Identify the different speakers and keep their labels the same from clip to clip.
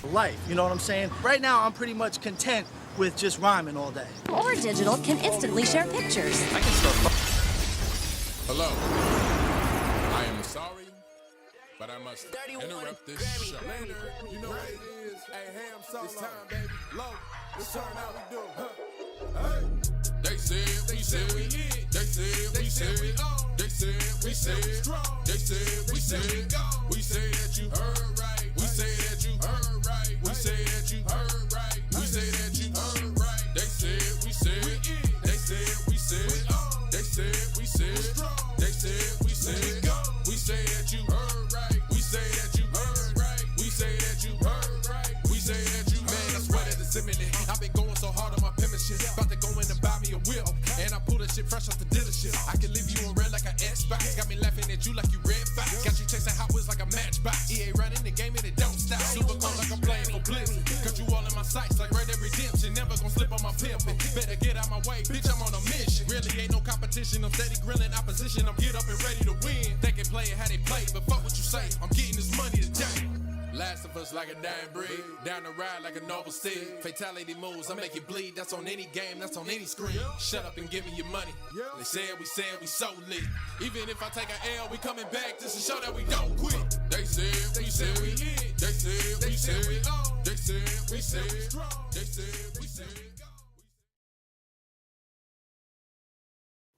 Speaker 1: for life. You know what I'm saying? Right now, I'm pretty much content with just rhyming all day.
Speaker 2: Or digital can instantly share pictures.
Speaker 3: I can start. Hello. I am sorry, but I must interrupt this show. You know what it is. Hey, ham solo. It's time, baby. Low. Let's turn out we do. Hey. They said we said we in. They said we said we on. They said we said we strong. They said we said we go. We say that you heard right. We say that you heard right. We say that you heard right. We say that you heard right. They said we said we in. They said we said we on. They said we said we strong. They said we said we go. We say that you heard right. We say that you heard right. We say that you heard right. We say that you man. I swear that it's imminent. I've been going so hard on my penmanship. About to go in and buy me a whip. And I pull that shit fresh off the dealership. I can leave you on red like an Xbox. Got me laughing at you like you red fox. Got you chasing Hot Wheels like a matchbox. EA running the game and it don't stop. Super cold like I'm playing for Blizzard. Got you all in my sights like Red Dead Redemption. Never gonna slip on my pimpin'. Better get out my way, bitch, I'm on a mission. Really ain't no competition. I'm steady grilling opposition. I'm get up and ready to win. They can play it how they play, but fuck what you say. I'm getting this money today. Last of us like a dying breed. Down the ride like a noble steed. Fatality moves, I make you bleed. That's on any game, that's on any screen. Shut up and give me your money. They said we so lit. Even if I take an L, we coming back just to show that we don't quit. They said we in. They said we said we on. They said we said we strong. They said we said we go.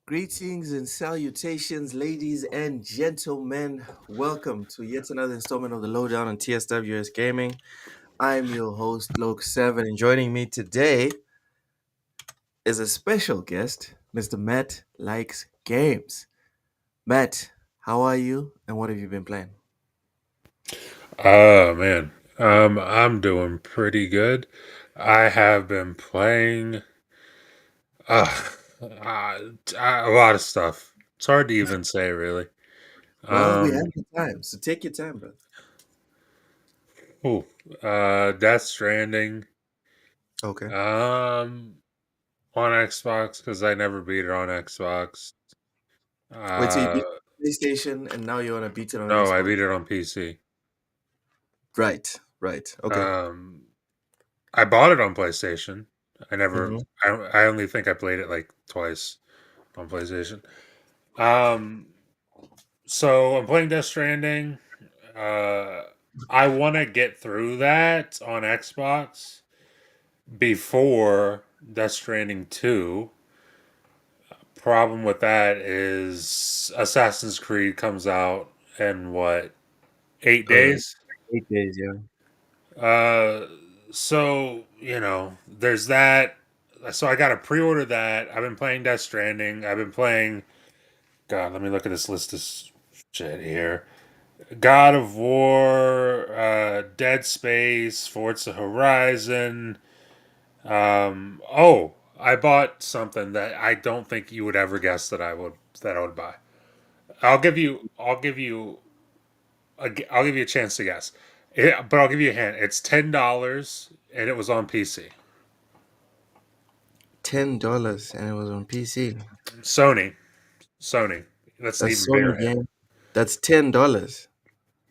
Speaker 4: Greetings and salutations, ladies and gentlemen. Welcome to yet another installment of the Lowdown on TSWS Gaming. I'm your host, Loke7, and joining me today is a special guest, Mr. Matt Likes Games. Matt, how are you and what have you been playing?
Speaker 5: Oh man, I'm doing pretty good. I have been playing uh, a lot of stuff. It's hard to even say, really.
Speaker 4: Well, we
Speaker 5: Um,
Speaker 4: have the time, so take your time, bro.
Speaker 5: ooh, Death Stranding,
Speaker 4: Okay.
Speaker 5: on Xbox because I never beat it on Xbox.
Speaker 4: Wait, so you
Speaker 5: Uh,
Speaker 4: beat PlayStation and now you want to beat it on
Speaker 5: no, I
Speaker 4: Xbox?
Speaker 5: beat it on PC.
Speaker 4: Right. Okay.
Speaker 5: I bought it on PlayStation. I never.
Speaker 4: Mm-hmm.
Speaker 5: I only think I played it like twice on PlayStation. Um, so I'm playing Death Stranding. I want to get through that on Xbox before Death Stranding 2. Problem with that is Assassin's Creed comes out in what, 8 days?
Speaker 4: 8 days, yeah.
Speaker 5: Uh, so there's that. So I got to pre-order that. I've been playing Death Stranding. I've been playing. God, let me look at this list of shit here. God of War, Dead Space, Forza Horizon. I bought something that I don't think you would ever guess that I would buy. I'll give you a chance to guess. But I'll give you a hint. It's $10 and it was on PC.
Speaker 4: $10 and it was on PC.
Speaker 5: Sony. That's an
Speaker 4: A
Speaker 5: even bigger
Speaker 4: Sony
Speaker 5: hint.
Speaker 4: game. That's $10.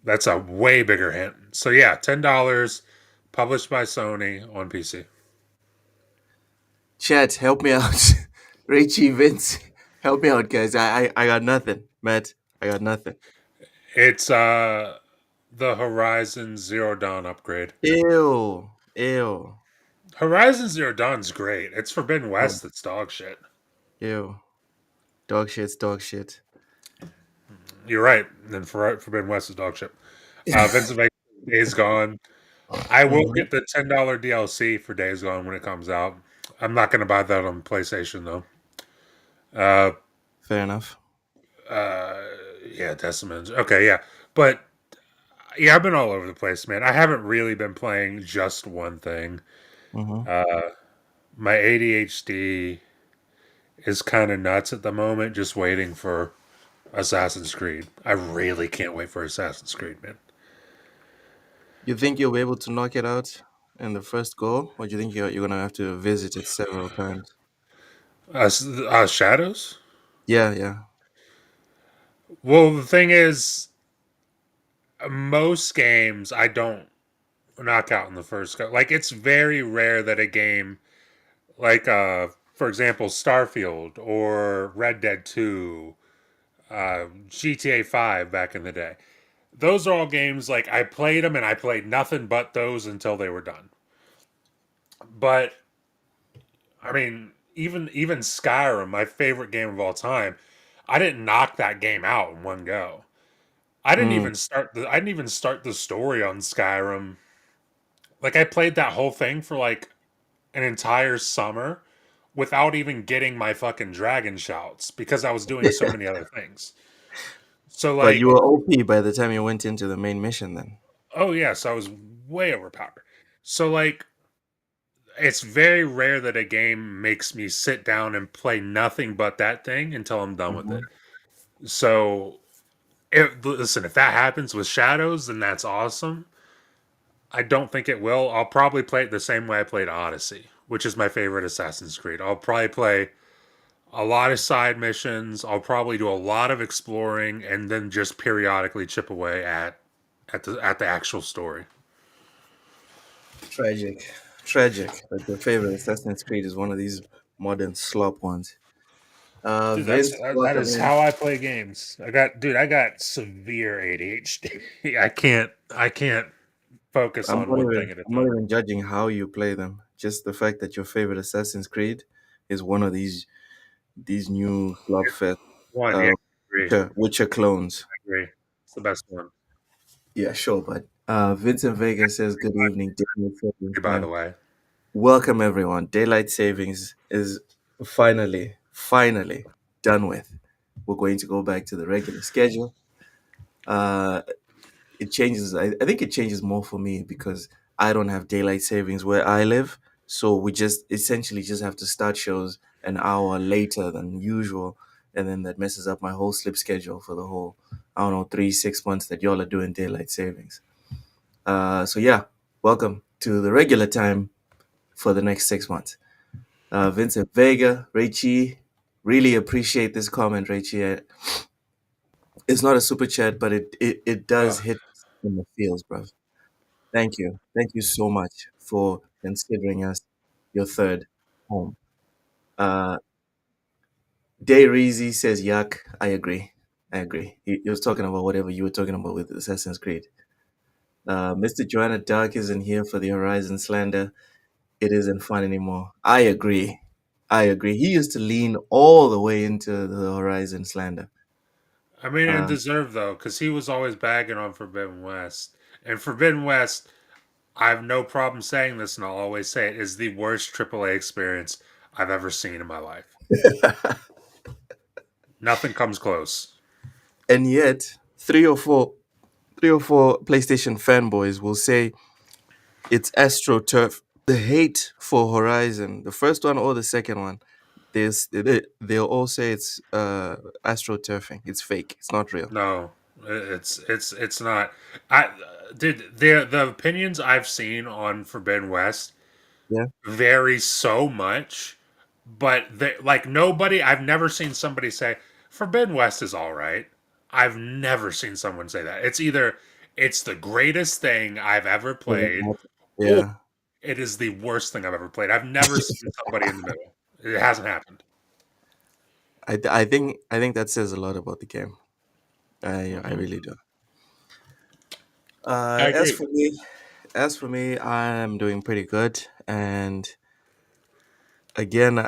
Speaker 5: That's a way bigger hint. So yeah, $10, published by Sony on PC.
Speaker 4: Chat, help me out. Richie, Vince, help me out, guys. I got nothing. Matt, I got nothing.
Speaker 5: It's the Horizon Zero Dawn upgrade.
Speaker 4: Ew.
Speaker 5: Horizon Zero Dawn's great. It's Forbidden
Speaker 4: Oh,
Speaker 5: West that's dog shit.
Speaker 4: ew. Dog shit.
Speaker 5: You're right. Then Forbidden West is dog shit. Vince Vega, Days Gone. I will
Speaker 4: Mhm.
Speaker 5: get the $10 DLC for Days Gone when it comes out. I'm not going to buy that on PlayStation though.
Speaker 4: Fair enough.
Speaker 5: Yeah, Decimans. Okay, yeah, but yeah, I've been all over the place, man. I haven't really been playing just one thing.
Speaker 4: Mm-hmm.
Speaker 5: My ADHD is kind of nuts at the moment, just waiting for Assassin's Creed. I really can't wait for Assassin's Creed, man.
Speaker 4: You think you'll be able to knock it out in the first go, or do you think you're gonna have to visit it several times?
Speaker 5: Shadows?
Speaker 4: Yeah.
Speaker 5: Well, the thing is, most games I don't knockout in the first go. Like it's very rare that a game like for example Starfield or Red Dead 2, GTA 5 back in the day. Those are all games like I played them and I played nothing but those until they were done. But I mean, even Skyrim, my favorite game of all time, I didn't knock that game out in one go.
Speaker 4: Mm.
Speaker 5: I didn't even start the story on Skyrim. Like I played that whole thing for like an entire summer without even getting my fucking dragon shouts because I was doing so many other things. So
Speaker 4: But you
Speaker 5: like,
Speaker 4: were OP by the time you went into the main mission then.
Speaker 5: oh yes, I was way overpowered. So like, it's very rare that a game makes me sit down and play nothing but that thing until I'm done with
Speaker 4: Hmm.
Speaker 5: it. So listen, if that happens with Shadows, then that's awesome. I don't think it will. I'll probably play it the same way I played Odyssey, which is my favorite Assassin's Creed. I'll probably play a lot of side missions. I'll probably do a lot of exploring and then just periodically chip away at the actual story.
Speaker 4: Tragic. Tragic. Like your favorite Assassin's Creed is one of these modern slop ones.
Speaker 5: Dude,
Speaker 4: Vince,
Speaker 5: that
Speaker 4: welcome
Speaker 5: is
Speaker 4: in.
Speaker 5: how I play games. I got severe ADHD. I can't focus on one thing at a
Speaker 4: I'm not
Speaker 5: time.
Speaker 4: even judging how you play them. Just the fact that your favorite Assassin's Creed is one of these new slopfest
Speaker 5: One, yeah,
Speaker 4: uh
Speaker 5: I agree.
Speaker 4: Witcher clones.
Speaker 5: I agree. It's the best one.
Speaker 4: Yeah, sure, but Vincent Vega says good evening, daylight savings
Speaker 5: By the
Speaker 4: time.
Speaker 5: way,
Speaker 4: Welcome everyone. Daylight savings is finally done with. We're going to go back to the regular schedule. Uh it changes. I think it changes more for me because I don't have daylight savings where I live. So we just essentially just have to start shows an hour later than usual. And then that messes up my whole sleep schedule for the whole, I don't know, 3, 6 months that y'all are doing daylight savings. So yeah, welcome to the regular time for the next 6 months. Vincent Vega, Raichi, really appreciate this comment, Raichi. It's not a super chat, but it does
Speaker 5: uh,
Speaker 4: hit in the feels, bro. Thank you. Thank you so much for considering us your third home. Uh, Day Reezy says, Yuck. I agree. I agree. He was talking about whatever you were talking about with Assassin's Creed. Mr. Joanna Dark isn't here for the Horizon slander. It isn't fun anymore. I agree. I agree. He used to lean all the way into the Horizon slander.
Speaker 5: I mean, and
Speaker 4: Uh,
Speaker 5: deserved though, because he was always bagging on Forbidden West, and Forbidden West, I have no problem saying this, and I'll always say it is the worst AAA experience I've ever seen in my life. Nothing comes close.
Speaker 4: and yet, three or four PlayStation fanboys will say it's AstroTurf. The hate for Horizon, the first one or the second one, they'll all say it's AstroTurfing. It's fake. It's not real.
Speaker 5: No, it's not. I did the opinions I've seen on Forbidden West
Speaker 4: Yeah.
Speaker 5: vary so much, but like nobody. I've never seen somebody say Forbidden West is all right. I've never seen someone say that. It's either it's the greatest thing I've ever played, or
Speaker 4: Yeah.
Speaker 5: it is the worst thing I've ever played. I've never seen somebody in the middle. It hasn't happened.
Speaker 4: I think that says a lot about the game. I
Speaker 5: Hmm.
Speaker 4: really do.
Speaker 5: I
Speaker 4: As
Speaker 5: agree.
Speaker 4: for me, I'm doing pretty good. And again,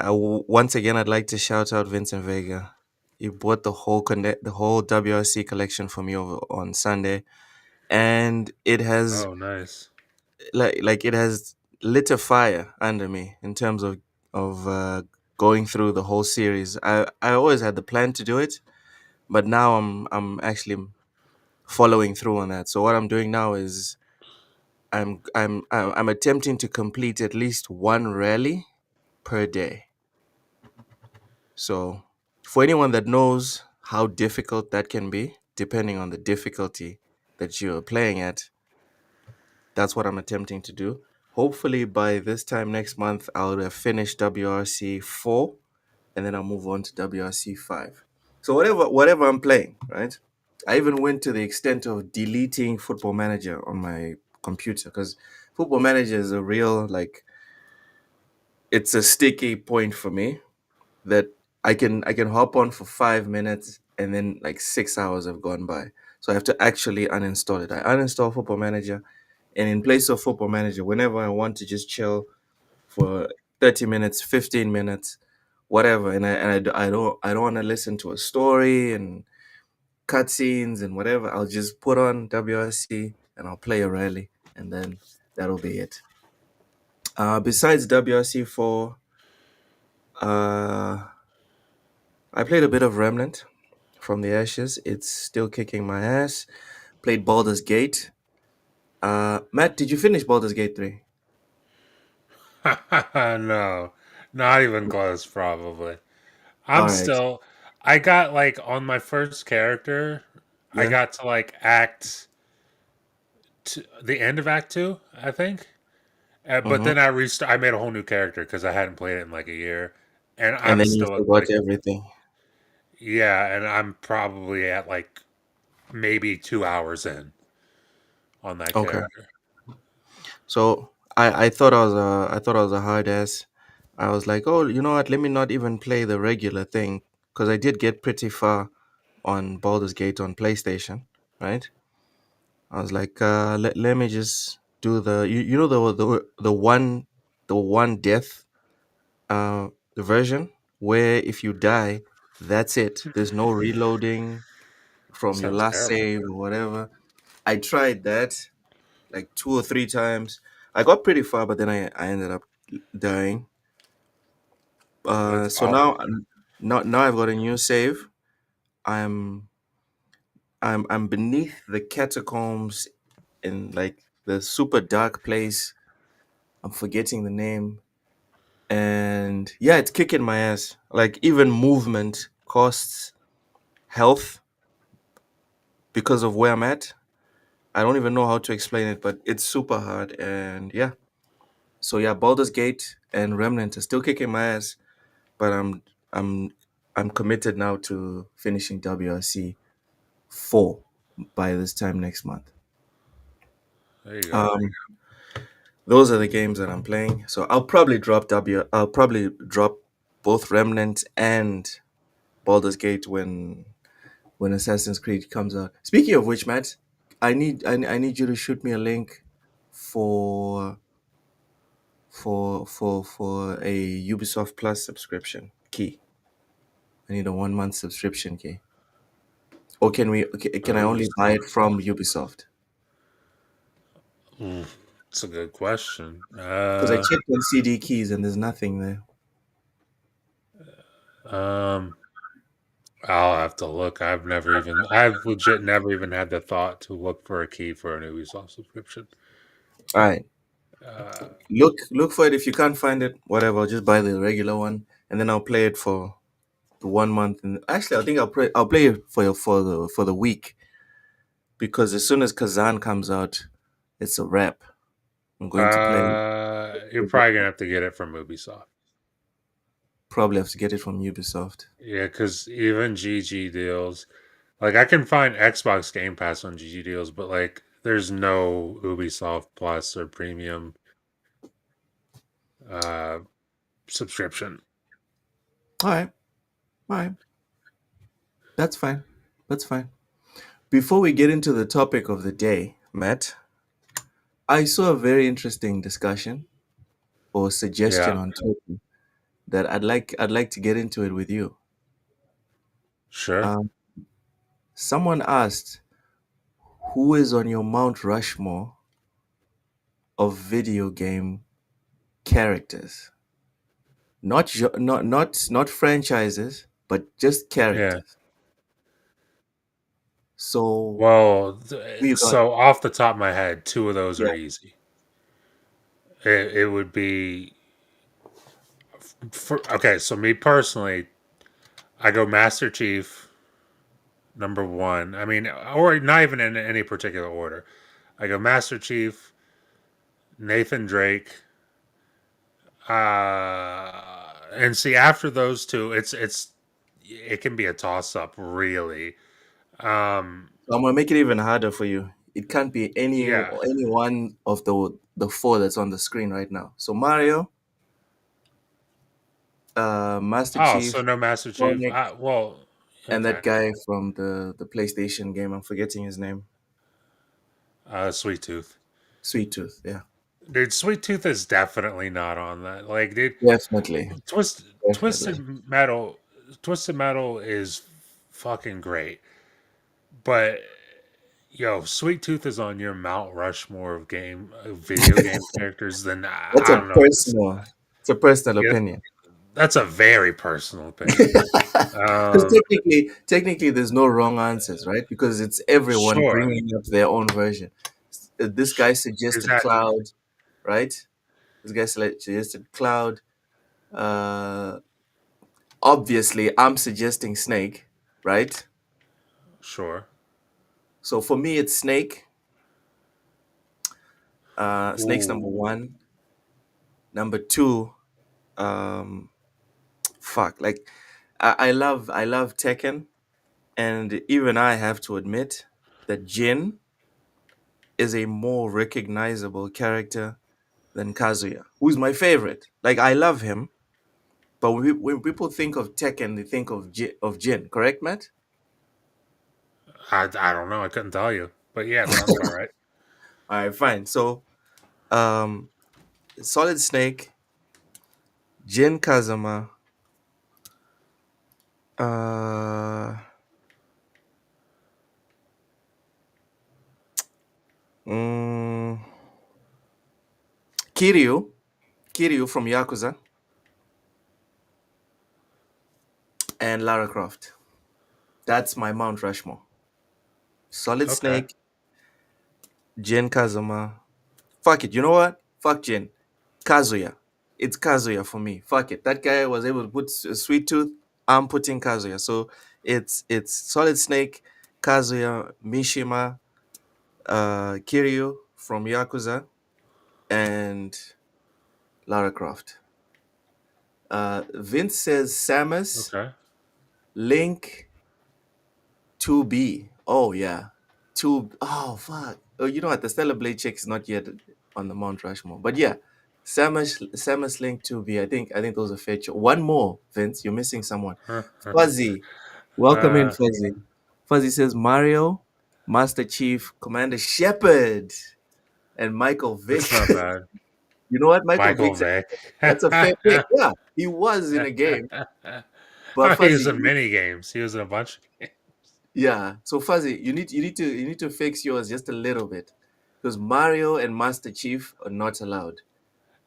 Speaker 4: once again, I'd like to shout out Vincent Vega. He bought the whole WRC collection for me over on Sunday, and it has
Speaker 5: Oh, nice.
Speaker 4: like it has lit a fire under me in terms of going through the whole series. I always had the plan to do it, but now I'm actually following through on that. So what I'm doing now is I'm attempting to complete at least one rally per day. So for anyone that knows how difficult that can be, depending on the difficulty that you're playing at, that's what I'm attempting to do. Hopefully by this time next month I'll have finished WRC 4 and then I'll move on to WRC 5. So whatever I'm playing, right? I even went to the extent of deleting Football Manager on my computer, because Football Manager is a real, like, it's a sticky point for me that I can hop on for 5 minutes and then like 6 hours have gone by. So I have to actually uninstall it. I uninstall Football Manager, and in place of Football Manager, whenever I want to just chill for 30 minutes, 15 minutes, whatever, and I don't want to listen to a story and cutscenes and whatever, I'll just put on WSC and I'll play a rally, and then that'll be it. Besides WRC 4, uh, I played a bit of Remnant from the Ashes. It's still kicking my ass. Played Baldur's Gate. Matt, did you finish Baldur's Gate 3?
Speaker 5: No, not even close, probably. I'm
Speaker 4: All right.
Speaker 5: still. I got like on my first character. I
Speaker 4: Yeah.
Speaker 5: got to like the end of Act Two, I think. But
Speaker 4: Mm-hmm.
Speaker 5: then I made a whole new character because I hadn't played it in like a year, and
Speaker 4: And
Speaker 5: I'm
Speaker 4: then you
Speaker 5: still at
Speaker 4: forgot
Speaker 5: like
Speaker 4: everything.
Speaker 5: yeah, and I'm probably at like maybe 2 hours in on that
Speaker 4: Okay.
Speaker 5: character.
Speaker 4: So I thought I was a hard ass. I was like, oh, you know what? Let me not even play the regular thing, because I did get pretty far on Baldur's Gate on PlayStation, right? I was like, let me just do you know the one death uh the version where if you die, that's it. There's no reloading from your
Speaker 5: Sounds
Speaker 4: last
Speaker 5: terrible.
Speaker 4: save or whatever. I tried that like 2 or 3 times. I got pretty far, but then I ended up dying.
Speaker 5: That's
Speaker 4: So now
Speaker 5: awful.
Speaker 4: now I've got a new save. I'm I'm beneath the catacombs in like the super dark place. I'm forgetting the name. And yeah, it's kicking my ass. Like even movement costs health because of where I'm at. I don't even know how to explain it, but it's super hard. And yeah, so yeah, Baldur's Gate and Remnant are still kicking my ass, but I'm I'm committed now to finishing WRC 4 by this time next month.
Speaker 5: There you go.
Speaker 4: Um, those are the games that I'm playing. So I'll probably drop both Remnant and Baldur's Gate when Assassin's Creed comes out. Speaking of which, Matt, I need you to shoot me a link for for a Ubisoft Plus subscription key. I need a 1 month subscription key. Or can I only buy it
Speaker 5: Ubisoft.
Speaker 4: from Ubisoft?
Speaker 5: Mm, that's a good question.
Speaker 4: Because I checked on CD keys and there's nothing there.
Speaker 5: Um, I'll have to look. I've legit never even had the thought to look for a key for an Ubisoft subscription.
Speaker 4: All right,
Speaker 5: Uh,
Speaker 4: look for it. If you can't find it, whatever. I'll just buy the regular one, and then I'll play it for the 1 month. And actually, I think I'll play it for the week, because as soon as Kazan comes out, it's a wrap. I'm going to play.
Speaker 5: you're probably gonna have to get it from Ubisoft.
Speaker 4: Probably have to get it from Ubisoft.
Speaker 5: Yeah, because even GG deals, like I can find Xbox Game Pass on GG deals, but like there's no Ubisoft Plus or Premium uh subscription.
Speaker 4: All right, all right, that's fine. That's fine. Before we get into the topic of the day, Matt, I saw a very interesting discussion or suggestion
Speaker 5: Yeah,
Speaker 4: on Twitter that I'd like to get into it with you.
Speaker 5: sure.
Speaker 4: Um, Someone asked, who is on your Mount Rushmore of video game characters? Not franchises, but just
Speaker 5: Yeah.
Speaker 4: characters. So
Speaker 5: Well,
Speaker 4: who you got?
Speaker 5: so off the top of my head, two of those
Speaker 4: Yeah.
Speaker 5: are easy. It would be okay. So me personally, I go Master Chief number one. I mean, or not even in any particular order. I go Master Chief, Nathan Drake, and see after those two, it can be a toss up, really. Um,
Speaker 4: So I'm gonna make it even harder for you. It can't be any
Speaker 5: Yeah.
Speaker 4: one of the four that's on the screen right now. So Mario, Master
Speaker 5: Oh,
Speaker 4: Chief,
Speaker 5: so no Master Chief.
Speaker 4: Sonic,
Speaker 5: Well,
Speaker 4: and
Speaker 5: okay.
Speaker 4: that guy from the PlayStation game. I'm forgetting his name.
Speaker 5: Sweet Tooth.
Speaker 4: Sweet Tooth. Yeah,
Speaker 5: Dude, Sweet Tooth is definitely not on that. Like, dude,
Speaker 4: definitely,
Speaker 5: Twist
Speaker 4: definitely.
Speaker 5: Twisted Metal is fucking great. But yo, Sweet Tooth is on your Mount Rushmore of video game characters. Then
Speaker 4: That's
Speaker 5: I
Speaker 4: a
Speaker 5: don't know what to say.
Speaker 4: personal. It's a personal
Speaker 5: Yeah,
Speaker 4: opinion.
Speaker 5: that's a very personal opinion.
Speaker 4: Because technically, there's no wrong answers, right? Because it's everyone
Speaker 5: Sure.
Speaker 4: bringing up their own version. This guy
Speaker 5: Is
Speaker 4: suggested
Speaker 5: that
Speaker 4: Cloud, right? This guy suggested Cloud. Uh, Obviously, I'm suggesting Snake, right?
Speaker 5: sure?
Speaker 4: So for me, it's Snake. Snake's number
Speaker 5: Ooh.
Speaker 4: one. Number two, um, fuck. Like, I love Tekken, and even I have to admit that Jin is a more recognizable character than Kazuya, who's my favorite. Like, I love him, but when people think of Tekken, they think of Jin. Correct, Matt?
Speaker 5: I don't know. I couldn't tell you. But yeah, it sounds about right.
Speaker 4: All right, fine. So, um, Solid Snake, Jin Kazama, uh, mm, Kiryu, Kiryu from Yakuza, and Lara Croft. That's my Mount Rushmore. Solid
Speaker 5: Okay.
Speaker 4: Snake, Jin Kazama. Fuck it. You know what? Fuck Jin. Kazuya. It's Kazuya for me. Fuck it. That guy was able to put a sweet tooth. I'm putting Kazuya. So it's Solid Snake, Kazuya, Mishima, Kiryu from Yakuza, and Lara Croft. Vince says Samus,
Speaker 5: Okay.
Speaker 4: Link, 2B. Oh yeah. Two oh fuck. Oh, you know what? The Stellar Blade chick is not yet on the Mount Rushmore. But yeah. Samus Link 2B. I think those are fair. One more, Vince. You're missing someone. Fuzzy. Welcome in,
Speaker 5: uh,
Speaker 4: Fuzzy. Fuzzy says Mario, Master Chief, Commander Shepard, and Michael Vick.
Speaker 5: that's not bad.
Speaker 4: You know what? Michael
Speaker 5: Michael
Speaker 4: Vick's
Speaker 5: Vick.
Speaker 4: that's a fair pick. Yeah, he was in a game. But
Speaker 5: He was
Speaker 4: Fuzzy,
Speaker 5: in mini games. He was in a bunch.
Speaker 4: yeah. So Fuzzy, you need to fix yours just a little bit. Because Mario and Master Chief are not allowed.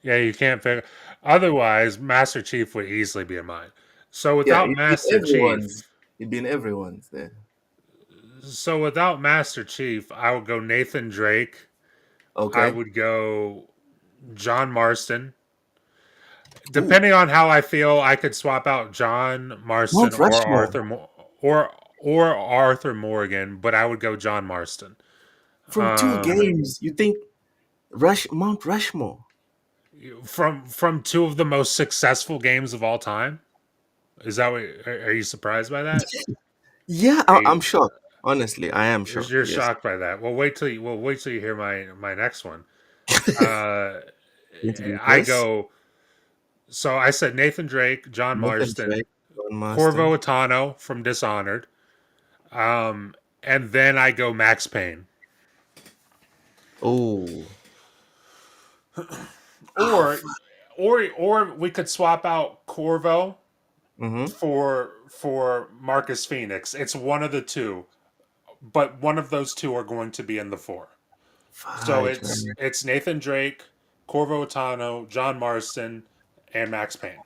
Speaker 5: Yeah, you can't pick. Otherwise, Master Chief would easily be in mine. So
Speaker 4: Yeah,
Speaker 5: without
Speaker 4: it'd be
Speaker 5: Master
Speaker 4: everyone's.
Speaker 5: Chief,
Speaker 4: It'd be in everyone's there.
Speaker 5: I would go Nathan Drake. I
Speaker 4: Okay.
Speaker 5: would go John Marston.
Speaker 4: Ooh,
Speaker 5: Depending on how I feel, I could swap out John Marston
Speaker 4: Mount Rushmore
Speaker 5: or Arthur Morgan, but I would go John Marston.
Speaker 4: from two
Speaker 5: Um,
Speaker 4: games. You think Mount Rushmore?
Speaker 5: from two of the most successful games of all time. Is that what? Are you surprised by that?
Speaker 4: Yeah,
Speaker 5: Are
Speaker 4: I'm
Speaker 5: you,
Speaker 4: shocked. Honestly, I am shocked.
Speaker 5: you're
Speaker 4: Yes.
Speaker 5: shocked by that. Wait till you hear my next one. Uh,
Speaker 4: Going to be
Speaker 5: I
Speaker 4: worse.
Speaker 5: go. So I said Nathan Drake, John
Speaker 4: Nathan
Speaker 5: Marston,
Speaker 4: Drake, John Marston.
Speaker 5: Corvo Attano from Dishonored, and then I go Max Payne.
Speaker 4: Oh, oh,
Speaker 5: Or or we could swap out Corvo
Speaker 4: mm-hmm.
Speaker 5: for Marcus Phoenix. It's one of the two, but one of those two are going to be in the four. So
Speaker 4: Fight, man.
Speaker 5: it's Nathan Drake, Corvo Attano, John Marston, and Max Payne.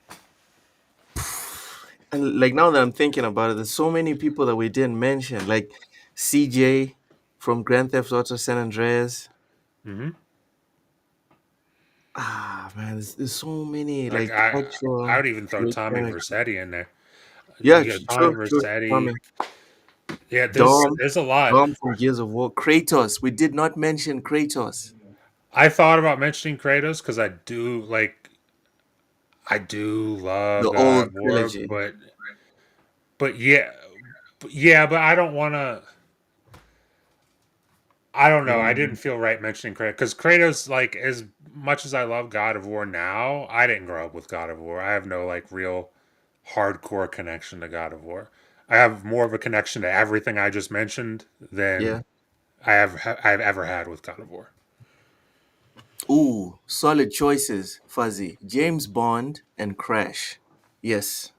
Speaker 4: And like now that I'm thinking about it, there's so many people that we didn't mention, like CJ from Grand Theft Auto San Andreas.
Speaker 5: Hmm.
Speaker 4: Ah, man, there's so many
Speaker 5: Like
Speaker 4: like
Speaker 5: I
Speaker 4: actual
Speaker 5: would even throw
Speaker 4: great
Speaker 5: Tommy
Speaker 4: characters.
Speaker 5: Vercetti in there.
Speaker 4: Yeah,
Speaker 5: You got Tommy
Speaker 4: true, true.
Speaker 5: Vercetti.
Speaker 4: Tommy,
Speaker 5: Yeah,
Speaker 4: Dom,
Speaker 5: there's a lot.
Speaker 4: Dom from Gears of War. Kratos. We did not mention Kratos.
Speaker 5: I thought about mentioning Kratos because I do
Speaker 4: The
Speaker 5: love God
Speaker 4: old
Speaker 5: of War,
Speaker 4: trilogy.
Speaker 5: but yeah, but I don't want to. I don't know. I didn't
Speaker 4: Um,
Speaker 5: feel right mentioning Kratos because Kratos, like, as much as I love God of War now, I didn't grow up with God of War. I have no like real hardcore connection to God of War. I have more of a connection to everything I just mentioned than
Speaker 4: yeah.
Speaker 5: I've ever had with God of War.
Speaker 4: Ooh, solid choices, Fuzzy. James Bond and Crash. Yes,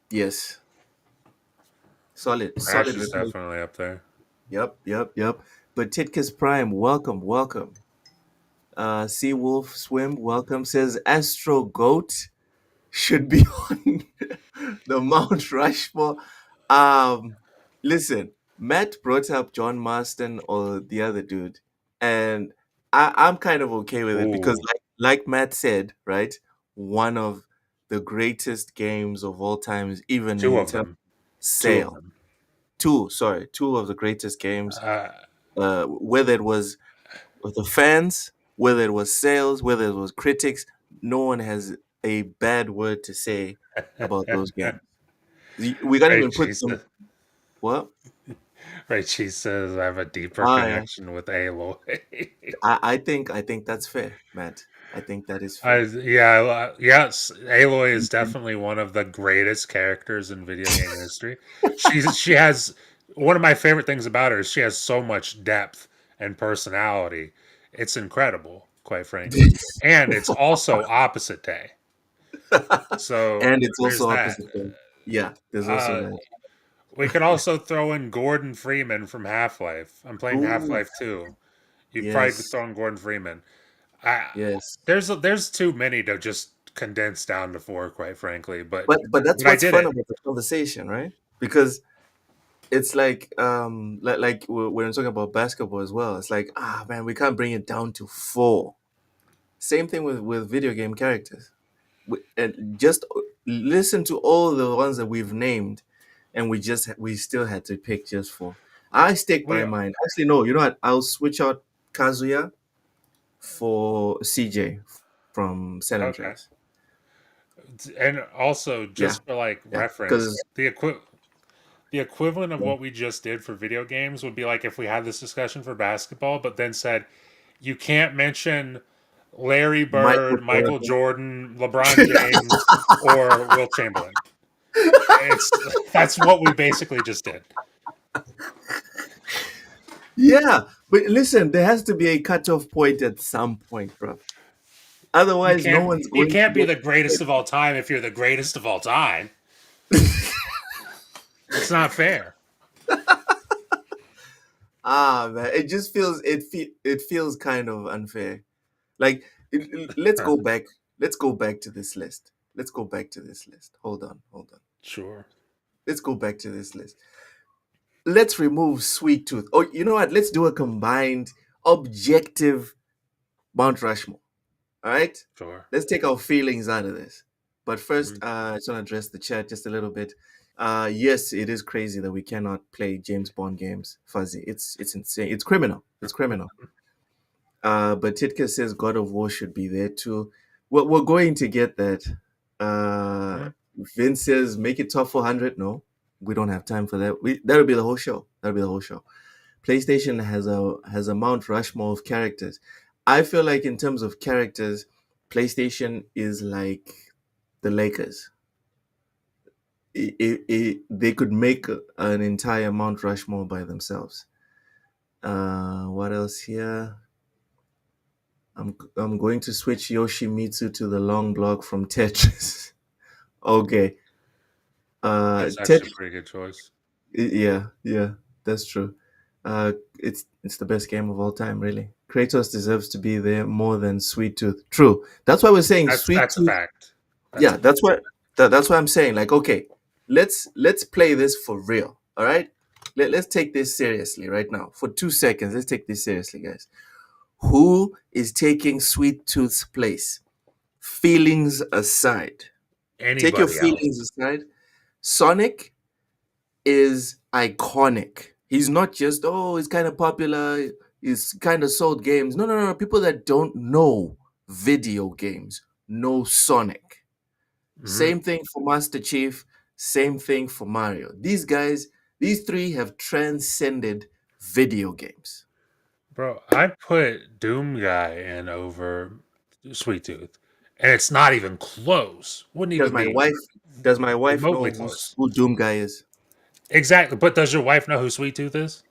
Speaker 4: yes. Solid,
Speaker 5: Crash
Speaker 4: solid
Speaker 5: is
Speaker 4: replay.
Speaker 5: definitely up there.
Speaker 4: Yep, yep, yep. But Titkus Prime, welcome, welcome. Sea Wolf Swim, welcome. Says Astro Goat should be on the Mount Rushmore. Um, Listen, Matt brought up John Marston or the other dude, and I'm kind of okay with it because,
Speaker 5: Ooh,
Speaker 4: like Matt said, right, one of the greatest games of all times, even
Speaker 5: two
Speaker 4: in
Speaker 5: of
Speaker 4: terms of
Speaker 5: them. Two of
Speaker 4: sale.
Speaker 5: them.
Speaker 4: Two of the greatest games.
Speaker 5: Uh,
Speaker 4: Whether it was with the fans, whether it was sales, whether it was critics, no one has a bad word to say about those games. We can't
Speaker 5: Ray
Speaker 4: even put
Speaker 5: Cheese,
Speaker 4: them. What?
Speaker 5: Ray Cheese says I have a deeper
Speaker 4: Ah, yeah.
Speaker 5: connection with Aloy.
Speaker 4: I think that's fair, Matt. I think that is fair.
Speaker 5: Yeah, yes, Aloy is definitely one of the greatest characters in video game history. She has one of my favorite things about her is she has so much depth and personality. It's incredible, quite frankly. And it's also opposite day. So
Speaker 4: And it's
Speaker 5: there's
Speaker 4: also
Speaker 5: that.
Speaker 4: opposite day. Yeah, there's also
Speaker 5: Uh,
Speaker 4: that.
Speaker 5: we could also throw in Gordon Freeman from Half Life. I'm playing Half
Speaker 4: Ooh,
Speaker 5: Life 2. You probably could
Speaker 4: yes,
Speaker 5: throw in Gordon Freeman. I
Speaker 4: yes.
Speaker 5: there's too many to just condense down to four, quite frankly.
Speaker 4: But that's
Speaker 5: But I
Speaker 4: what's
Speaker 5: did
Speaker 4: fun
Speaker 5: it.
Speaker 4: about the conversation, right? Because it's like we're talking about basketball as well. It's like, ah man, we can't bring it down to four. Same thing with video game characters. And just listen to all the ones that we've named, and we still had to pick just four. I stick
Speaker 5: We
Speaker 4: by mine. Actually, no. You know what? I'll switch out Kazuya for CJ from San
Speaker 5: okay,
Speaker 4: Andreas.
Speaker 5: and also
Speaker 4: Yeah,
Speaker 5: just for like
Speaker 4: yeah. Because
Speaker 5: reference, the equivalent of what we just did for video games would be like if we had this discussion for basketball, but then said you can't mention Larry
Speaker 4: Michael
Speaker 5: Bird, Michael
Speaker 4: Jordan.
Speaker 5: Jordan, LeBron James, or Will Chamberlain. It's that's what we basically just did.
Speaker 4: Yeah, but listen, there has to be a cutoff point at some point, bro. Otherwise, no one's
Speaker 5: You
Speaker 4: going to
Speaker 5: can't be
Speaker 4: get
Speaker 5: the greatest of all time if you're the greatest of all time. It's not fair.
Speaker 4: man. It just it feels kind of unfair. Like, let's go back. Let's go back to this list. Let's go back to this list. Hold on, hold on.
Speaker 5: Sure.
Speaker 4: Let's go back to this list. Let's remove Sweet Tooth. Oh, you know what? Let's do a combined, objective Mount Rushmore. All right.
Speaker 5: Sure.
Speaker 4: Let's take our feelings out of this. But first,
Speaker 5: Mhm.
Speaker 4: I just want to address the chat just a little bit. Yes, it is crazy that we cannot play James Bond games. Fuzzy, it's insane. It's criminal. It's criminal. But Titka says God of War should be there too. We're going to get that. Uh,
Speaker 5: Mhm.
Speaker 4: Vince says make it top 400. No, we don't have time for that. That'll be the whole show. That'll be the whole show. PlayStation has a Mount Rushmore of characters. I feel like in terms of characters, PlayStation is like the Lakers. They could make an entire Mount Rushmore by themselves. What else here? I'm going to switch Yoshimitsu to the long block from Tetris. Okay.
Speaker 5: That's actually
Speaker 4: Tet
Speaker 5: a pretty good choice.
Speaker 4: Yeah, yeah, that's true. It's the best game of all time, really. Kratos deserves to be there more than Sweet Tooth. True. That's why we're saying Sweet
Speaker 5: That's a
Speaker 4: Tooth.
Speaker 5: fact. That's
Speaker 4: Yeah,
Speaker 5: a fact.
Speaker 4: that's what I'm saying. Like, okay, let's play this for real. All right? Let's take this seriously right now. For 2 seconds, let's take this seriously, guys. Who is taking Sweet Tooth's place? Feelings aside. Take your
Speaker 5: Anybody
Speaker 4: feelings
Speaker 5: else?
Speaker 4: aside. Sonic is iconic. He's not just, oh, he's kind of popular, he's kind of sold games. No, no, no. People that don't know video games know Sonic.
Speaker 5: Hmm.
Speaker 4: Same thing for Master Chief, same thing for Mario. These guys, these three have transcended video games.
Speaker 5: Bro, I put Doom Guy in over Sweet Tooth, and it's not even close. Wouldn't
Speaker 4: Does
Speaker 5: even
Speaker 4: my
Speaker 5: be
Speaker 4: wife does my wife
Speaker 5: remotely
Speaker 4: know
Speaker 5: close.
Speaker 4: who Doom Guy is?
Speaker 5: Exactly. But does your wife know who Sweet Tooth is?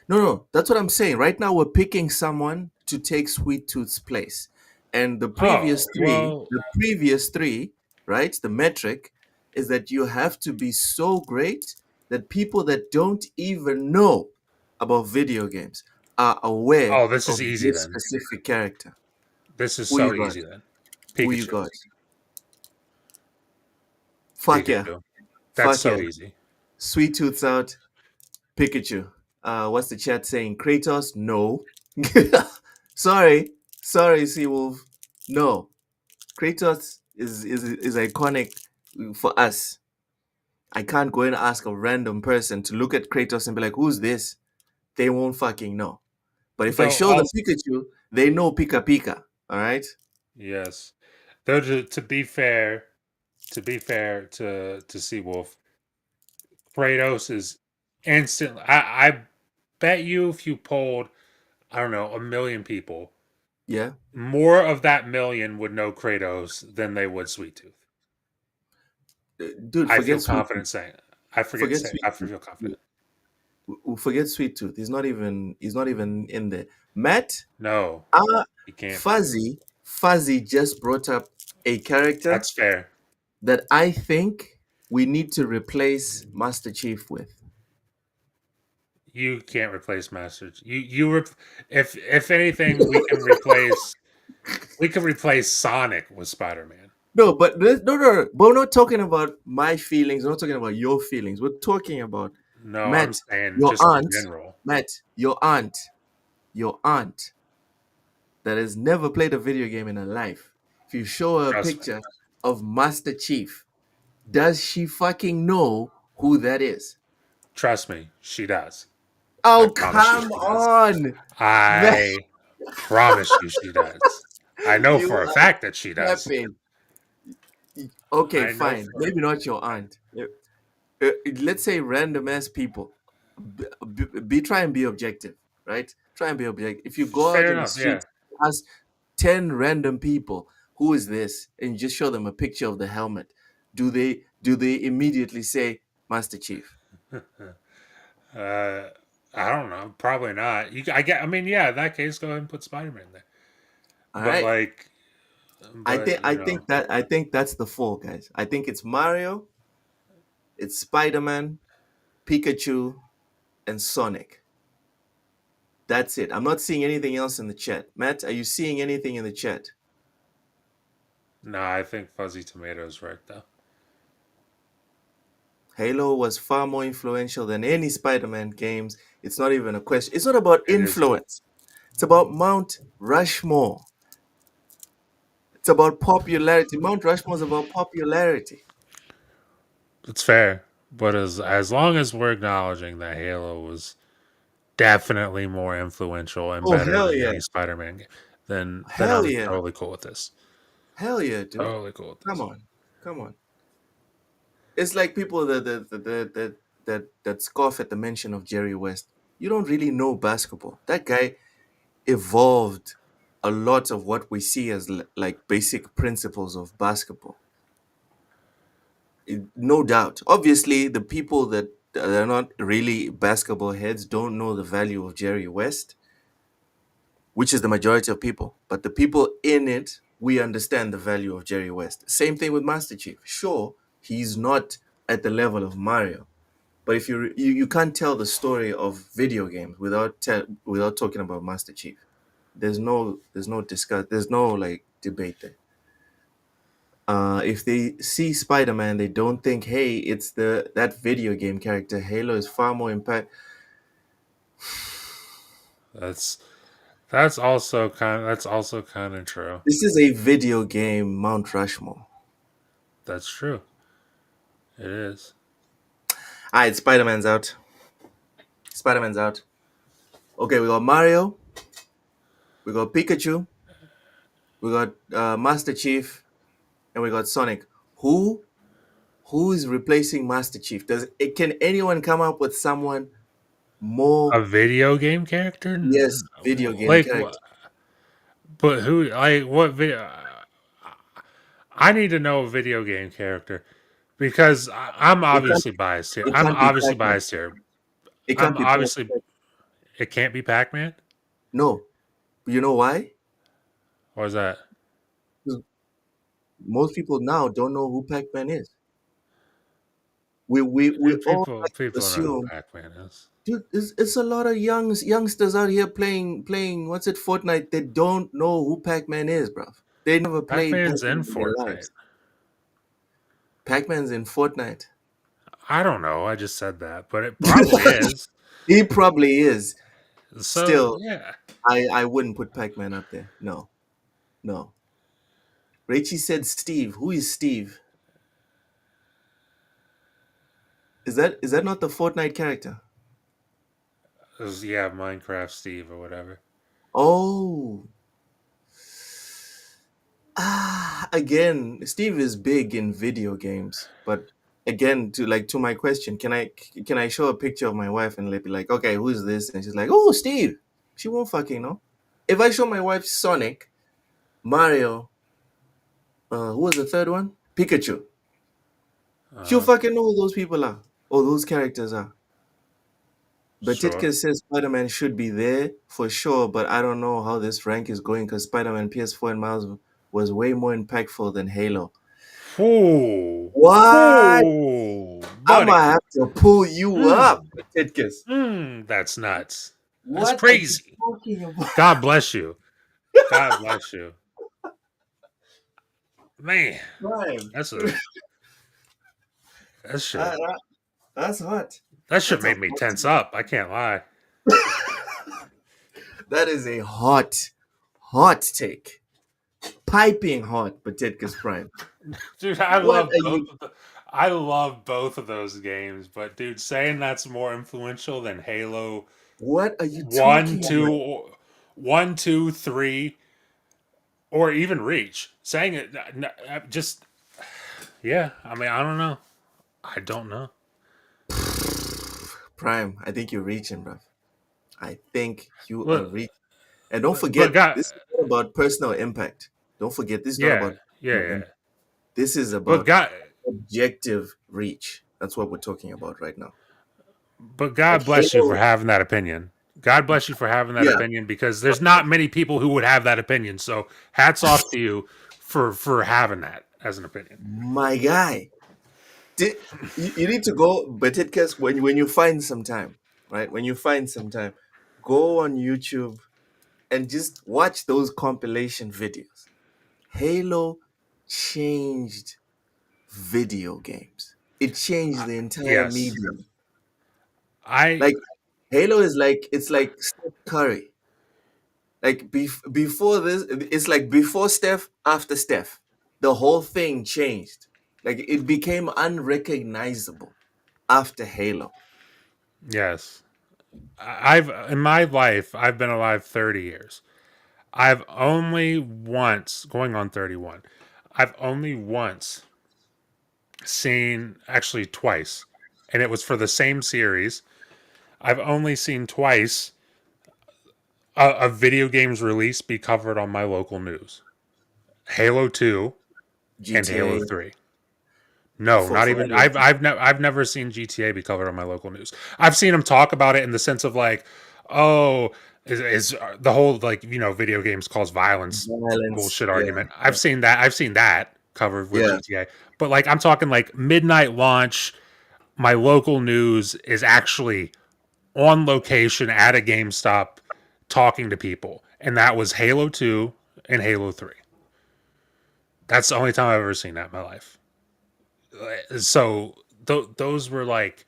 Speaker 4: No, no, that's what I'm saying. Right now, we're picking someone to take Sweet Tooth's place, and
Speaker 5: Oh, well,
Speaker 4: the previous three, right? The metric is that you have to be so great that people that don't even know about video games are aware
Speaker 5: oh, this
Speaker 4: of
Speaker 5: is easy
Speaker 4: this
Speaker 5: then.
Speaker 4: specific character.
Speaker 5: This is
Speaker 4: Who you
Speaker 5: so
Speaker 4: got?
Speaker 5: easy then.
Speaker 4: Who you
Speaker 5: Pikachu,
Speaker 4: got? Fuck yeah,
Speaker 5: Pikachu. That's
Speaker 4: fuck
Speaker 5: so
Speaker 4: yeah.
Speaker 5: easy.
Speaker 4: Sweet Tooth's out. Pikachu. What's the chat saying? Kratos? No. sorry, sorry, Seawolf. No. Kratos is iconic for us. I can't go and ask a random person to look at Kratos and be like, "Who's this?" They won't fucking know. But if I
Speaker 5: Though
Speaker 4: show them
Speaker 5: also,
Speaker 4: Pikachu, they know Pika Pika. All right.
Speaker 5: yes. Though to be fair, to Seawolf, Kratos is instant. I bet you if you polled, I don't know, 1 million people,
Speaker 4: Yeah,
Speaker 5: more of that million would know Kratos than they would Sweet Tooth.
Speaker 4: dude.
Speaker 5: I feel confident saying it.
Speaker 4: Forget Sweet
Speaker 5: I
Speaker 4: Tooth.
Speaker 5: feel confident.
Speaker 4: Forget Sweet Tooth. He's not even in there. Matt,
Speaker 5: No,
Speaker 4: uh,
Speaker 5: you can't be.
Speaker 4: Fuzzy just brought up a character
Speaker 5: That's fair.
Speaker 4: that I think we need to replace Master Chief with.
Speaker 5: You can't replace Masters. If anything, we can replace Sonic with Spider Man.
Speaker 4: No, but no. But we're not talking about my feelings. We're not talking about your feelings. We're talking about
Speaker 5: No, I'm
Speaker 4: Matt,
Speaker 5: saying
Speaker 4: your
Speaker 5: just in
Speaker 4: aunt,
Speaker 5: general.
Speaker 4: Matt, your aunt that has never played a video game in her life. If you show her a
Speaker 5: Trust me.
Speaker 4: picture of Master Chief, does she fucking know who that is?
Speaker 5: Trust me, she does. I
Speaker 4: Oh,
Speaker 5: promise you
Speaker 4: come
Speaker 5: she does.
Speaker 4: on. Matt,
Speaker 5: I promise you she does. I know
Speaker 4: you
Speaker 5: for a
Speaker 4: are
Speaker 5: fact that she does.
Speaker 4: capping. Okay,
Speaker 5: I know
Speaker 4: fine.
Speaker 5: for
Speaker 4: Maybe not your aunt. Let's say random ass people. Try and be objective, right? Try and be objective. If you go out
Speaker 5: fair
Speaker 4: in the
Speaker 5: enough, yeah.
Speaker 4: street, ask 10 random people, who is this, and you just show them a picture of the helmet. Do they immediately say Master Chief?
Speaker 5: uh I don't know. Probably not. I mean, yeah, in that case, go ahead and put Spider Man there.
Speaker 4: All
Speaker 5: But
Speaker 4: right.
Speaker 5: like but
Speaker 4: I think that's the four guys. I think it's Mario, it's Spider-Man, Pikachu, and Sonic. That's it. I'm not seeing anything else in the chat. Matt, are you seeing anything in the chat?
Speaker 5: no, I think Fuzzy Tomato's right though.
Speaker 4: Halo was far more influential than any Spider-Man games. It's not even a question. It's not about
Speaker 5: It is.
Speaker 4: influence. It's about Mount Rushmore. It's about popularity. Mount Rushmore is about popularity.
Speaker 5: It's fair. But as long as we're acknowledging that Halo was definitely more influential and
Speaker 4: Oh
Speaker 5: better
Speaker 4: hell
Speaker 5: than
Speaker 4: yeah.
Speaker 5: any Spider-Man game, then
Speaker 4: Hell
Speaker 5: I'm
Speaker 4: yeah.
Speaker 5: totally cool with this.
Speaker 4: Hell yeah, dude.
Speaker 5: Totally cool with
Speaker 4: Come
Speaker 5: this.
Speaker 4: on. Come on. It's like people that scoff at the mention of Jerry West. You don't really know basketball. That guy evolved a lot of what we see as like basic principles of basketball. No doubt. Obviously, the people that are not really basketball heads don't know the value of Jerry West, which is the majority of people. But the people in it, we understand the value of Jerry West. Same thing with Master Chief. Sure, he's not at the level of Mario, but if you can't tell the story of video games without talking about Master Chief. There's no like debate there. If they see Spider-Man, they don't think, hey, it's that video game character. Halo is far more impact.
Speaker 5: That's that's also kind of true.
Speaker 4: This is a video game Mount Rushmore.
Speaker 5: That's true. It is.
Speaker 4: All right, Spider-Man's out. Spider-Man's out. Okay, we got Mario. We got Pikachu. We got Master Chief, and we got Sonic. Who is replacing Master Chief? Can anyone come up with someone more.
Speaker 5: A video game character?
Speaker 4: Yes, video game
Speaker 5: Like,
Speaker 4: character.
Speaker 5: but who? Like, what video? I need to know a video game character because I'm
Speaker 4: It can't.
Speaker 5: obviously biased here.
Speaker 4: It
Speaker 5: I'm
Speaker 4: can't be
Speaker 5: obviously
Speaker 4: Pac-Man.
Speaker 5: biased here.
Speaker 4: It
Speaker 5: I'm
Speaker 4: can't be
Speaker 5: obviously.
Speaker 4: Pac-Man.
Speaker 5: It can't be Pac Man.
Speaker 4: No, you know why?
Speaker 5: What was that?
Speaker 4: 'Cause most people now don't know who Pac-Man is. We all like to
Speaker 5: People know who
Speaker 4: assume,
Speaker 5: Pac Man is.
Speaker 4: dude, it's a lot of youngsters out here playing what's it, Fortnite. They don't know who Pac-Man is, bruv. They never
Speaker 5: Pac
Speaker 4: played
Speaker 5: Man's in
Speaker 4: Pac-Man in their
Speaker 5: Fortnite.
Speaker 4: lives. Pac-Man's in Fortnite.
Speaker 5: I don't know. I just said that, but it probably is.
Speaker 4: He probably is.
Speaker 5: So
Speaker 4: Still,
Speaker 5: yeah,
Speaker 4: I wouldn't put Pac-Man up there. No, no. Rachie said Steve. Who is Steve? Is that not the Fortnite character?
Speaker 5: it was, yeah, Minecraft Steve or whatever.
Speaker 4: Oh, again, Steve is big in video games, but again, to my question, can I show a picture of my wife and be like, okay, who is this? And she's like, oh, Steve. She won't fucking know. If I show my wife Sonic, Mario, who was the third one? Pikachu. She'll
Speaker 5: Uh,
Speaker 4: fucking know who those people are or those characters are. But
Speaker 5: sure.
Speaker 4: Titka says Spider-Man should be there for sure, but I don't know how this rank is going because Spider-Man PS4 and Miles was way more impactful than Halo.
Speaker 5: Ooh,
Speaker 4: What?
Speaker 5: ooh,
Speaker 4: I'm
Speaker 5: buddy.
Speaker 4: gonna have to pull you up,
Speaker 5: Mm,
Speaker 4: Titkus.
Speaker 5: that's nuts. That's
Speaker 4: What are you
Speaker 5: crazy.
Speaker 4: talking about?
Speaker 5: God bless you. God bless you. Man,
Speaker 4: Prime.
Speaker 5: that's a that shit.
Speaker 4: That's hot.
Speaker 5: That shit
Speaker 4: That's a
Speaker 5: made me
Speaker 4: hot
Speaker 5: tense
Speaker 4: take.
Speaker 5: up. I can't lie.
Speaker 4: That is a hot take. Piping hot, but Titkus Prime.
Speaker 5: Dude, I
Speaker 4: What
Speaker 5: love
Speaker 4: are
Speaker 5: both
Speaker 4: you?
Speaker 5: of I love both of those games, but dude, saying that's more influential than Halo
Speaker 4: What are you
Speaker 5: one,
Speaker 4: talking about?
Speaker 5: two, 1, 2, 3, or even Reach. Saying it just yeah, I mean, I don't know. I don't know.
Speaker 4: Prime, I think you're reaching, bro. I think you are
Speaker 5: Look,
Speaker 4: reaching. And don't
Speaker 5: but
Speaker 4: forget,
Speaker 5: God,
Speaker 4: this is not about personal impact. Don't forget, this is not
Speaker 5: yeah,
Speaker 4: about
Speaker 5: yeah,
Speaker 4: personal
Speaker 5: yeah.
Speaker 4: impact. This is
Speaker 5: But
Speaker 4: about
Speaker 5: God,
Speaker 4: objective reach. That's what we're talking about right now.
Speaker 5: but
Speaker 4: Like
Speaker 5: God bless you for
Speaker 4: Halo,
Speaker 5: having that opinion. God bless you for having that
Speaker 4: yeah.
Speaker 5: opinion because there's not many people who would have that opinion. So hats off to you for having that as an opinion.
Speaker 4: My guy. You need to go, but it because when you find some time, right? When you find some time, go on YouTube and just watch those compilation videos. Halo changed video games. It changed the entire
Speaker 5: Yes,
Speaker 4: medium.
Speaker 5: I
Speaker 4: Like Halo is like it's like Steph Curry. Like before this, it's like before Steph, after Steph. The whole thing changed. Like it became unrecognizable after Halo.
Speaker 5: yes. I've in my life I've been alive 30 years. I've only once going on 31. I've only once seen actually twice and it was for the same series. I've only seen twice a video game's release be covered on my local news. Halo 2 and Halo
Speaker 4: GTA
Speaker 5: 3. No, not
Speaker 4: for
Speaker 5: even.
Speaker 4: Halo.
Speaker 5: I've never seen GTA be covered on my local news. I've seen them talk about it in the sense of like, oh, is the whole like video games cause violence
Speaker 4: Violence.
Speaker 5: bullshit
Speaker 4: Yeah.
Speaker 5: argument. I've seen that. I've seen that covered with
Speaker 4: Yeah.
Speaker 5: GTA. But like I'm talking like midnight launch. My local news is actually on location at a GameStop talking to people, and that was Halo 2 and Halo 3. That's the only time I've ever seen that in my life. So those were like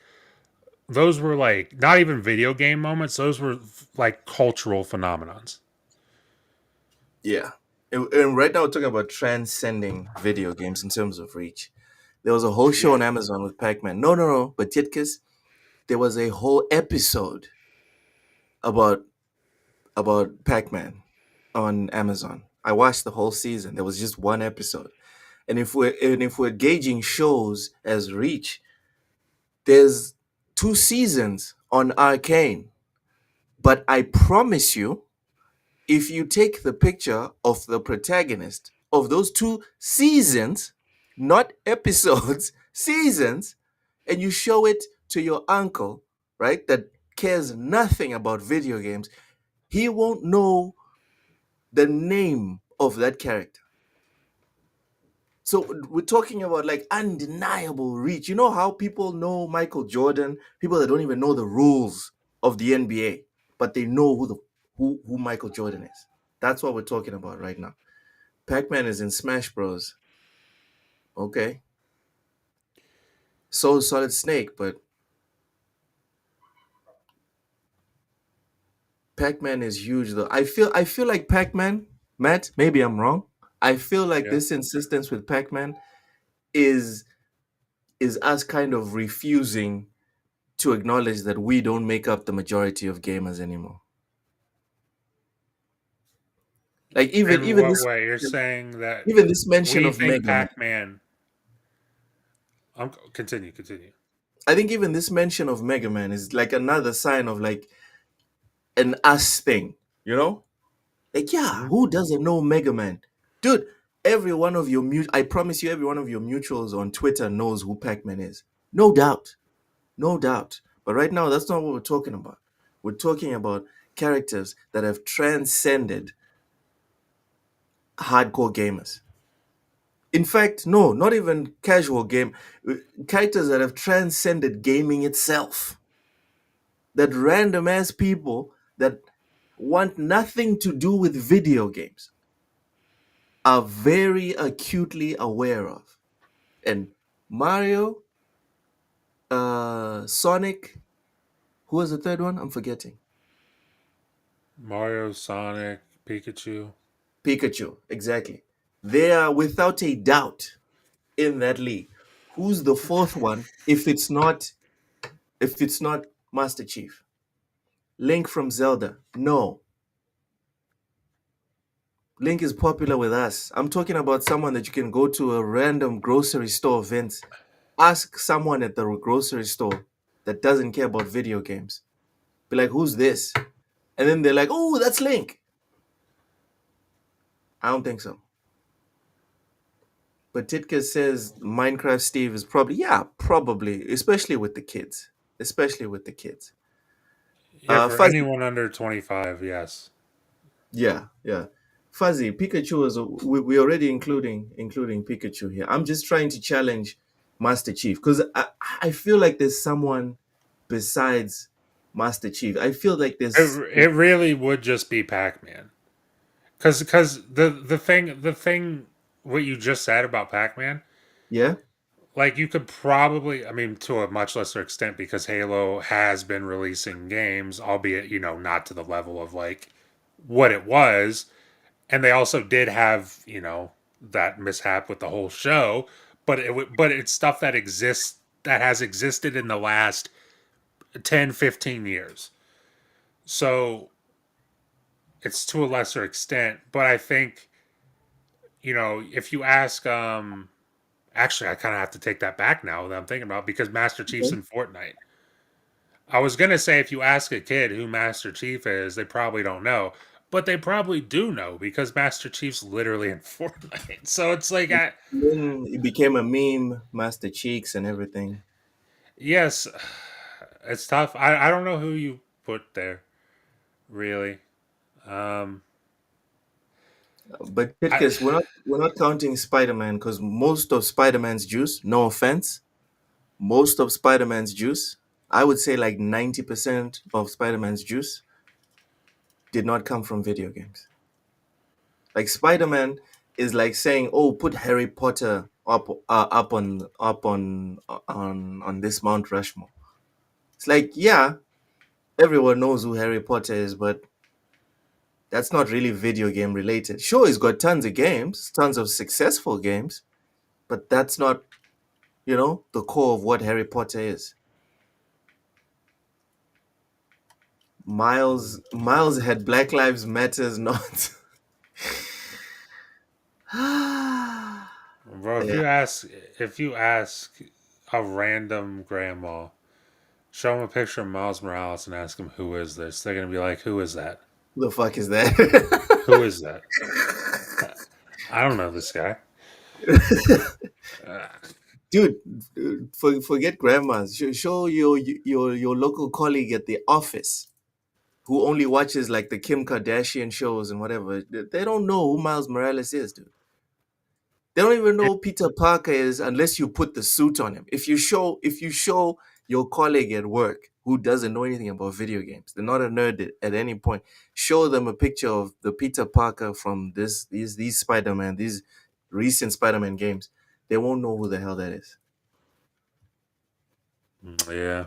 Speaker 5: not even video game moments. Those were like cultural phenomenons.
Speaker 4: Yeah. And right now we're talking about transcending video games in terms of reach. There was a whole show on Amazon with Pac-Man. No. But Titkus, there was a whole episode about Pac-Man on Amazon. I watched the whole season. There was just one episode. And if we're gauging shows as reach, there's 2 seasons on Arcane. But I promise you, if you take the picture of the protagonist of those 2 seasons, not episodes, seasons, and you show it to your uncle, right, that cares nothing about video games, he won't know the name of that character. So we're talking about like undeniable reach. You know how people know Michael Jordan? People that don't even know the rules of the NBA, but they know who Michael Jordan is. That's what we're talking about right now. Pac-Man is in Smash Bros. Okay. So is Solid Snake, but Pac-Man is huge though. I feel like Pac-Man, Matt, maybe I'm wrong. I feel like
Speaker 5: Yeah.
Speaker 4: this insistence with Pac-Man is is us kind of refusing to acknowledge that we don't make up the majority of gamers anymore. Like even
Speaker 5: In
Speaker 4: even
Speaker 5: what
Speaker 4: this
Speaker 5: way? You're saying that
Speaker 4: even this mention
Speaker 5: we
Speaker 4: of
Speaker 5: think
Speaker 4: Mega Man.
Speaker 5: Pac-Man. Continue, continue.
Speaker 4: I think even this mention of Mega Man is like another sign of like an us thing, you know? Like, yeah,
Speaker 5: Mhm.
Speaker 4: who doesn't know Mega Man? Dude, every one of your I promise you, every one of your mutuals on Twitter knows who Pac-Man is. No doubt. No doubt. But right now, that's not what we're talking about. We're talking about characters that have transcended hardcore gamers. In fact, no, not even casual game. Characters that have transcended gaming itself. That random ass people that want nothing to do with video games are very acutely aware of. And Mario, Sonic, who was the third one? I'm forgetting.
Speaker 5: Mario, Sonic, Pikachu.
Speaker 4: Pikachu, exactly. They are without a doubt in that league. Who's the fourth one if it's not Master Chief? Link from Zelda. No. Link is popular with us. I'm talking about someone that you can go to a random grocery store, Vince. Ask someone at the grocery store that doesn't care about video games. Be like, who's this? And then they're like, oh, that's Link. I don't think so. But Titka says Minecraft Steve is probably, yeah, probably, especially with the kids. Especially with the kids.
Speaker 5: Yeah, for
Speaker 4: Fuzzy,
Speaker 5: anyone under 25, yes.
Speaker 4: yeah, yeah. Fuzzy, Pikachu is, we already including Pikachu here. I'm just trying to challenge Master Chief because I feel like there's someone besides Master Chief. I feel like
Speaker 5: It,
Speaker 4: there's,
Speaker 5: it really would just be Pac-Man. Because the thing what you just said about Pac-Man,
Speaker 4: yeah,
Speaker 5: like you could probably, I mean, to a much lesser extent because Halo has been releasing games, albeit, not to the level of like what it was. And they also did have, that mishap with the whole show, but it's stuff that exists that has existed in the last 10, 15 years. So it's to a lesser extent, but I think, if you ask actually I kind of have to take that back now that I'm thinking about because Master Chief's in Fortnite. I was going to say if you ask a kid who Master Chief is, they probably don't know, but they probably do know because Master Chief's literally in Fortnite. So it's like
Speaker 4: then it became a meme, Master Cheeks and everything.
Speaker 5: yes, it's tough. I don't know who you put there really. Um
Speaker 4: But
Speaker 5: I
Speaker 4: Pitkus, we're not counting Spider-Man because most of Spider-Man's juice, no offense, most of Spider-Man's juice, I would say like 90% of Spider-Man's juice did not come from video games. Like Spider-Man is like saying, "Oh, put Harry Potter up on this Mount Rushmore." It's like, yeah, everyone knows who Harry Potter is, but that's not really video game related. Sure, he's got tons of games, tons of successful games, but that's not, the core of what Harry Potter is. Miles had Black Lives Matters not.
Speaker 5: bro,
Speaker 4: Yeah.
Speaker 5: if you ask a random grandma, show them a picture of Miles Morales and ask them who is this. They're gonna be like, "Who is that?
Speaker 4: Who the fuck is that?
Speaker 5: Who is that? I don't know this guy." Uh,
Speaker 4: Dude, forget grandmas. Show your local colleague at the office who only watches like the Kim Kardashian shows and whatever. They don't know who Miles Morales is, dude. They don't even know who Peter Parker is unless you put the suit on him. If you show your colleague at work who doesn't know anything about video games, they're not a nerd at any point. Show them a picture of the Peter Parker from these Spider-Man, these recent Spider-Man games. They won't know who the hell that is.
Speaker 5: yeah.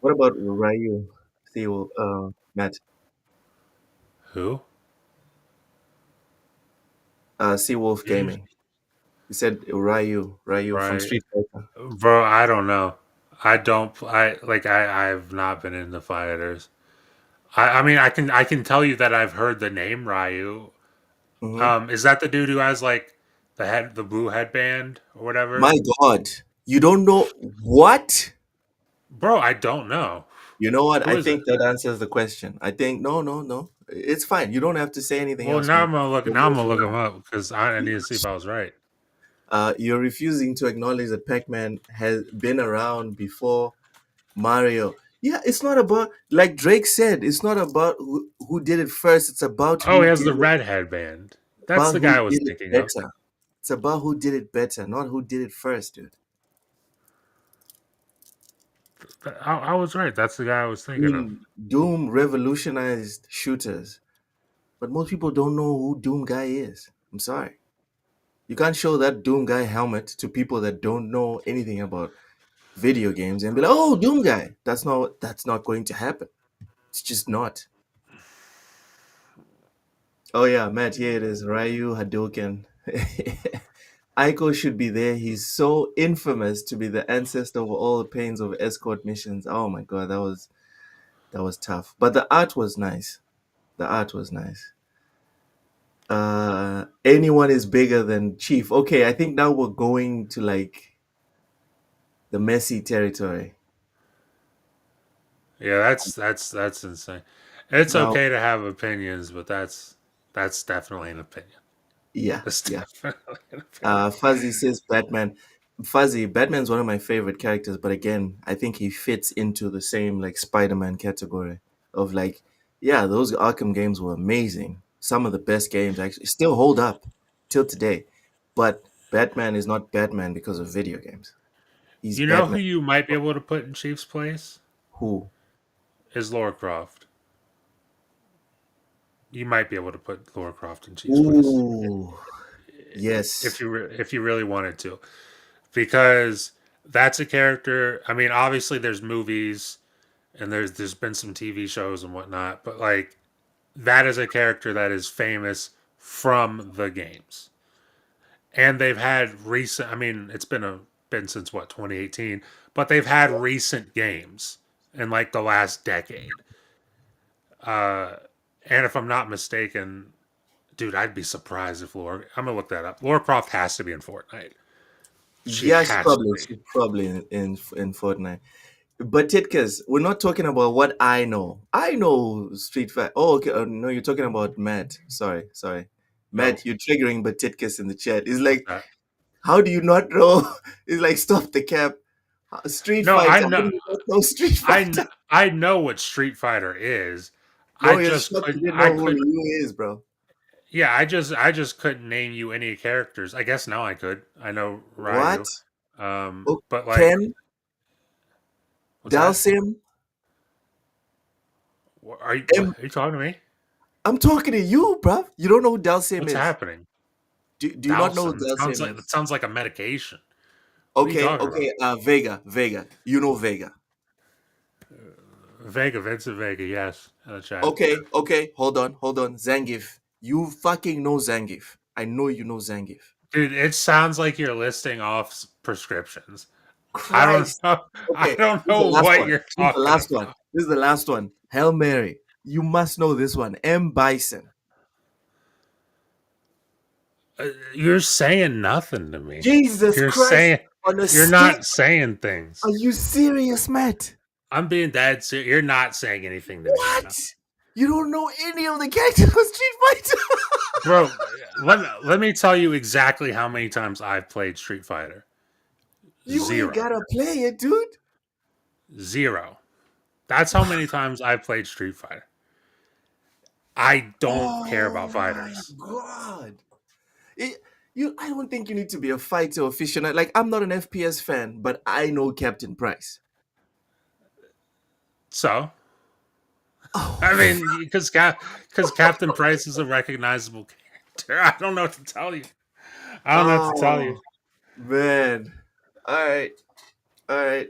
Speaker 4: What about Ryu? Theo, Matt,
Speaker 5: Who?
Speaker 4: Seawolf
Speaker 5: You-
Speaker 4: Gaming. He said Ryu from
Speaker 5: Right,
Speaker 4: Street Fighter.
Speaker 5: bro. I don't know. I don't. I like. I've not been into fighters. I mean, I can tell you that I've heard the name Ryu.
Speaker 4: Hmm.
Speaker 5: Is that the dude who has like the blue headband or whatever?
Speaker 4: My God, you don't know what?
Speaker 5: Bro, I don't know.
Speaker 4: You know what?
Speaker 5: Who
Speaker 4: I
Speaker 5: is it?
Speaker 4: think that answers the question. I think no, no, no. It's fine. You don't have to say anything
Speaker 5: Well,
Speaker 4: else,
Speaker 5: now
Speaker 4: man.
Speaker 5: I'm gonna look.
Speaker 4: You're
Speaker 5: Now I'm
Speaker 4: both
Speaker 5: gonna look him
Speaker 4: right.
Speaker 5: up because I need to see if I was right.
Speaker 4: You're refusing to acknowledge that Pac-Man has been around before Mario. Yeah, it's not about like Drake said. It's not about who did it first. It's about
Speaker 5: Oh,
Speaker 4: who
Speaker 5: he has
Speaker 4: did
Speaker 5: the
Speaker 4: it.
Speaker 5: red headband. That's
Speaker 4: About
Speaker 5: the
Speaker 4: who
Speaker 5: guy I was
Speaker 4: did it
Speaker 5: thinking of.
Speaker 4: better. It's about who did it better, not who did it first, dude.
Speaker 5: I was right. That's the guy I was
Speaker 4: I
Speaker 5: thinking of.
Speaker 4: mean, Doom revolutionized shooters, but most people don't know who Doom guy is. I'm sorry. You can't show that Doom guy helmet to people that don't know anything about video games and be like, "Oh, Doom guy." That's not going to happen. It's just not. Oh yeah, Matt, here it is. Ryu Hadouken. Aiko should be there. He's so infamous to be the ancestor of all the pains of escort missions. Oh my god, that was tough. But the art was nice. The art was nice. Anyone is bigger than Chief. Okay, I think now we're going to like the messy territory.
Speaker 5: Yeah, that's insane. It's
Speaker 4: Now,
Speaker 5: okay to have opinions, but that's definitely an opinion.
Speaker 4: yeah,
Speaker 5: That's
Speaker 4: yeah.
Speaker 5: definitely an opinion.
Speaker 4: Fuzzy says Batman. Fuzzy, Batman's one of my favorite characters, but again, I think he fits into the same like Spider-Man category of like, yeah, those Arkham games were amazing. Some of the best games actually still hold up till today. But Batman is not Batman because of video games. He's
Speaker 5: You know who
Speaker 4: Batman.
Speaker 5: you might be able to put in Chief's place
Speaker 4: Who?
Speaker 5: is Laura Croft. You might be able to put Laura Croft in Chief's place
Speaker 4: Ooh,
Speaker 5: if
Speaker 4: yes.
Speaker 5: if you really wanted to, because that's a character. I mean, obviously there's movies and there's been some TV shows and whatnot, but like that is a character that is famous from the games, and they've had recent. I mean, it's been since what 2018, but they've had recent games in like the last decade. Uh, and if I'm not mistaken, dude, I'd be surprised if Laura. I'm gonna look that up. Laura Croft has to be in Fortnite. She
Speaker 4: Yeah, she
Speaker 5: has to
Speaker 4: probably
Speaker 5: be.
Speaker 4: she's probably in Fortnite. But Titkas, we're not talking about what I know. I know Street Fighter. Oh, okay. No, you're talking about Matt. Sorry, sorry.
Speaker 5: Oh,
Speaker 4: Matt, you're triggering but Titkas in the chat. It's
Speaker 5: what's
Speaker 4: like,
Speaker 5: that?
Speaker 4: how do you not know? It's like, stop the cap. Street
Speaker 5: No, I
Speaker 4: Fighter. How do
Speaker 5: know.
Speaker 4: you not know Street Fighter?
Speaker 5: I know what Street Fighter is. I
Speaker 4: Bro, you're
Speaker 5: just
Speaker 4: shocked you
Speaker 5: couldn't.
Speaker 4: didn't
Speaker 5: I
Speaker 4: know who
Speaker 5: could.
Speaker 4: Ryu is, bro.
Speaker 5: Yeah, I just couldn't name you any characters. I guess now I could. I know
Speaker 4: What?
Speaker 5: Ryu.
Speaker 4: Oh,
Speaker 5: But like,
Speaker 4: Ken?
Speaker 5: what's that?
Speaker 4: Dalsim?
Speaker 5: What, are you talking to me?
Speaker 4: I'm talking to you, bro. You don't know who Dalsim
Speaker 5: What's
Speaker 4: is.
Speaker 5: happening?
Speaker 4: Do you not know who
Speaker 5: Dowson.
Speaker 4: Dalsim
Speaker 5: That
Speaker 4: is?
Speaker 5: sounds like a medication. What are you
Speaker 4: Okay,
Speaker 5: talking about?
Speaker 4: okay. Vega. You know Vega.
Speaker 5: Vega, Vincent Vega. Yes, in the chat.
Speaker 4: Okay. Hold on. Zangief. You fucking know Zangief. I know you know Zangief.
Speaker 5: Dude, it sounds like you're listing off prescriptions. I don't
Speaker 4: Christ.
Speaker 5: know. I
Speaker 4: Okay,
Speaker 5: don't
Speaker 4: this is the
Speaker 5: know
Speaker 4: last
Speaker 5: what
Speaker 4: one.
Speaker 5: you're
Speaker 4: This is the
Speaker 5: talking
Speaker 4: last one.
Speaker 5: about.
Speaker 4: This is the last one. Hail Mary. You must know this one. M. Bison.
Speaker 5: You're saying nothing to me.
Speaker 4: Jesus
Speaker 5: You're
Speaker 4: Christ.
Speaker 5: saying
Speaker 4: On a
Speaker 5: you're
Speaker 4: stick.
Speaker 5: not saying things.
Speaker 4: Are you serious, Matt?
Speaker 5: I'm being dead serious. You're not saying anything to me right now.
Speaker 4: What? You don't know any of the characters of Street Fighter?
Speaker 5: Bro, let me tell you exactly how many times I've played Street Fighter.
Speaker 4: You ain't
Speaker 5: Zero.
Speaker 4: gotta play it, dude.
Speaker 5: Zero. That's how many times I've played Street Fighter. I don't care about
Speaker 4: Oh my
Speaker 5: fighters.
Speaker 4: god. It, I don't think you need to be a fighter aficionado. Like, I'm not an FPS fan, but I know Captain Price.
Speaker 5: So,
Speaker 4: Oh,
Speaker 5: I mean, because Captain Price is a recognizable character. I don't know what to tell you. I don't know what to tell you.
Speaker 4: oh man. All right. All right.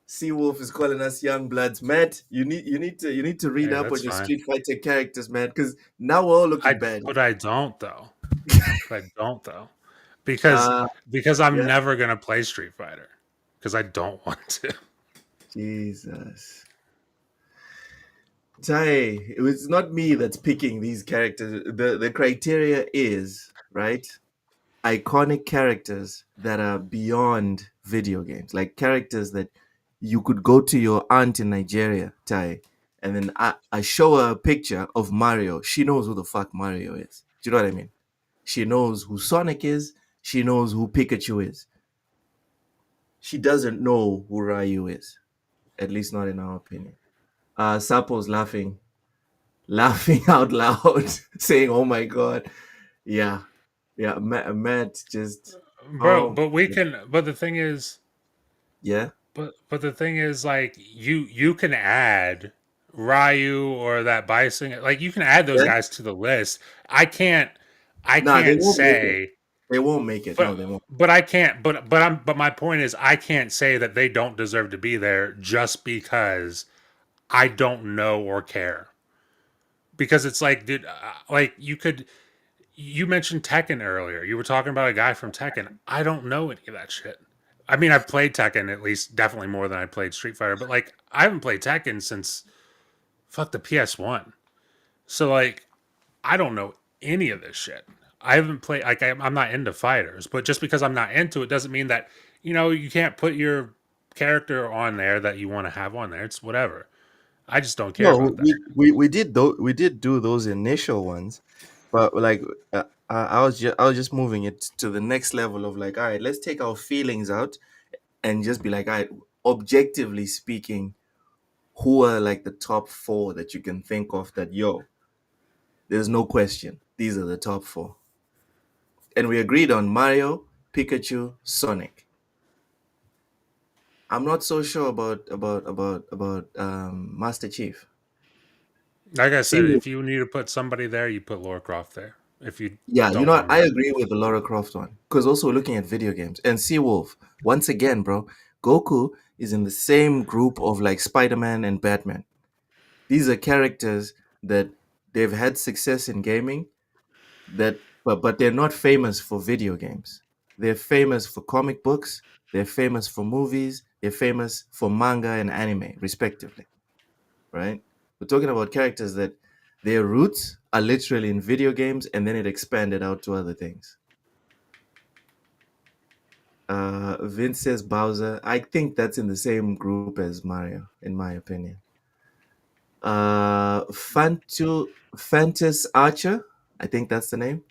Speaker 4: Seawolf is calling us young bloods. Matt, you need to read
Speaker 5: Hey,
Speaker 4: up on
Speaker 5: that's
Speaker 4: your
Speaker 5: fine.
Speaker 4: Street Fighter characters, man, because now we're all looking bad.
Speaker 5: But I don't though. But I don't though. Because
Speaker 4: Uh
Speaker 5: because I'm
Speaker 4: yeah.
Speaker 5: never gonna play Street Fighter. Because I don't want to.
Speaker 4: Jesus. Tai, it's not me that's picking these characters. The criteria is, right? Iconic characters that are beyond video games, like characters that you could go to your aunt in Nigeria, Tai, and then I show her a picture of Mario. She knows who the fuck Mario is. Do you know what I mean? She knows who Sonic is. She knows who Pikachu is. She doesn't know who Ryu is, at least not in our opinion. Sapo's laughing out loud, saying, "Oh my god, yeah, yeah." Matt just,
Speaker 5: Bro,
Speaker 4: oh
Speaker 5: but we can but the thing is
Speaker 4: yeah.
Speaker 5: but the thing is like you can add Ryu or that Bison, like you can add those
Speaker 4: Yeah.
Speaker 5: guys to the list. I
Speaker 4: Nah, they
Speaker 5: can't
Speaker 4: won't make it.
Speaker 5: say
Speaker 4: They won't make it. No,
Speaker 5: but
Speaker 4: they won't.
Speaker 5: I can't but my point is I can't say that they don't deserve to be there just because I don't know or care. Because it's like, dude, like you mentioned Tekken earlier. You were talking about a guy from Tekken. I don't know any of that shit. I mean, I've played Tekken at least definitely more than I played Street Fighter, but like I haven't played Tekken since fuck the PS1. So like I don't know any of this shit. I haven't played like I'm not into fighters, but just because I'm not into it doesn't mean that you can't put your character on there that you want to have on there. It's whatever. I just don't care
Speaker 4: No,
Speaker 5: about that.
Speaker 4: we did do those initial ones, but like I was just moving it to the next level of like, all right, let's take our feelings out and just be like, all right, objectively speaking, who are like the top four that you can think of that there's no question, these are the top four, and we agreed on Mario, Pikachu, Sonic. I'm not so sure about Master Chief.
Speaker 5: Like I
Speaker 4: See,
Speaker 5: said, if you need to put somebody there, you put Laura Croft there. If you
Speaker 4: yeah, you
Speaker 5: don't
Speaker 4: know what?
Speaker 5: want
Speaker 4: I
Speaker 5: to,
Speaker 4: agree with the Lara Croft one because also looking at video games and Seawolf once again, bro. Goku is in the same group of like Spider-Man and Batman. These are characters that they've had success in gaming, that but they're not famous for video games. They're famous for comic books. They're famous for movies. They're famous for manga and anime, respectively. Right? We're talking about characters that their roots are literally in video games and then it expanded out to other things. Vince says Bowser. I think that's in the same group as Mario, in my opinion. Fantus Archer. I think that's the name.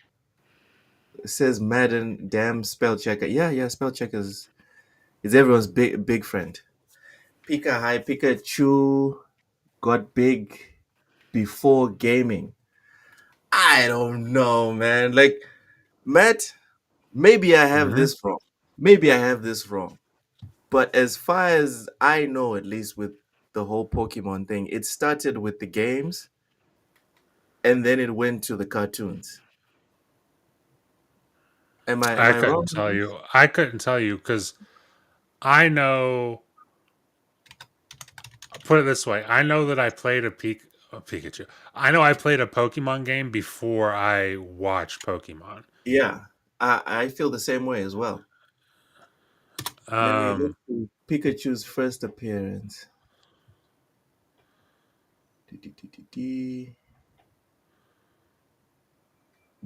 Speaker 4: It says Madden. Damn spell checker. Yeah, yeah. Spell checkers is everyone's big friend. Pika High Pikachu got big before gaming. I don't know, man. Like Matt, maybe I have
Speaker 5: hmm
Speaker 4: this wrong. Maybe I have this wrong. But as far as I know, at least with the whole Pokemon thing, it started with the games and then it went to the cartoons. Am
Speaker 5: I
Speaker 4: I wrong?
Speaker 5: couldn't tell you. I couldn't tell you because I know. Put it this way: I know that I played a Pikachu. I know I played a Pokemon game before I watched Pokemon.
Speaker 4: Yeah, I feel the same way as well. Let's
Speaker 5: Um,
Speaker 4: see Pikachu's first appearance.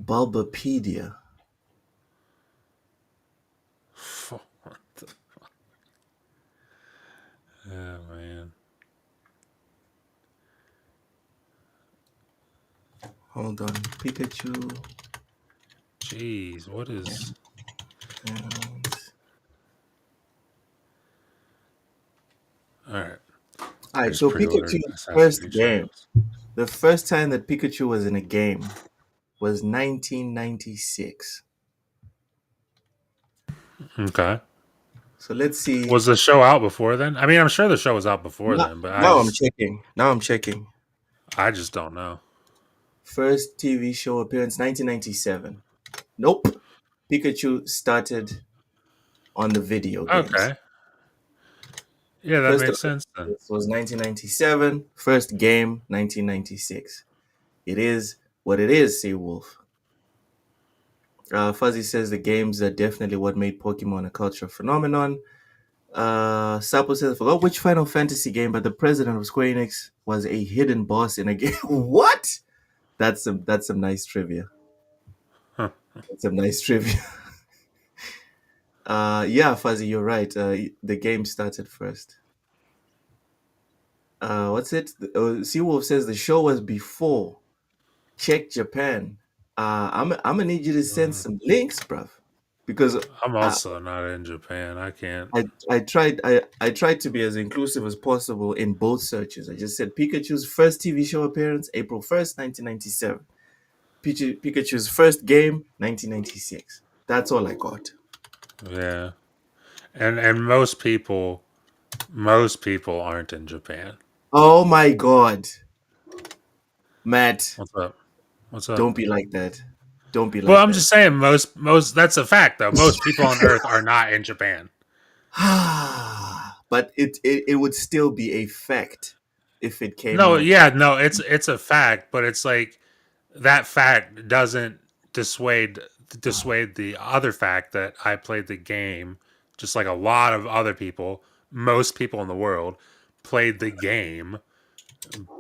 Speaker 4: Bulbapedia.
Speaker 5: Yeah, man.
Speaker 4: Hold on. Pikachu.
Speaker 5: Jeez, what is?
Speaker 4: And...
Speaker 5: All right,
Speaker 4: All
Speaker 5: I
Speaker 4: right,
Speaker 5: just
Speaker 4: so
Speaker 5: pre-ordered
Speaker 4: Pikachu's
Speaker 5: Assassin's
Speaker 4: first
Speaker 5: Creed
Speaker 4: game.
Speaker 5: Shadows.
Speaker 4: The first time that Pikachu was in a game was 1996.
Speaker 5: Okay.
Speaker 4: So let's see.
Speaker 5: Was the show out before then? I mean, I'm sure the show was out before
Speaker 4: Now,
Speaker 5: then, but
Speaker 4: now I'm checking. Now I'm checking.
Speaker 5: I just don't know.
Speaker 4: First TV show appearance 1997. Nope. Pikachu started on the video games.
Speaker 5: Okay. Yeah, that
Speaker 4: First
Speaker 5: makes
Speaker 4: appearance
Speaker 5: sense then.
Speaker 4: was 1997. First game 1996. It is what it is, Seawolf. Fuzzy says the games are definitely what made Pokemon a cultural phenomenon. Sapo says, I forgot which Final Fantasy game, but the president of Square Enix was a hidden boss in a game. What? That's some nice trivia.
Speaker 5: Huh.
Speaker 4: That's some nice trivia. Yeah, Fuzzy, you're right. The game started first. What's it? Seawolf says the show was before. Check Japan. I'm gonna need you to send some links, bruv, because
Speaker 5: I'm
Speaker 4: I
Speaker 5: also not in Japan. I can't.
Speaker 4: I tried to be as inclusive as possible in both searches. I just said Pikachu's first TV show appearance, April 1st, 1997. Pikachu's first game, 1996. That's all I got.
Speaker 5: Yeah, and most people aren't in Japan.
Speaker 4: Oh my god, Matt,
Speaker 5: What's up? What's up?
Speaker 4: don't be like that. Don't be
Speaker 5: Well,
Speaker 4: like
Speaker 5: I'm
Speaker 4: that.
Speaker 5: just saying most that's a fact though. Most people on Earth are not in Japan.
Speaker 4: But it would still be a fact if it came
Speaker 5: No,
Speaker 4: out.
Speaker 5: yeah, no, it's a fact, but it's like that fact doesn't dissuade the other fact that I played the game just like a lot of other people, most people in the world played the game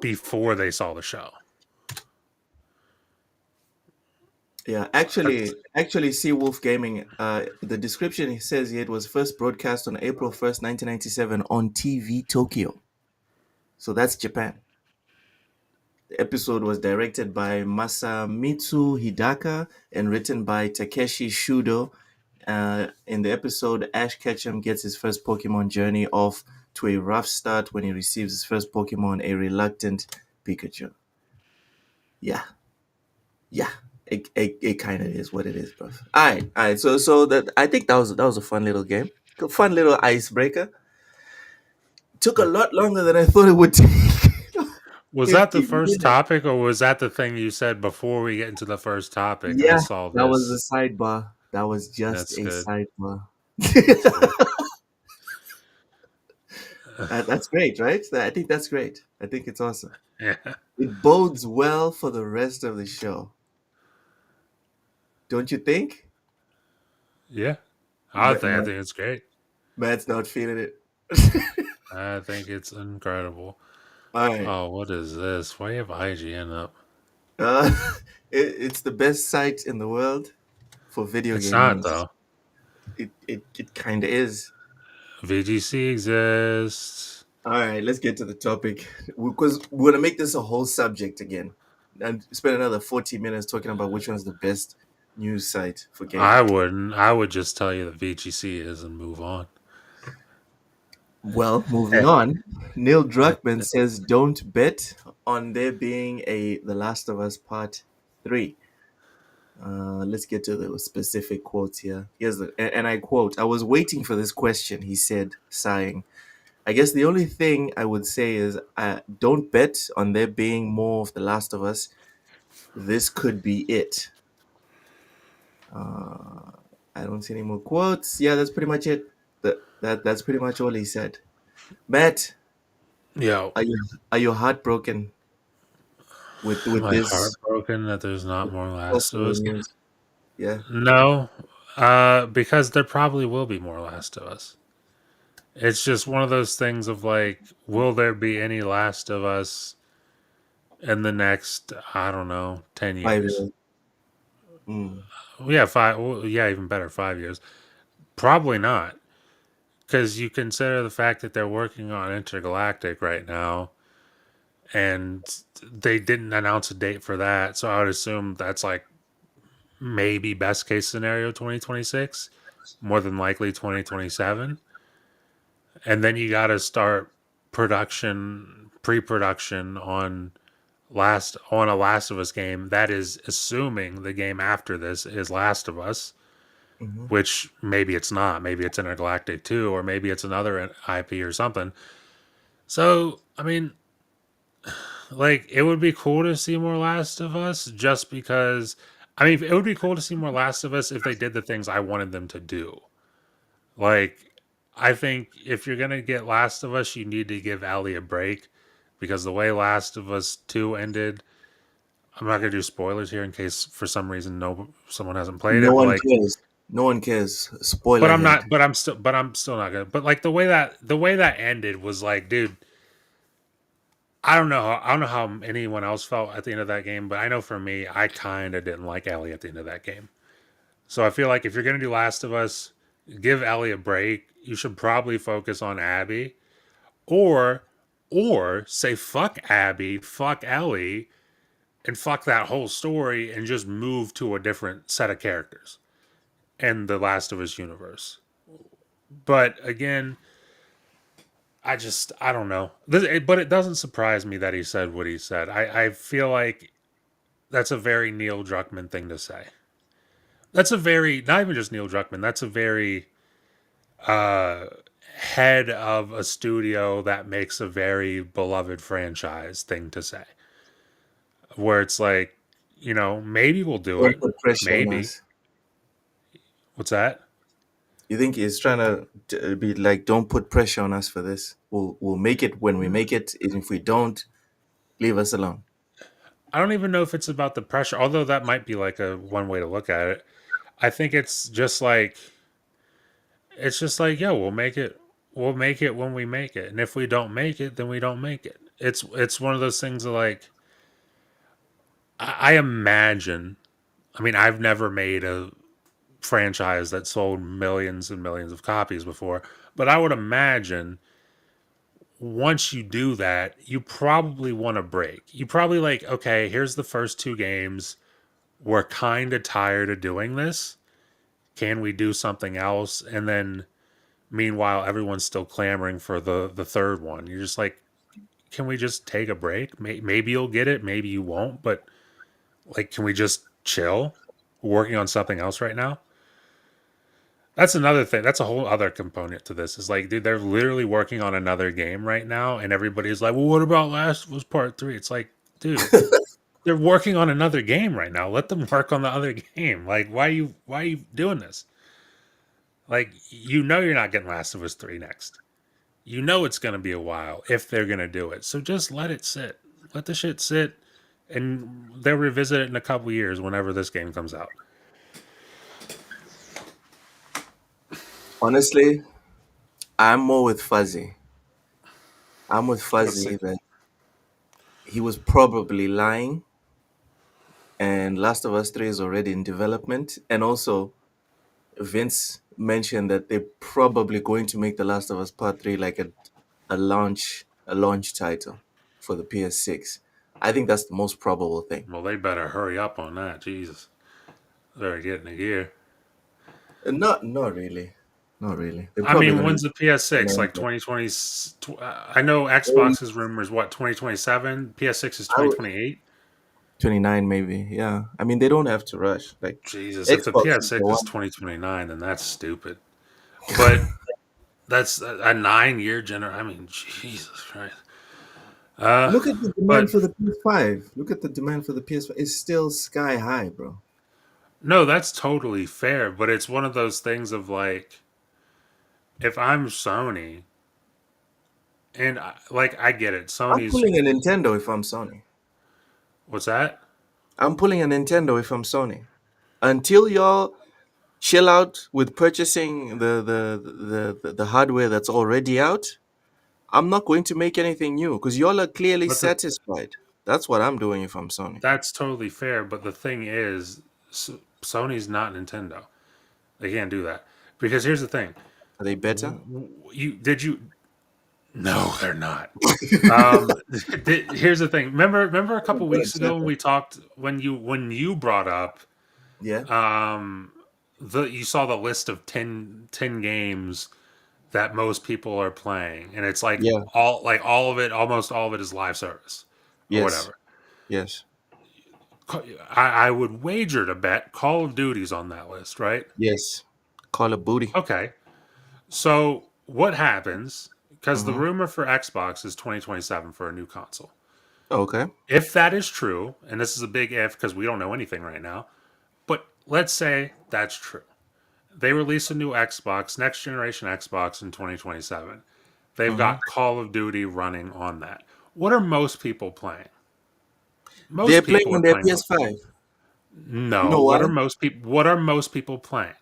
Speaker 5: before they saw the show.
Speaker 4: Yeah,
Speaker 5: That's,
Speaker 4: actually, Seawolf Gaming. The description says it was first broadcast on April 1st, 1997, on TV Tokyo. So that's Japan. The episode was directed by Masamitsu Hidaka and written by Takeshi Shudo. In the episode, Ash Ketchum gets his first Pokemon journey off to a rough start when he receives his first Pokemon, a reluctant Pikachu. Yeah, yeah, it kind of is what it is, bro. All right. So that I think that was a fun little game, a fun little icebreaker. Took a lot longer than I thought it would take.
Speaker 5: was that the
Speaker 4: 50
Speaker 5: first
Speaker 4: minutes.
Speaker 5: topic, or was that the thing you said before we get into the first topic? I
Speaker 4: Yeah,
Speaker 5: saw
Speaker 4: that was
Speaker 5: this.
Speaker 4: a sidebar. That was just
Speaker 5: That's
Speaker 4: a
Speaker 5: good.
Speaker 4: sidebar.
Speaker 5: That's good.
Speaker 4: That's great, right? I think that's great. I think it's awesome.
Speaker 5: Yeah.
Speaker 4: It bodes well for the rest of the show, don't you think?
Speaker 5: Yeah. I
Speaker 4: Matt,
Speaker 5: think it's great.
Speaker 4: Matt's not feeling it.
Speaker 5: I think it's incredible.
Speaker 4: All right.
Speaker 5: Oh, what is this? Why do you have IGN up?
Speaker 4: Uh, it's the best site in the world for video
Speaker 5: It's
Speaker 4: game
Speaker 5: not
Speaker 4: news.
Speaker 5: though.
Speaker 4: It kind of is.
Speaker 5: VGC exists.
Speaker 4: All right, let's get to the topic because we're gonna make this a whole subject again and spend another 40 minutes talking about which one's the best news site for
Speaker 5: I
Speaker 4: gaming.
Speaker 5: wouldn't. I would just tell you that VGC is and move on.
Speaker 4: Well, moving on, Neil Druckmann says don't bet on there being a The Last of Us Part 3. Let's get to the specific quotes here. And I quote, I was waiting for this question, he said, sighing. I guess the only thing I would say is don't bet on there being more of The Last of Us. This could be it. I don't see any more quotes. Yeah, that's pretty much it. That's pretty much all he said. Matt,
Speaker 5: Yo,
Speaker 4: are you heartbroken with
Speaker 5: my
Speaker 4: this
Speaker 5: heartbroken that there's not more Last of
Speaker 4: possible
Speaker 5: Us.
Speaker 4: news? Yeah.
Speaker 5: No, because there probably will be more Last of Us. It's just one of those things of like, will there be any Last of Us in the next, I don't know, 10
Speaker 4: Five
Speaker 5: years?
Speaker 4: years. Mm.
Speaker 5: Yeah, five. Well, yeah, even better, 5 years. Probably not, because you consider the fact that they're working on Intergalactic right now, and they didn't announce a date for that. So I would assume that's like maybe best case scenario 2026, more than likely 2027. And then you got to start pre-production on a Last of Us game. That is assuming the game after this is Last of Us,
Speaker 4: Hmm.
Speaker 5: which maybe it's not. Maybe it's Intergalactic 2, or maybe it's another IP or something. So, I mean, like, it would be cool to see more Last of Us just because. I mean, it would be cool to see more Last of Us if they did the things I wanted them to do. Like, I think if you're going to get Last of Us, you need to give Ellie a break because the way Last of Us 2 ended, I'm not going to do spoilers here in case for some reason someone hasn't played
Speaker 4: No
Speaker 5: it, but
Speaker 4: one
Speaker 5: like,
Speaker 4: cares. No one cares. Spoiler head.
Speaker 5: but I'm still not good. But like the way that ended was like, dude, I don't know how anyone else felt at the end of that game, but I know for me, I kind of didn't like Ellie at the end of that game. So I feel like if you're gonna do Last of Us, give Ellie a break. You should probably focus on Abby, or say fuck Abby, fuck Ellie, and fuck that whole story, and just move to a different set of characters in the Last of Us universe. But again, I don't know. But it doesn't surprise me that he said what he said. I feel like that's a very Neil Druckmann thing to say. That's a very, not even just Neil Druckmann. That's a very uh, head of a studio that makes a very beloved franchise thing to say. Where it's like, maybe we'll do
Speaker 4: Don't
Speaker 5: it.
Speaker 4: put pressure on
Speaker 5: Maybe.
Speaker 4: us.
Speaker 5: What's that?
Speaker 4: You think he's trying to be like, don't put pressure on us for this. We'll make it when we make it, and if we don't, leave us alone.
Speaker 5: I don't even know if it's about the pressure, although that might be like a one way to look at it. I think it's just like, yeah, we'll make it when we make it. And if we don't make it, then we don't make it. It's one of those things that, like, I imagine, I mean, I've never made a franchise that sold millions and millions of copies before, but I would imagine once you do that, you probably want a break. You probably like, okay, here's the first two games. We're kind of tired of doing this. Can we do something else? And then meanwhile, everyone's still clamoring for the third one. You're just like, can we just take a break? Maybe you'll get it, maybe you won't. But like, can we just chill? We're working on something else right now. That's another thing. That's a whole other component to this. Is like, dude, they're literally working on another game right now, and everybody's like, "Well, what about Last of Us Part 3?" It's like, dude, they're working on another game right now. Let them work on the other game. Like, why are you doing this? Like, you're not getting Last of Us 3 next. You know it's going to be a while if they're going to do it. So just let it sit. Let the shit sit, and they'll revisit it in a couple years whenever this game comes out.
Speaker 4: Honestly, I'm more with Fuzzy. I'm with
Speaker 5: Let's see.
Speaker 4: Fuzzy that he was probably lying, and Last of Us 3 is already in development. And also, Vince mentioned that they're probably going to make The Last of Us Part 3 like a launch title for the PS6. I think that's the most probable thing.
Speaker 5: Well, they better hurry up on that. Jesus. They're getting a gear.
Speaker 4: Not really. Not really. They're
Speaker 5: I
Speaker 4: probably
Speaker 5: mean,
Speaker 4: gonna
Speaker 5: when's the PS6?
Speaker 4: announce
Speaker 5: Like
Speaker 4: it.
Speaker 5: 2020. I know
Speaker 4: Um,
Speaker 5: Xbox's rumors, what, 2027? PS6 is
Speaker 4: I would
Speaker 5: 2028?
Speaker 4: 29 maybe. Yeah. I mean, they don't have to rush. Like
Speaker 5: Jesus, if the
Speaker 4: Xbox is the
Speaker 5: PS6 is
Speaker 4: one.
Speaker 5: 2029, then that's stupid. But that's a 9 year generation. I mean, Jesus Christ. Uh,
Speaker 4: Look at the demand
Speaker 5: but
Speaker 4: for the PS5. Look at the demand for the PS5. It's still sky high, bro.
Speaker 5: no, that's totally fair. But it's one of those things of like, if I'm Sony, and I get it.
Speaker 4: I'm
Speaker 5: Sony's,
Speaker 4: pulling a Nintendo if I'm Sony.
Speaker 5: what's that?
Speaker 4: I'm pulling a Nintendo if I'm Sony. Until y'all chill out with purchasing the hardware that's already out, I'm not going to make anything new because y'all are clearly
Speaker 5: But the
Speaker 4: satisfied. That's what I'm doing if I'm Sony.
Speaker 5: That's totally fair, but the thing is, Sony's not Nintendo. They can't do that because here's the thing:
Speaker 4: Are they better?
Speaker 5: You did you? No, they're not. Here's the thing. Remember a couple
Speaker 4: What a
Speaker 5: weeks ago when
Speaker 4: chapter.
Speaker 5: we talked when you brought up
Speaker 4: Yeah.
Speaker 5: um you saw the list of ten games that most people are playing, and it's
Speaker 4: Yeah.
Speaker 5: all of it, almost all of it is live service or
Speaker 4: Yes.
Speaker 5: whatever.
Speaker 4: Yes.
Speaker 5: I would wager to bet Call of Duty's on that list, right?
Speaker 4: Yes. Call of booty.
Speaker 5: Okay. So what happens? Because the
Speaker 4: Mm-hmm.
Speaker 5: rumor for Xbox is 2027 for a new console.
Speaker 4: Okay.
Speaker 5: If that is true, and this is a big if because we don't know anything right now, but let's say that's true. They release a new Xbox, next generation Xbox in 2027. They've
Speaker 4: Mm-hmm.
Speaker 5: got Call of Duty running on that. What are most people playing?
Speaker 4: They're
Speaker 5: Most
Speaker 4: playing
Speaker 5: people
Speaker 4: on
Speaker 5: are
Speaker 4: their
Speaker 5: playing.
Speaker 4: PS5. You
Speaker 5: No,
Speaker 4: know
Speaker 5: what
Speaker 4: why?
Speaker 5: are most people? What are most people playing?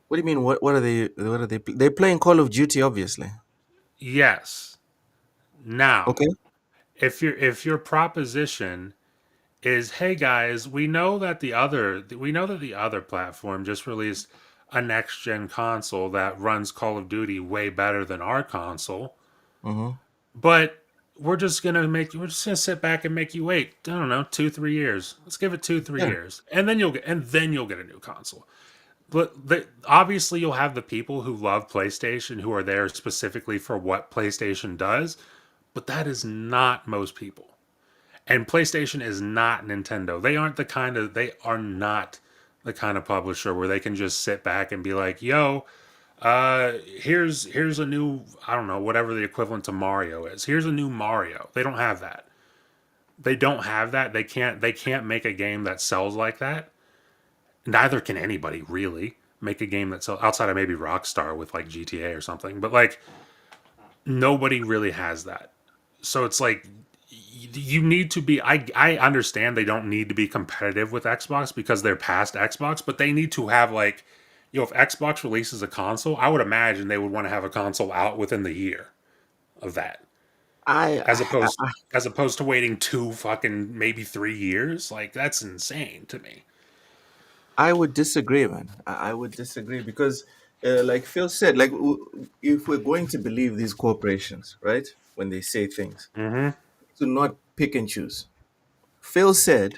Speaker 4: What do you mean? What are they? What are they? They're playing Call of Duty, obviously.
Speaker 5: Yes. Now,
Speaker 4: Okay.
Speaker 5: if your proposition is, hey guys, we know that the other platform just released a next gen console that runs Call of Duty way better than our console,
Speaker 4: Mm-hmm.
Speaker 5: but we're just gonna sit back and make you wait. I don't know, 2 3 years. Let's give it two three
Speaker 4: Yeah.
Speaker 5: years, and then you'll get a new console. But obviously, you'll have the people who love PlayStation who are there specifically for what PlayStation does, but that is not most people. And PlayStation is not Nintendo. They are not the kind of publisher where they can just sit back and be like, "Yo, here's a new, I don't know, whatever the equivalent to Mario is. Here's a new Mario." They don't have that. They don't have that. They can't make a game that sells like that. Neither can anybody really make a game that sells outside of maybe Rockstar with like GTA or something. But like nobody really has that. So it's like you need to be. I understand they don't need to be competitive with Xbox because they're past Xbox, but they need to have like, if Xbox releases a console, I would imagine they would want to have a console out within the year of that,
Speaker 4: I,
Speaker 5: as
Speaker 4: I
Speaker 5: opposed as opposed to waiting 2 fucking maybe 3 years. Like that's insane to me.
Speaker 4: I would disagree, man. I would disagree because, like Phil said, if we're going to believe these corporations, right, when they say things,
Speaker 5: Mm-hmm.
Speaker 4: to not pick and choose. Phil said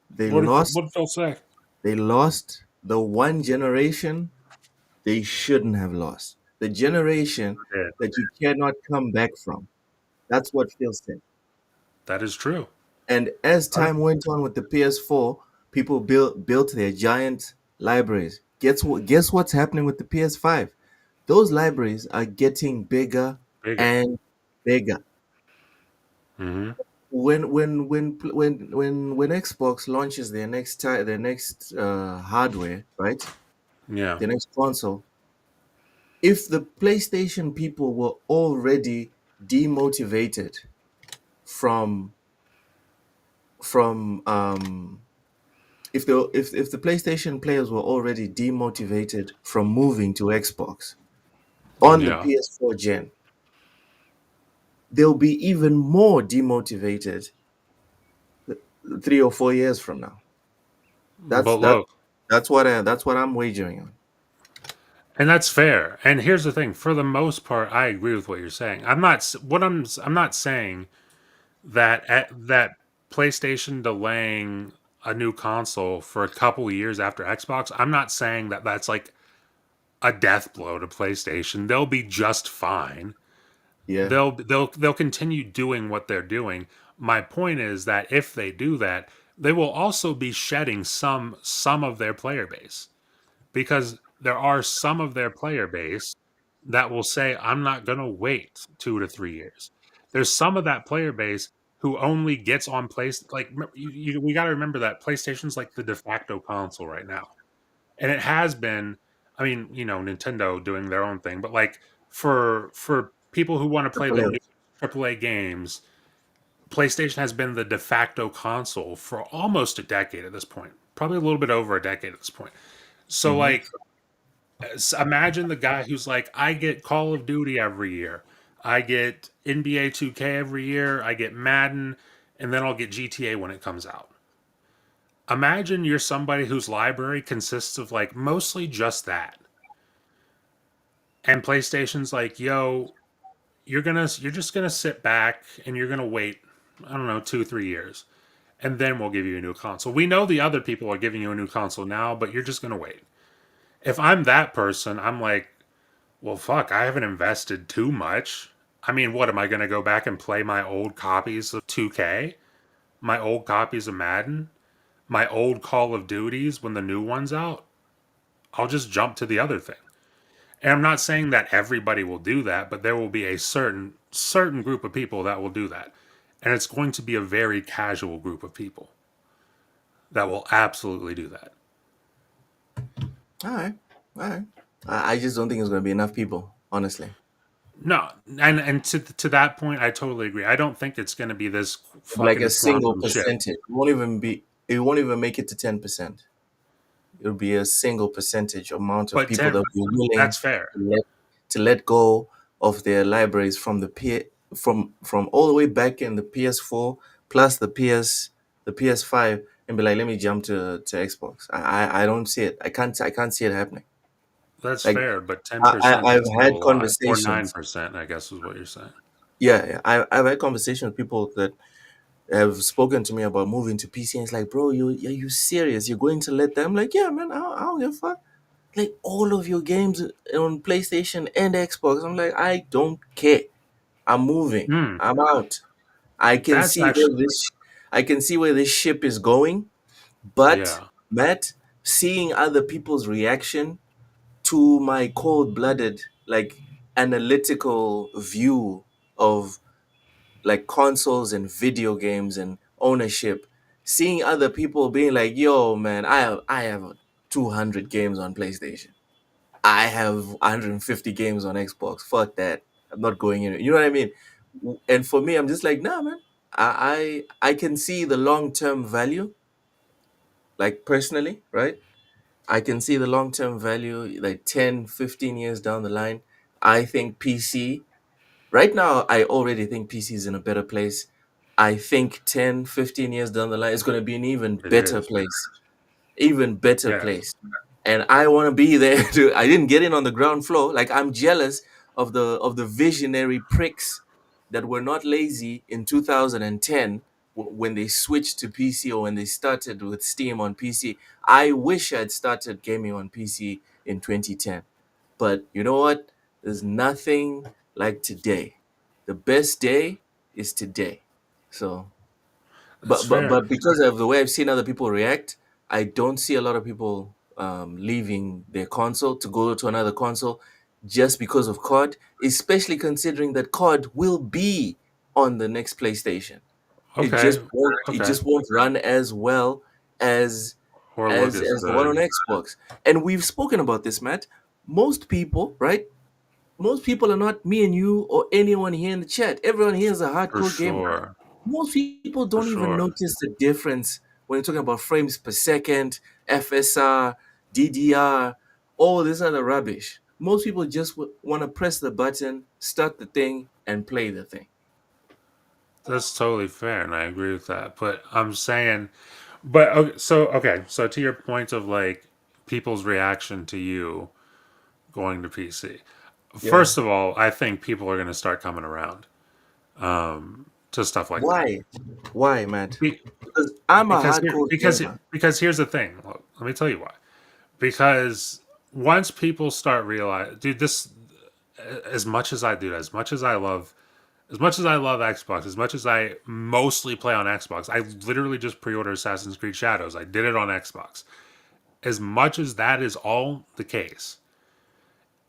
Speaker 4: they lost.
Speaker 5: What did Phil say?
Speaker 4: They lost the one generation they shouldn't have lost. The generation
Speaker 5: Yeah,
Speaker 4: that you cannot come back from. That's what Phil said.
Speaker 5: that is true.
Speaker 4: And as time went on with the PS4, people built their giant libraries. Guess what's happening with the PS5? Those libraries are getting bigger
Speaker 5: Bigger.
Speaker 4: and bigger.
Speaker 5: Mm-hmm.
Speaker 4: When Xbox launches their next hardware, right?
Speaker 5: Yeah.
Speaker 4: The next console, if the PlayStation people were already demotivated from from if the PlayStation players were already demotivated from moving to Xbox on the
Speaker 5: Yeah.
Speaker 4: PS4 gen, they'll be even more demotivated 3 or 4 years from now. That's
Speaker 5: But
Speaker 4: that
Speaker 5: look,
Speaker 4: that's what I'm wagering on.
Speaker 5: and that's fair. And here's the thing: for the most part, I agree with what you're saying. I'm not s- what I'm not saying that PlayStation delaying a new console for a couple years after Xbox. I'm not saying that that's like a death blow to PlayStation. They'll be just fine.
Speaker 4: Yeah,
Speaker 5: They'll continue doing what they're doing. My point is that if they do that, they will also be shedding some of their player base, because there are some of their player base that will say, I'm not going to wait 2 to 3 years. There's some of that player base who only gets on place. Like, we got to remember that PlayStation's like the de facto console right now. And it has been, I mean, Nintendo doing their own thing, but like for people who want to play
Speaker 4: triple
Speaker 5: the
Speaker 4: A.
Speaker 5: new AAA games, PlayStation has been the de facto console for almost a decade at this point. Probably a little bit over a decade at this point. So
Speaker 4: Mm-hmm.
Speaker 5: like, imagine the guy who's like, I get Call of Duty every year, I get NBA 2K every year, I get Madden, and then I'll get GTA when it comes out. Imagine you're somebody whose library consists of like mostly just that. And PlayStation's like, yo, you're just gonna sit back and you're gonna wait, I don't know, 2, 3 years, and then we'll give you a new console. We know the other people are giving you a new console now, but you're just gonna wait. If I'm that person, I'm like, well, fuck, I haven't invested too much. I mean, what am I gonna go back and play my old copies of 2K, my old copies of Madden, my old Call of Duties when the new one's out? I'll just jump to the other thing. And I'm not saying that everybody will do that, but there will be a certain group of people that will do that. And it's going to be a very casual group of people that will absolutely do that.
Speaker 4: All right, all right. I just don't think it's going to be enough people, honestly.
Speaker 5: No, and to that point, I totally agree. I don't think it's going to be this
Speaker 4: Like a
Speaker 5: fucking
Speaker 4: single
Speaker 5: quantum shift.
Speaker 4: percentage. It won't even be. It won't even make it to 10%. It'll be a single percentage amount of
Speaker 5: But
Speaker 4: people that will be willing
Speaker 5: that's fair.
Speaker 4: to let go of their libraries from the from all the way back in the PS4 plus the PS5 and be like, let me jump to Xbox. I don't see it. I can't see it happening.
Speaker 5: That's
Speaker 4: Like
Speaker 5: fair, but 10%
Speaker 4: I've
Speaker 5: is still
Speaker 4: had
Speaker 5: a lot. Or
Speaker 4: conversations.
Speaker 5: 9%, I guess is what you're saying.
Speaker 4: Yeah, I've had conversations with people that have spoken to me about moving to PC, and it's like, bro, are you serious? You're going to let them? Like, yeah, man, I don't give a fuck. Like all of your games on PlayStation and Xbox. I'm like, I don't care. I'm moving.
Speaker 5: Hmm.
Speaker 4: I'm out. I can
Speaker 5: That's
Speaker 4: see where
Speaker 5: actually,
Speaker 4: this ship is going, but
Speaker 5: yeah.
Speaker 4: Matt, seeing other people's reaction to my cold-blooded, like analytical view of like consoles and video games and ownership, seeing other people being like, yo, man, I have 200 games on PlayStation. I have 150 games on Xbox. Fuck that. I'm not going in. You know what I mean? And for me, I'm just like, nah, man. I can see the long term value, like personally, right? I can see the long term value, like 10, 15 years down the line. I think PC, right now, I already think PC is in a better place. I think 10, 15 years down the line, it's going to be an
Speaker 5: It is.
Speaker 4: even better
Speaker 5: Yes.
Speaker 4: place. And I want to be there too. I didn't get in on the ground floor. Like I'm jealous of the visionary pricks that were not lazy in 2010 when they switched to PC or when they started with Steam on PC. I wish I'd started gaming on PC in 2010. But you know what? There's nothing like today. The best day is today. So
Speaker 5: That's fair.
Speaker 4: but because of the way I've seen other people react, I don't see a lot of people leaving their console to go to another console just because of COD, especially considering that COD will be on the next PlayStation.
Speaker 5: Okay.
Speaker 4: It
Speaker 5: Okay.
Speaker 4: just won't run as well as
Speaker 5: Or look as
Speaker 4: as the one on
Speaker 5: good.
Speaker 4: Xbox. And we've spoken about this, Matt. Most people, right? Most people are not me and you or anyone here in the chat. Everyone here is a
Speaker 5: For
Speaker 4: hardcore gamer.
Speaker 5: sure.
Speaker 4: Most people
Speaker 5: For
Speaker 4: don't even
Speaker 5: sure.
Speaker 4: notice the difference when you're talking about frames per second, FSR, DDR, all this other rubbish. Most people just want to press the button, start the thing, and play the thing.
Speaker 5: That's totally fair, and I agree with that. But I'm saying, but okay, so to your point of like people's reaction to you going to PC.
Speaker 4: Yeah.
Speaker 5: First of all, I think people are going to start coming around to stuff like that.
Speaker 4: Why? Why, Matt?
Speaker 5: Be,
Speaker 4: Because I'm a
Speaker 5: because
Speaker 4: hardcore gamer.
Speaker 5: because here's the thing. Look, let me tell you why. Because once people start realizing, dude, this as much as I do, as much as I love Xbox, as much as I mostly play on Xbox, I literally just pre-ordered Assassin's Creed Shadows. I did it on Xbox. As much as that is all the case,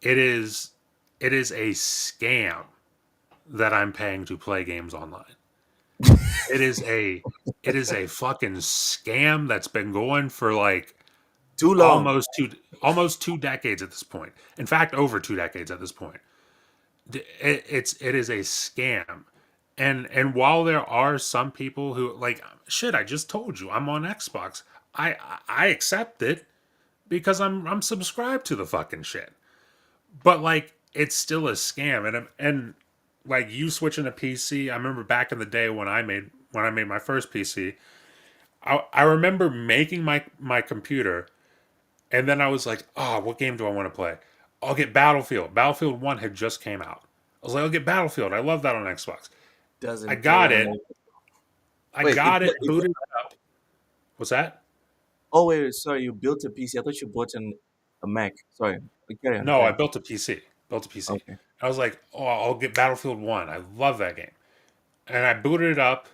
Speaker 5: it is it is a scam that I'm paying to play games online. It is a fucking scam that's been going for like
Speaker 4: Too long.
Speaker 5: almost two almost 2 decades at this point. In fact, over 2 decades at this point. It is a scam. And while there are some people who like shit, I just told you I'm on Xbox. I accept it because I'm subscribed to the fucking shit. But like it's still a scam, and like you switching to PC. I remember back in the day when I made my first PC. I remember making my computer, and then I was like, oh, what game do I want to play? I'll get Battlefield. Battlefield 1 had just came out. I was like, I'll get Battlefield. I love that on Xbox. I
Speaker 4: Doesn't play
Speaker 5: got
Speaker 4: on
Speaker 5: it.
Speaker 4: the.
Speaker 5: I
Speaker 4: Wait,
Speaker 5: got it, booted it up. What's that?
Speaker 4: oh wait, sorry, you built a PC. I thought you bought a Mac. Sorry. Carry on,
Speaker 5: No,
Speaker 4: carry
Speaker 5: I
Speaker 4: on.
Speaker 5: built a PC. Built a PC.
Speaker 4: Okay.
Speaker 5: I was like, oh, I'll get Battlefield 1. I love that game. And I booted it up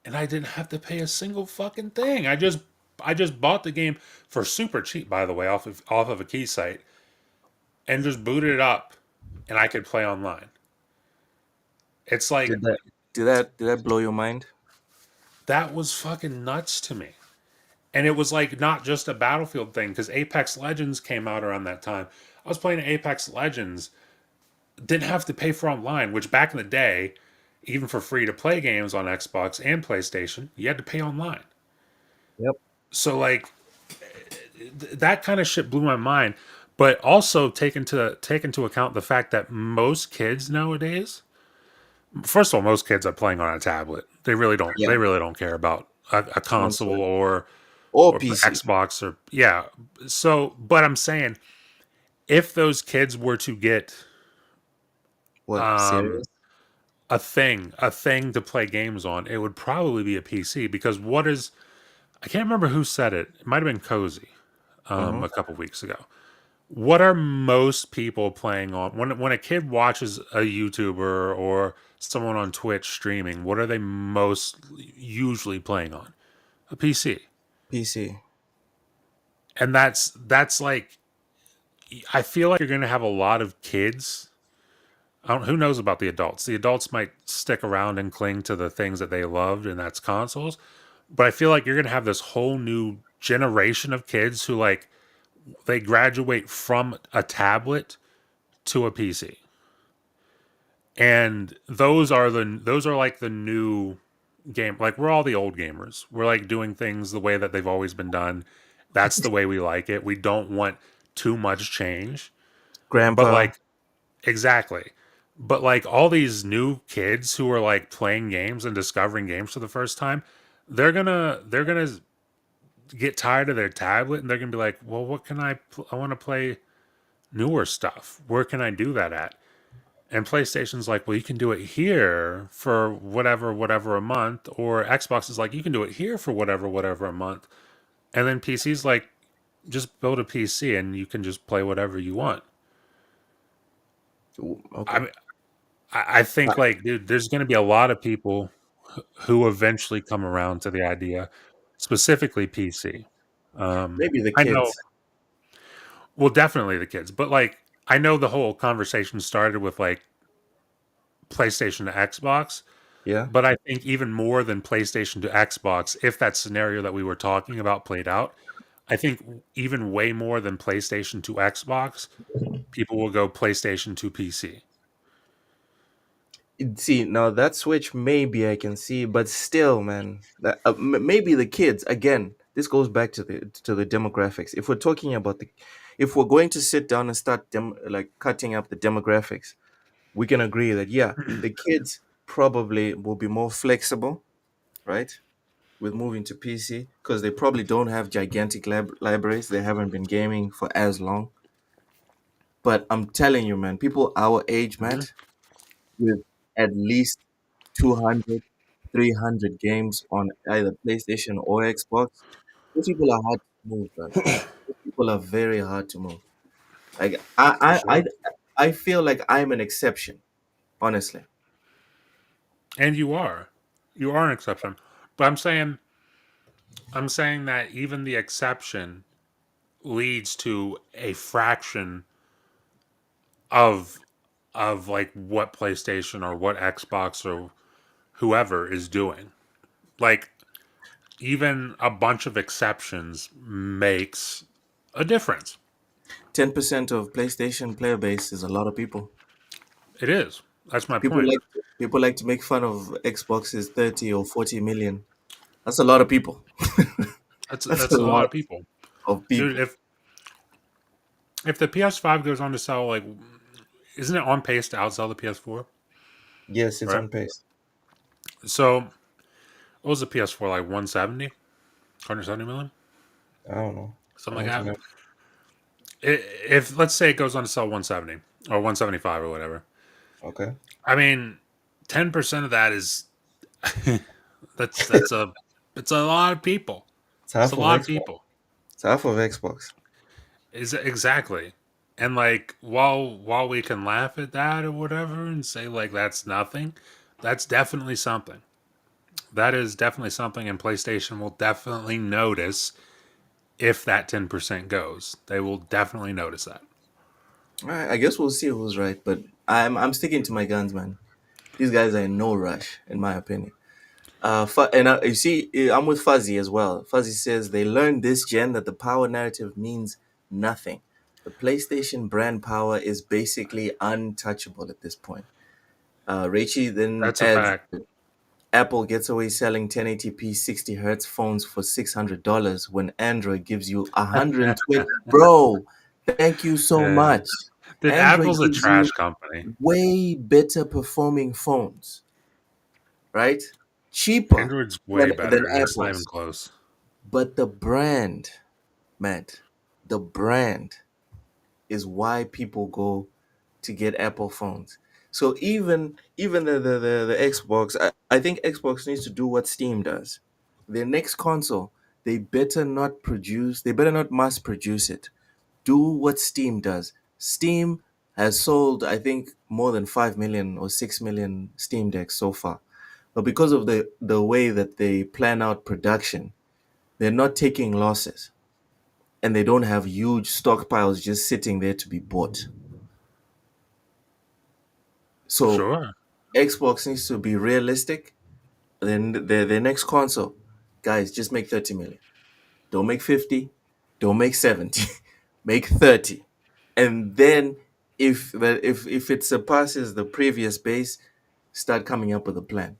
Speaker 5: and I didn't have to pay a single fucking thing. I just bought the game for super cheap, by the way, off of a key site, and just booted it up and I could play online. It's like
Speaker 4: Did that blow your mind?
Speaker 5: that was fucking nuts to me. And it was like not just a Battlefield thing because Apex Legends came out around that time. I was playing Apex Legends, didn't have to pay for online, which back in the day, even for free to play games on Xbox and PlayStation, you had to pay online.
Speaker 4: Yep.
Speaker 5: So like that kind of shit blew my mind. But also take into account the fact that most kids nowadays, first of all, most kids are playing on a tablet. They really don't.
Speaker 4: Yeah.
Speaker 5: They really don't care about a console
Speaker 4: Console or
Speaker 5: or
Speaker 4: PC.
Speaker 5: Xbox or yeah. So, but I'm saying if those kids were to get
Speaker 4: What?
Speaker 5: um,
Speaker 4: Serious?
Speaker 5: a thing to play games on, it would probably be a PC because what is I can't remember who said it. It might have been Cozy
Speaker 4: Mm-hmm.
Speaker 5: a couple weeks ago. What are most people playing on when a kid watches a YouTuber or someone on Twitch streaming? What are they most usually playing on? A PC,
Speaker 4: PC.
Speaker 5: and that's like I feel like you're going to have a lot of kids. Who knows about the adults? The adults might stick around and cling to the things that they loved, and that's consoles. But I feel like you're going to have this whole new generation of kids who like they graduate from a tablet to a PC, and those are like the new game. Like we're all the old gamers. We're like doing things the way that they've always been done. That's the way we like it. We don't want too much change. But
Speaker 4: Grandpa.
Speaker 5: like exactly. But like all these new kids who are like playing games and discovering games for the first time, they're gonna get tired of their tablet and they're gonna be like, well, what can I want to play newer stuff. Where can I do that at? And PlayStation's like, well, you can do it here for whatever a month, or Xbox is like, you can do it here for whatever a month, and then PC's like, just build a PC and you can just play whatever you want. I
Speaker 4: Okay.
Speaker 5: mean, I think like, dude, there's going to be a lot of people who eventually come around to the idea, specifically PC.
Speaker 4: Maybe the
Speaker 5: I know,
Speaker 4: kids.
Speaker 5: well, definitely the kids, but like, I know the whole conversation started with like PlayStation to Xbox,
Speaker 4: Yeah.
Speaker 5: but I think even more than PlayStation to Xbox, if that scenario that we were talking about played out, I think even way more than PlayStation to Xbox, people will go PlayStation to PC.
Speaker 4: See, now that switch maybe I can see, but still, man, maybe the kids again. This goes back to the demographics. If we're talking about if we're going to sit down and start like cutting up the demographics, we can agree that yeah, the kids probably will be more flexible, right, with moving to PC because they probably don't have gigantic libraries. They haven't been gaming for as long. But I'm telling you, man, people our age,
Speaker 5: Mhm.
Speaker 4: Matt, with at least 200, 300 games on either PlayStation or Xbox. Those people are hard to move, man. Those people are very hard to move. Like
Speaker 5: For
Speaker 4: I
Speaker 5: sure.
Speaker 4: I feel like I'm an exception, honestly.
Speaker 5: And you are an exception. But I'm saying that even the exception leads to a fraction of like what PlayStation or what Xbox or whoever is doing. Like even a bunch of exceptions makes a difference.
Speaker 4: 10% of PlayStation player base is a lot of people.
Speaker 5: It is. That's my
Speaker 4: People
Speaker 5: point.
Speaker 4: like to make fun of Xbox's 30 or 40 million. That's a lot of people.
Speaker 5: That's
Speaker 4: That's a
Speaker 5: that's a lot
Speaker 4: lot
Speaker 5: of people,
Speaker 4: of
Speaker 5: dude.
Speaker 4: people.
Speaker 5: If the PS5 goes on to sell like, isn't it on pace to outsell the PS4?
Speaker 4: Yes, it's
Speaker 5: Right.
Speaker 4: on pace.
Speaker 5: So what was the PS4 like 170, 170 million,
Speaker 4: I don't know. I
Speaker 5: something like
Speaker 4: don't
Speaker 5: that.
Speaker 4: remember.
Speaker 5: If let's say it goes on to sell 170 or 175 or whatever,
Speaker 4: Okay.
Speaker 5: I mean, 10% of that is that's a it's a lot of people.
Speaker 4: It's
Speaker 5: It's a
Speaker 4: half of
Speaker 5: lot of
Speaker 4: Xbox.
Speaker 5: people.
Speaker 4: It's half of Xbox.
Speaker 5: Is exactly. And like while we can laugh at that or whatever and say like that's nothing, that's definitely something. That is definitely something, and PlayStation will definitely notice if that 10% goes. They will definitely notice that.
Speaker 4: All right, I guess we'll see who's right, but I'm sticking to my guns, man. These guys are in no rush, in my opinion. You see, I'm with Fuzzy as well. Fuzzy says they learned this gen that the power narrative means nothing. The PlayStation brand power is basically untouchable at this point. Raichi then
Speaker 5: That's a
Speaker 4: adds
Speaker 5: fact.
Speaker 4: Apple gets away selling 1080p 60 hertz phones for $600 when Android gives you 120. Bro, thank you so
Speaker 5: Yeah.
Speaker 4: much.
Speaker 5: Dude,
Speaker 4: Android
Speaker 5: Apple's a
Speaker 4: gives
Speaker 5: trash
Speaker 4: you
Speaker 5: company.
Speaker 4: way better performing phones, right? Cheaper
Speaker 5: Android's way
Speaker 4: than
Speaker 5: better. It's not even
Speaker 4: Apple's.
Speaker 5: close.
Speaker 4: But the brand, Matt, the brand is why people go to get Apple phones. So even the Xbox, I think Xbox needs to do what Steam does. Their next console, they better not mass produce it. Do what Steam does. Steam has sold, I think, more than 5 million or 6 million Steam Decks so far. But because of the way that they plan out production, they're not taking losses and they don't have huge stockpiles just sitting there to be bought. So
Speaker 5: Sure.
Speaker 4: Xbox needs to be realistic. Then their next console, guys, just make 30 million. Don't make 50. Don't make 70. Make 30. And then if it surpasses the previous base, start coming up with a plan.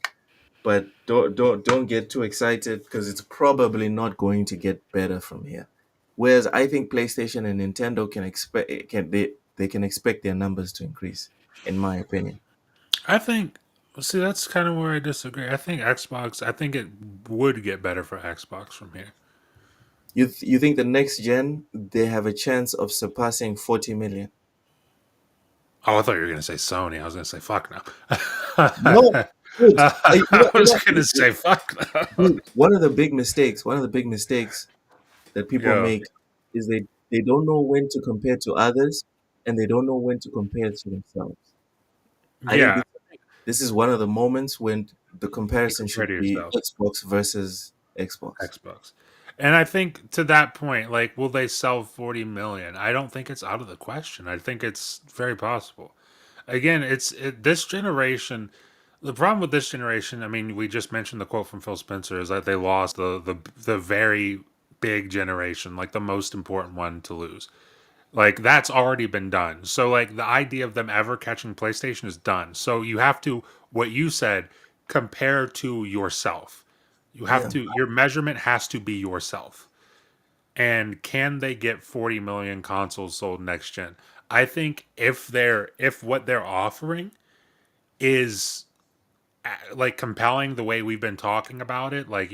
Speaker 4: But don't get too excited because it's probably not going to get better from here. Whereas I think PlayStation and Nintendo they can expect their numbers to increase, in my opinion.
Speaker 5: I think, see, that's kind of where I disagree. I think it would get better for Xbox from here.
Speaker 4: You think the next gen they have a chance of surpassing 40 million?
Speaker 5: Oh, I thought you were going to say Sony. I was going to say fuck no.
Speaker 4: No, dude.
Speaker 5: I was going to say fuck no.
Speaker 4: Dude, one of the big mistakes that people
Speaker 5: Yeah.
Speaker 4: make is they don't know when to compare to others and they don't know when to compare to themselves. I think
Speaker 5: Yeah.
Speaker 4: this is one of the moments when the
Speaker 5: You
Speaker 4: comparison
Speaker 5: compare
Speaker 4: should
Speaker 5: to
Speaker 4: be
Speaker 5: yourself.
Speaker 4: Xbox versus Xbox.
Speaker 5: Xbox. And I think to that point, like, will they sell 40 million? I don't think it's out of the question. I think it's very possible. Again, this generation. The problem with this generation, I mean, we just mentioned the quote from Phil Spencer is that they lost the very big generation, like the most important one to lose. Like that's already been done. So like the idea of them ever catching PlayStation is done. So you have to what you said compare to yourself. You have
Speaker 4: Yeah.
Speaker 5: to your measurement has to be yourself. And can they get 40 million consoles sold next gen? I think if what they're offering is like compelling the way we've been talking about it, like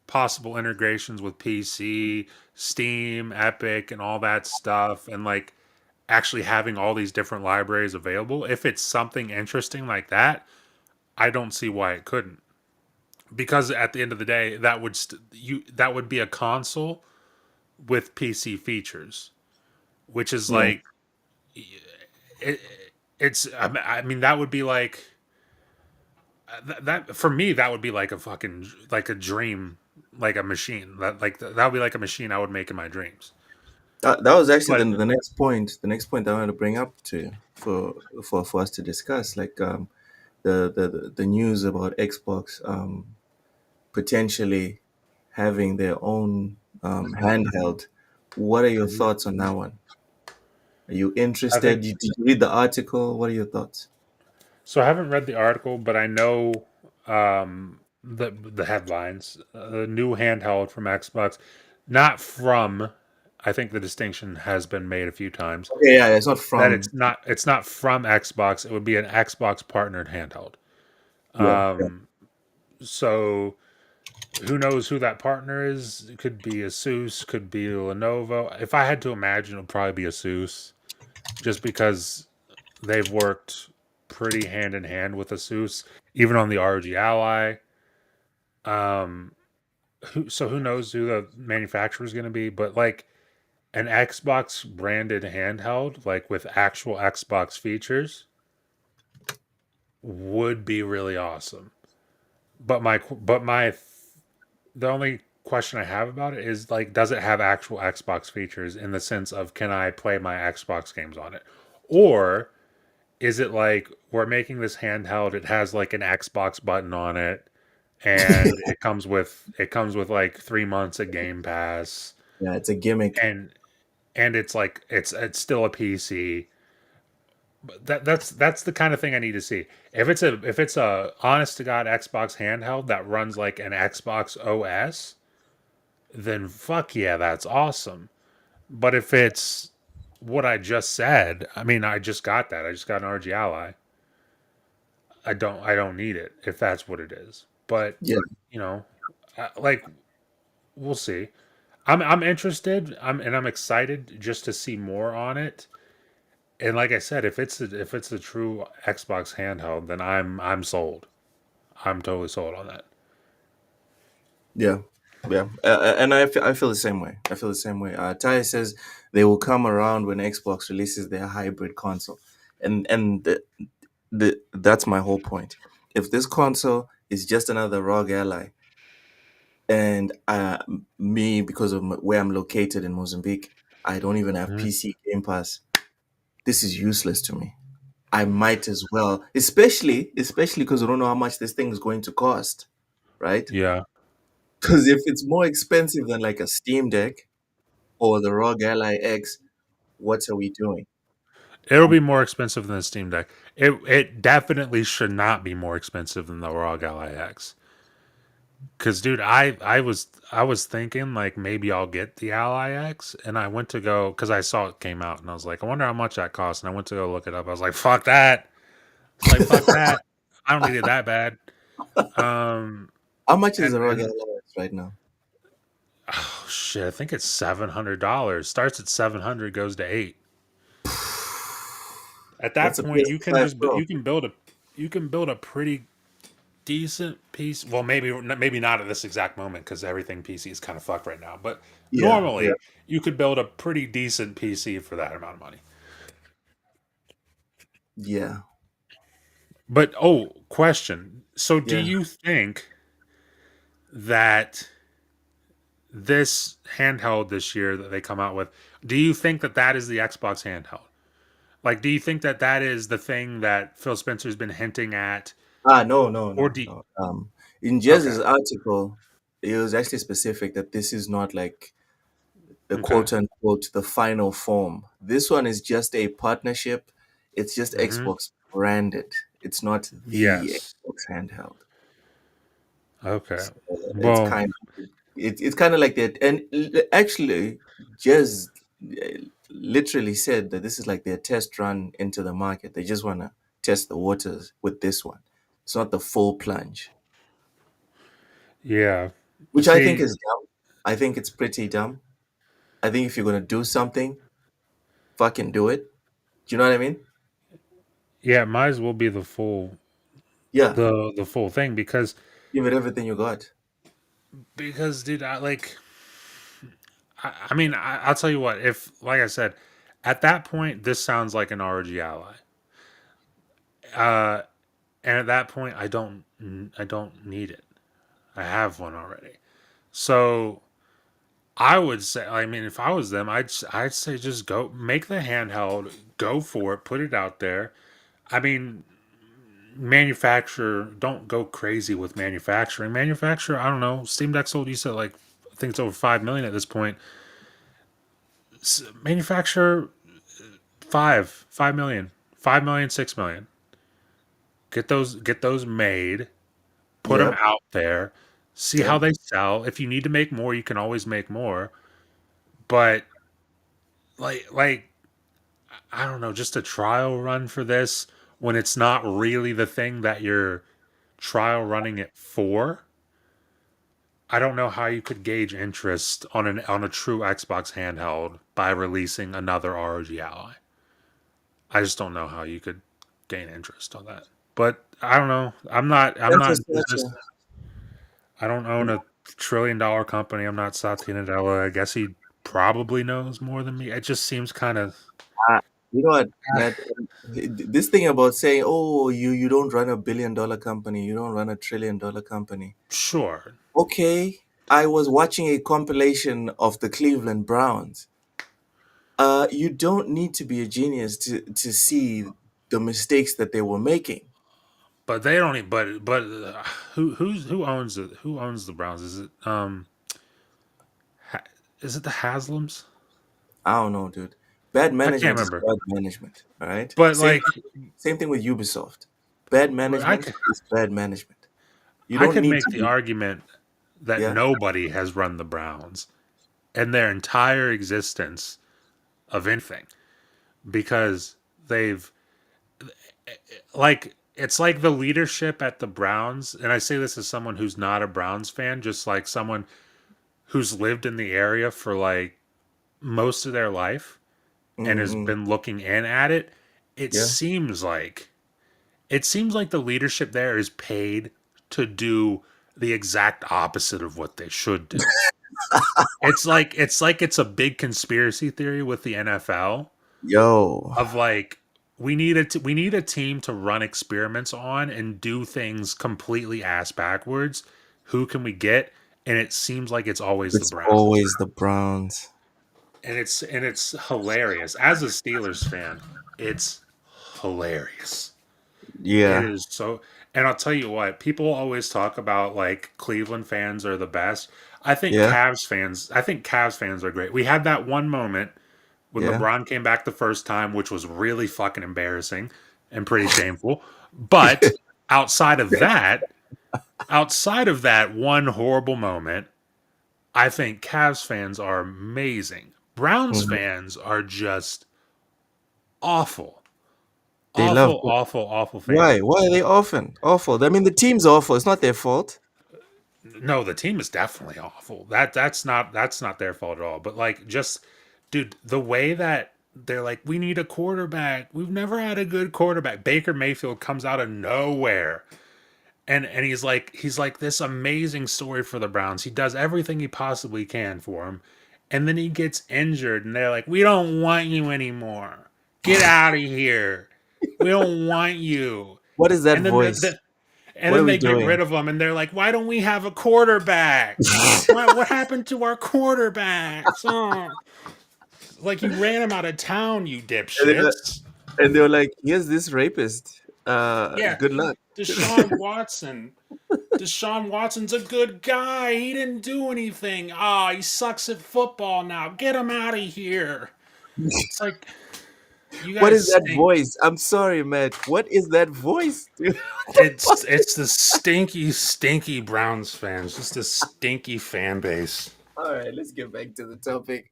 Speaker 5: possible integrations with PC, Steam, Epic, and all that stuff, and like actually having all these different libraries available. If it's something interesting like that, I don't see why it couldn't. Because at the end of the day, that would be a console with PC features, which is
Speaker 4: Yeah.
Speaker 5: like it, I mean that would be like that for me that would be like a fucking like a dream, like a machine that would be like a machine I would make in my dreams.
Speaker 4: That was actually
Speaker 5: But
Speaker 4: the next point. The next point I wanted to bring up to for us to discuss, like the news about Xbox potentially having their own handheld. What are your thoughts on that one? Are you
Speaker 5: I think
Speaker 4: interested? Did you read the article? What are your thoughts?
Speaker 5: so. I haven't read the article, but I know the headlines. The new handheld from Xbox, not from. I think the distinction has been made a few times
Speaker 4: Okay, yeah, it's not
Speaker 5: that
Speaker 4: from.
Speaker 5: it's not from Xbox. It would be an Xbox partnered handheld.
Speaker 4: Yeah, yeah.
Speaker 5: So who knows who that partner is? It could be Asus, could be Lenovo. If I had to imagine, it'll probably be Asus, just because they've worked pretty hand in hand with Asus, even on the ROG Ally. Um, who knows who the manufacturer is going to be? But like an Xbox branded handheld, like with actual Xbox features, would be really awesome. But my the only question I have about it is like, does it have actual Xbox features in the sense of can I play my Xbox games on it, or is it like we're making this handheld? It has like an Xbox button on it, and it comes with like 3 months of Game Pass,
Speaker 4: Yeah, it's a gimmick.
Speaker 5: and it's like it's still a PC. But that's the kind of thing I need to see. If it's a honest to god Xbox handheld that runs like an Xbox OS, then fuck yeah, that's awesome. But if it's what I just said, I mean, I just got that. I just got an RG Ally. I don't need it if that's what it is. But
Speaker 4: Yeah,
Speaker 5: you know, like we'll see. I'm interested. I'm excited just to see more on it. And like I said, if it's a true Xbox handheld, then I'm sold. I'm totally sold on that.
Speaker 4: yeah, yeah. And I feel the same way. I feel the same way. Ty says they will come around when Xbox releases their hybrid console, and that's my whole point. If this console is just another ROG Ally, and me, because of where I'm located in Mozambique, I don't even have
Speaker 5: Mhm.
Speaker 4: PC Game Pass. This is useless to me. I might as well, especially because I don't know how much this thing is going to cost, right?
Speaker 5: Yeah,
Speaker 4: Because if it's more expensive than like a Steam Deck or the ROG Ally X, what are we doing?
Speaker 5: it'll be more expensive than the Steam Deck. It definitely should not be more expensive than the ROG Ally X. Cause dude, I was thinking like maybe I'll get the Ally X, and I went to go because I saw it came out, and I was like, I wonder how much that costs, and I went to go look it up. I was like, fuck that. It's like fuck that. I don't need it that bad. Um,
Speaker 4: How much is
Speaker 5: and
Speaker 4: the ROG
Speaker 5: and
Speaker 4: Ally X right now?
Speaker 5: oh shit, I think it's $700. Starts at 700, goes to 8. At
Speaker 4: That's
Speaker 5: that
Speaker 4: a
Speaker 5: point, you can
Speaker 4: PS5
Speaker 5: just
Speaker 4: Pro.
Speaker 5: you can build a pretty decent piece. Well, maybe not at this exact moment because everything PC is kind of fucked right now. But
Speaker 4: Yeah, yeah,
Speaker 5: normally, you could build a pretty decent PC for that amount of money.
Speaker 4: yeah,
Speaker 5: But oh, question. So, do
Speaker 4: yeah.
Speaker 5: you think that this handheld this year that they come out with, do you think that that is the Xbox handheld? Like, do you think that that is the thing that Phil Spencer's been hinting at,
Speaker 4: No, no,
Speaker 5: or
Speaker 4: no,
Speaker 5: do
Speaker 4: no. In
Speaker 5: okay,
Speaker 4: Jez's article, it was actually specific that this is not like the
Speaker 5: okay,
Speaker 4: quote unquote the final form. This one is just a partnership. It's just
Speaker 5: hmm,
Speaker 4: Xbox branded. It's not the
Speaker 5: yes,
Speaker 4: Xbox handheld.
Speaker 5: okay,
Speaker 4: So it's
Speaker 5: well,
Speaker 4: it's kind of like that. And actually, Jez literally said that this is like their test run into the market. They just want to test the waters with this one. It's not the full plunge,
Speaker 5: yeah.
Speaker 4: which I think
Speaker 5: See,
Speaker 4: is dumb. I think it's pretty dumb. I think if you're gonna do something, fucking do it. Do you know what I mean?
Speaker 5: yeah, it might as well be the full
Speaker 4: Yeah,
Speaker 5: the full thing
Speaker 4: give it everything you got.
Speaker 5: because dude, I mean, I'll tell you what. If like I said, at that point, this sounds like an RG Ally. Uh, and at that point, I don't need it. I have one already. So I would say, I mean, if I was them, I'd say just go make the handheld, go for it, put it out there. I mean, manufacturer, don't go crazy with manufacturing. Manufacturer, I don't know. Steam Deck sold, you said like I think it's over 5 million at this point. Manufacturer 5 million, 5 million, 6 million. Get those made. Put them
Speaker 4: Yep,
Speaker 5: out there. See how
Speaker 4: yep,
Speaker 5: they sell. If you need to make more, you can always make more. But like I don't know, just a trial run for this when it's not really the thing that you're trial running it for. I don't know how you could gauge interest on a true Xbox handheld by releasing another ROG Ally. I just don't know how you could gain interest on that. But I don't know. I'm
Speaker 4: That's
Speaker 5: not in
Speaker 4: just such
Speaker 5: business. I don't own a $1 trillion company. I'm not Satya Nadella. I guess he probably knows more than me. It just seems kind of
Speaker 4: you know what, Matt? This thing about saying, "Oh, you don't run a $1 billion company, you don't run a $1 trillion company."
Speaker 5: sure.
Speaker 4: Okay, I was watching a compilation of the Cleveland Browns. You don't need to be a genius to see the mistakes that they were making.
Speaker 5: But they don't. But who owns it? Who owns the Browns? Ha, is it the Haslams?
Speaker 4: I don't know, dude. Bad
Speaker 5: I can't
Speaker 4: management is
Speaker 5: remember.
Speaker 4: bad management. All right.
Speaker 5: But
Speaker 4: Same
Speaker 5: like,
Speaker 4: same thing with Ubisoft. Bad
Speaker 5: I
Speaker 4: management
Speaker 5: could
Speaker 4: is bad management. You
Speaker 5: I
Speaker 4: don't
Speaker 5: could
Speaker 4: need
Speaker 5: make
Speaker 4: to
Speaker 5: the
Speaker 4: be.
Speaker 5: argument that
Speaker 4: Yeah.
Speaker 5: nobody has run the Browns in their entire existence of anything because they've like it's like the leadership at the Browns, and I say this as someone who's not a Browns fan, just like someone who's lived in the area for like most of their life and has
Speaker 4: Mm-mm.
Speaker 5: been looking in at it. It
Speaker 4: Yeah.
Speaker 5: seems like it seems like the leadership there is paid to do the exact opposite of what they should do. It's a big conspiracy theory with the NFL
Speaker 4: Yo.
Speaker 5: of like we need a team to run experiments on and do things completely ass backwards. Who can we get? And it seems like it's always the
Speaker 4: It's
Speaker 5: Browns.
Speaker 4: always the Browns.
Speaker 5: And it's hilarious. As a Steelers fan, it's hilarious. It
Speaker 4: Yeah.
Speaker 5: is so, and I'll tell you what, people always talk about like Cleveland fans are the best.
Speaker 4: Yeah.
Speaker 5: I think Cavs fans are great. We had that one moment when
Speaker 4: Yeah.
Speaker 5: LeBron came back the first time, which was really fucking embarrassing and pretty shameful. But outside of that, outside of that one horrible moment, I think Cavs fans are amazing. Browns
Speaker 4: Mhm.
Speaker 5: fans are just awful.
Speaker 4: They love
Speaker 5: Awful,
Speaker 4: it.
Speaker 5: awful, awful fans.
Speaker 4: Why? Why are they often awful? I mean, the team's awful. It's not their fault.
Speaker 5: No, the team is definitely awful. That's not their fault at all. But like just dude, the way that they're like, we need a quarterback. We've never had a good quarterback. Baker Mayfield comes out of nowhere. And he's like this amazing story for the Browns. He does everything he possibly can for him. And then he gets injured and they're like, we don't want you anymore. Get out of here. We don't want you.
Speaker 4: What is that
Speaker 5: And then
Speaker 4: voice?
Speaker 5: and
Speaker 4: What are
Speaker 5: then
Speaker 4: we
Speaker 5: they get
Speaker 4: doing?
Speaker 5: rid of him, and they're like, "Why don't we have a quarterback? What happened to our quarterbacks? Oh, like you ran him out of town, you
Speaker 4: And they
Speaker 5: dipshits."
Speaker 4: and they were like, "Here's this rapist.
Speaker 5: Yeah,
Speaker 4: Good luck."
Speaker 5: Deshaun Watson. Deshaun Watson's a good guy. He didn't do anything. Ah, he sucks at football now. Get him out of here. It's like you
Speaker 4: What
Speaker 5: guys
Speaker 4: is that
Speaker 5: stink.
Speaker 4: voice? I'm sorry, Matt. What is that voice, dude?
Speaker 5: It's the stinky, stinky Browns fans. Just a stinky fan base.
Speaker 4: All right, let's get back to the topic.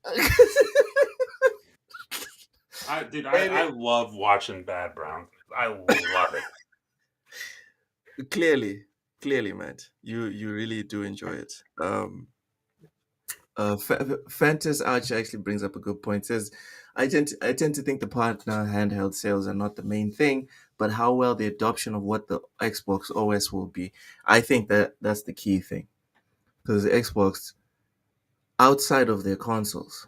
Speaker 5: I
Speaker 4: Any-
Speaker 5: love watching bad Browns. I love it.
Speaker 4: clearly, clearly, Matt, you really do enjoy it. Fantas Arch actually brings up a good point. Says, I tend to think the partner handheld sales are not the main thing, but how well the adoption of what the Xbox OS will be. I think that's the key thing because the Xbox, outside of their consoles,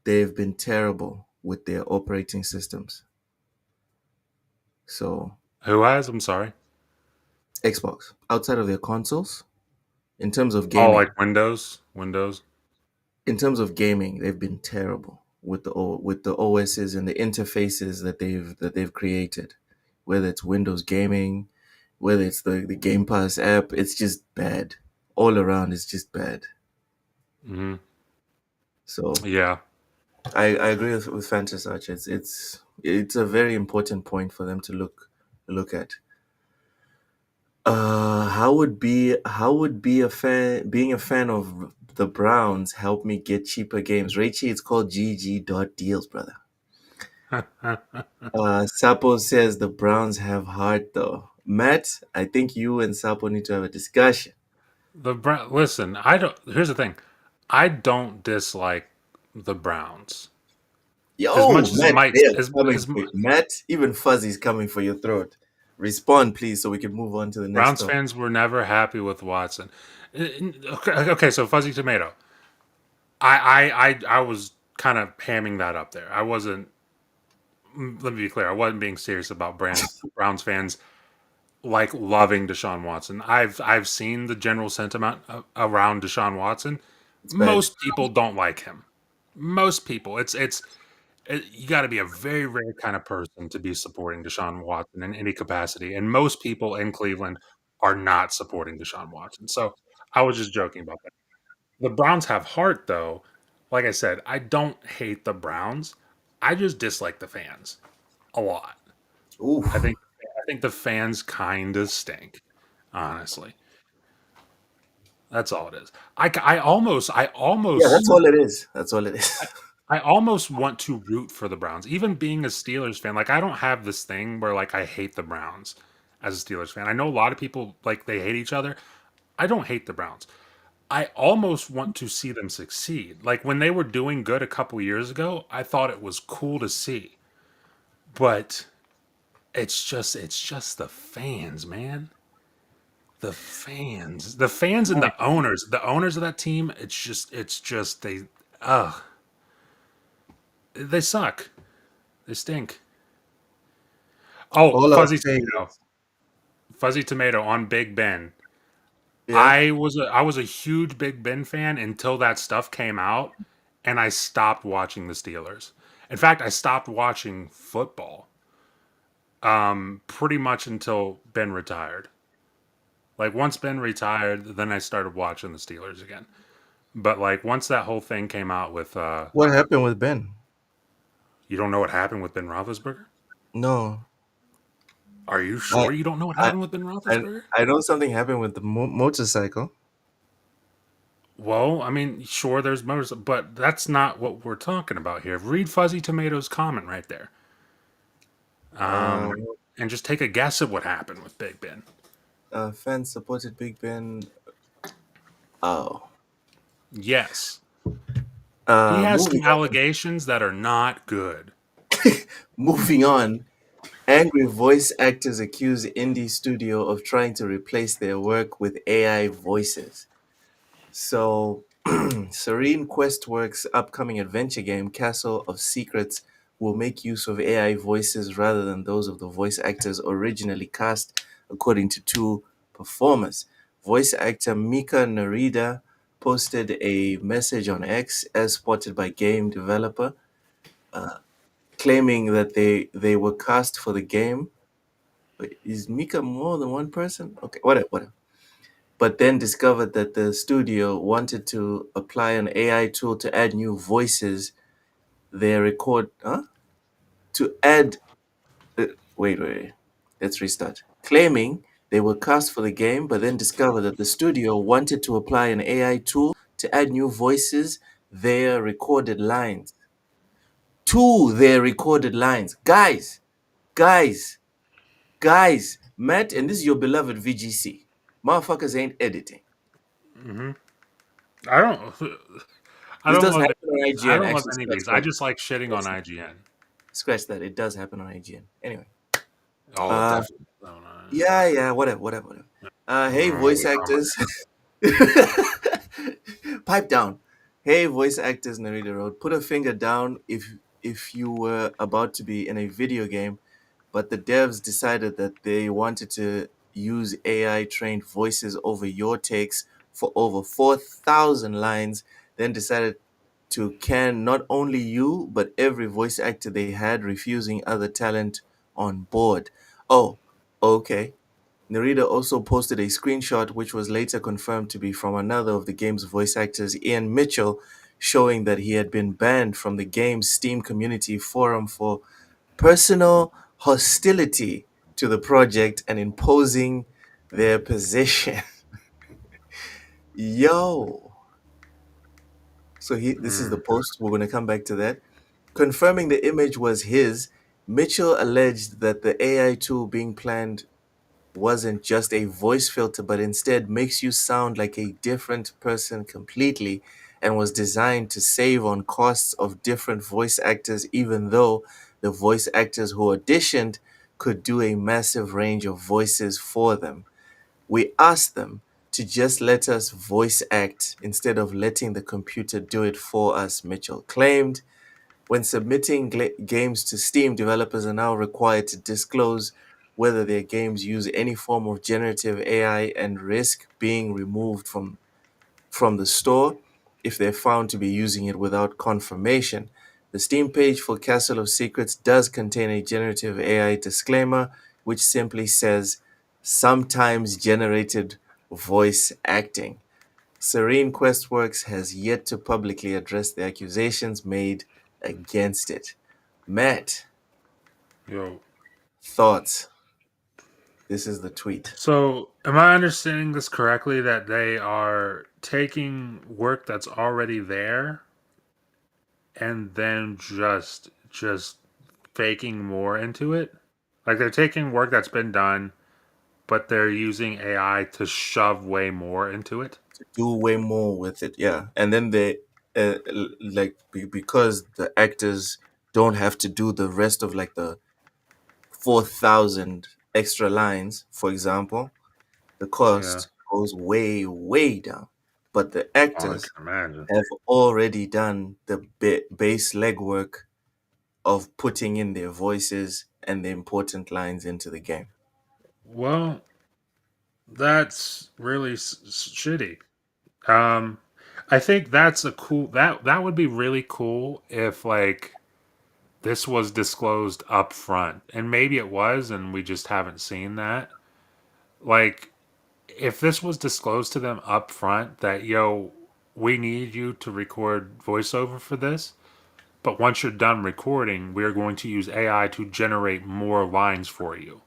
Speaker 4: they've been terrible with their operating systems. So
Speaker 5: Who has? I'm sorry.
Speaker 4: Xbox, outside of their consoles, in terms of
Speaker 5: Oh,
Speaker 4: gaming,
Speaker 5: like Windows.
Speaker 4: they've been terrible with the OSs and the interfaces that they've created. Whether it's Windows gaming, whether it's the Game Pass app, it's just bad. All around, it's just bad.
Speaker 5: Hmm.
Speaker 4: So
Speaker 5: Yeah.
Speaker 4: I agree with Fantasy Archer. It's a very important point for them to look at. How would be a fan being a fan of the Browns help me get cheaper games? Rachie, it's called GG.deals, brother. Sapo says the Browns have heart though. Matt, I think you and Sapo need to have a discussion.
Speaker 5: Listen, I don't. Here's the thing, I don't dislike the Browns as
Speaker 4: Yo,
Speaker 5: much as it
Speaker 4: Matt,
Speaker 5: might.
Speaker 4: they are coming
Speaker 5: As
Speaker 4: for you. Matt, even Fuzzy's coming for your throat. Respond, please, so we can move on to the next
Speaker 5: Browns
Speaker 4: topic.
Speaker 5: fans were never happy with Watson. Okay, so Fuzzy Tomato. I was kind of hamming that up there. I wasn't. Let me be clear. I wasn't being serious about Browns fans like loving Deshaun Watson. I've seen the general sentiment around Deshaun Watson.
Speaker 4: It's bad.
Speaker 5: Most people don't like him. Most people. You got to be a very rare kind of person to be supporting Deshaun Watson in any capacity, and most people in Cleveland are not supporting Deshaun Watson. So I was just joking about that. The Browns have heart, though. Like I said, I don't hate the Browns. I just dislike the fans a lot. I
Speaker 4: Oof.
Speaker 5: think I think the fans kind of stink. Honestly, that's all it is.
Speaker 4: Yeah, that's all it is. That's all it is.
Speaker 5: I almost want to root for the Browns, even being a Steelers fan. Like I don't have this thing where like I hate the Browns as a Steelers fan. I know a lot of people like they hate each other. I don't hate the Browns. I almost want to see them succeed. Like when they were doing good a couple years ago, I thought it was cool to see. But it's just the fans, man. The fans and the owners of that team, it's just ugh, they suck. They stink. Oh,
Speaker 4: All I'll say is,
Speaker 5: Fuzzy Tomato on Big Ben.
Speaker 4: yeah.
Speaker 5: I was a huge Big Ben fan until that stuff came out, and I stopped watching the Steelers. In fact, I stopped watching football. Pretty much until Ben retired. Like once Ben retired, then I started watching the Steelers again. But like once that whole thing came out with
Speaker 4: What happened with Ben?
Speaker 5: you don't know what happened with Ben Roethlisberger?
Speaker 4: No,
Speaker 5: Are you
Speaker 4: I,
Speaker 5: sure you don't know what
Speaker 4: I,
Speaker 5: happened with Ben
Speaker 4: I,
Speaker 5: Roethlisberger?
Speaker 4: I know something happened with the motorcycle.
Speaker 5: Well, I mean, sure, there's motors, but that's not what we're talking about here. Read Fuzzy Tomato's comment right there,
Speaker 4: Uh,
Speaker 5: and just take a guess at what happened with Big Ben.
Speaker 4: fans supported Big Ben. Oh,
Speaker 5: Yes, he has some
Speaker 4: moving on.
Speaker 5: allegations that are not good.
Speaker 4: Moving on. Angry voice actors accuse indie studio of trying to replace their work with AI voices. So, Serene Questworks' upcoming adventure game, Castle of Secrets, will make use of AI voices rather than those of the voice actors originally cast, according to two performers. Voice actor Mika Narita posted a message on X, as spotted by game developer, claiming that they were cast for the game. Wait, is Mika more than one person? Okay, whatever. But then discovered that the studio wanted to apply an AI tool to add new voices. They record, huh? To add, wait. Let's restart. Claiming they were cast for the game, but then discovered that the studio wanted to apply an AI tool to add new voices, their recorded lines. To their recorded lines. Guys, guys, Matt, and this is your beloved VGC. Motherfuckers ain't editing.
Speaker 5: I don't. I
Speaker 4: This
Speaker 5: don't
Speaker 4: does
Speaker 5: love.
Speaker 4: happen on
Speaker 5: I
Speaker 4: IGN.
Speaker 5: don't love
Speaker 4: Actually,
Speaker 5: any of these. I just like shitting on IGN.
Speaker 4: scratch that. It does happen on IGN. Anyway,
Speaker 5: Oh,
Speaker 4: uh,
Speaker 5: definitely. Oh, no.
Speaker 4: yeah, whatever. Hey, voice
Speaker 5: Oh,
Speaker 4: actors, pipe down. Hey, voice actors, Narita Road, put a finger down if you were about to be in a video game, but the devs decided that they wanted to use AI trained voices over your takes for over 4,000 lines, then decided to can not only you, but every voice actor they had, refusing other talent on board. Oh, okay. Narita also posted a screenshot, which was later confirmed to be from another of the game's voice actors, Ian Mitchell, showing that he had been banned from the game's Steam community forum for personal hostility to the project and imposing their position. Yo. So this is the post. We're going to come back to that. Confirming the image was his, Mitchell alleged that the AI tool being planned wasn't just a voice filter, but instead makes you sound like a different person completely and was designed to save on costs of different voice actors, even though the voice actors who auditioned could do a massive range of voices for them. We asked them to just let us voice act instead of letting the computer do it for us, Mitchell claimed. When submitting games to Steam, developers are now required to disclose whether their games use any form of generative AI and risk being removed from the store if they're found to be using it without confirmation. The Steam page for Castle of Secrets does contain a generative AI disclaimer, which simply says sometimes generated voice acting. Serene Questworks has yet to publicly address the accusations made against it. Matt,
Speaker 5: Yo.
Speaker 4: thoughts? This is the tweet.
Speaker 5: So, am I understanding this correctly that they are taking work that's already there and then just faking more into it? Like they're taking work that's been done, but they're using AI to shove way more into it?
Speaker 4: Do way more with it, yeah. And then they, because the actors don't have to do the rest of like the 4,000 extra lines, for example, the
Speaker 5: Yeah.
Speaker 4: cost goes way, way down. But the
Speaker 5: Oh, I
Speaker 4: actors
Speaker 5: can imagine.
Speaker 4: have already done the base legwork of putting in their voices and the important lines into the game.
Speaker 5: Well, that's really shitty. Um, I think that's a cool that would be really cool if like this was disclosed up front, and maybe it was, and we just haven't seen that. Like, if this was disclosed to them up front that yo, we need you to record voiceover for this, but once you're done recording, we're going to use AI to generate more lines for you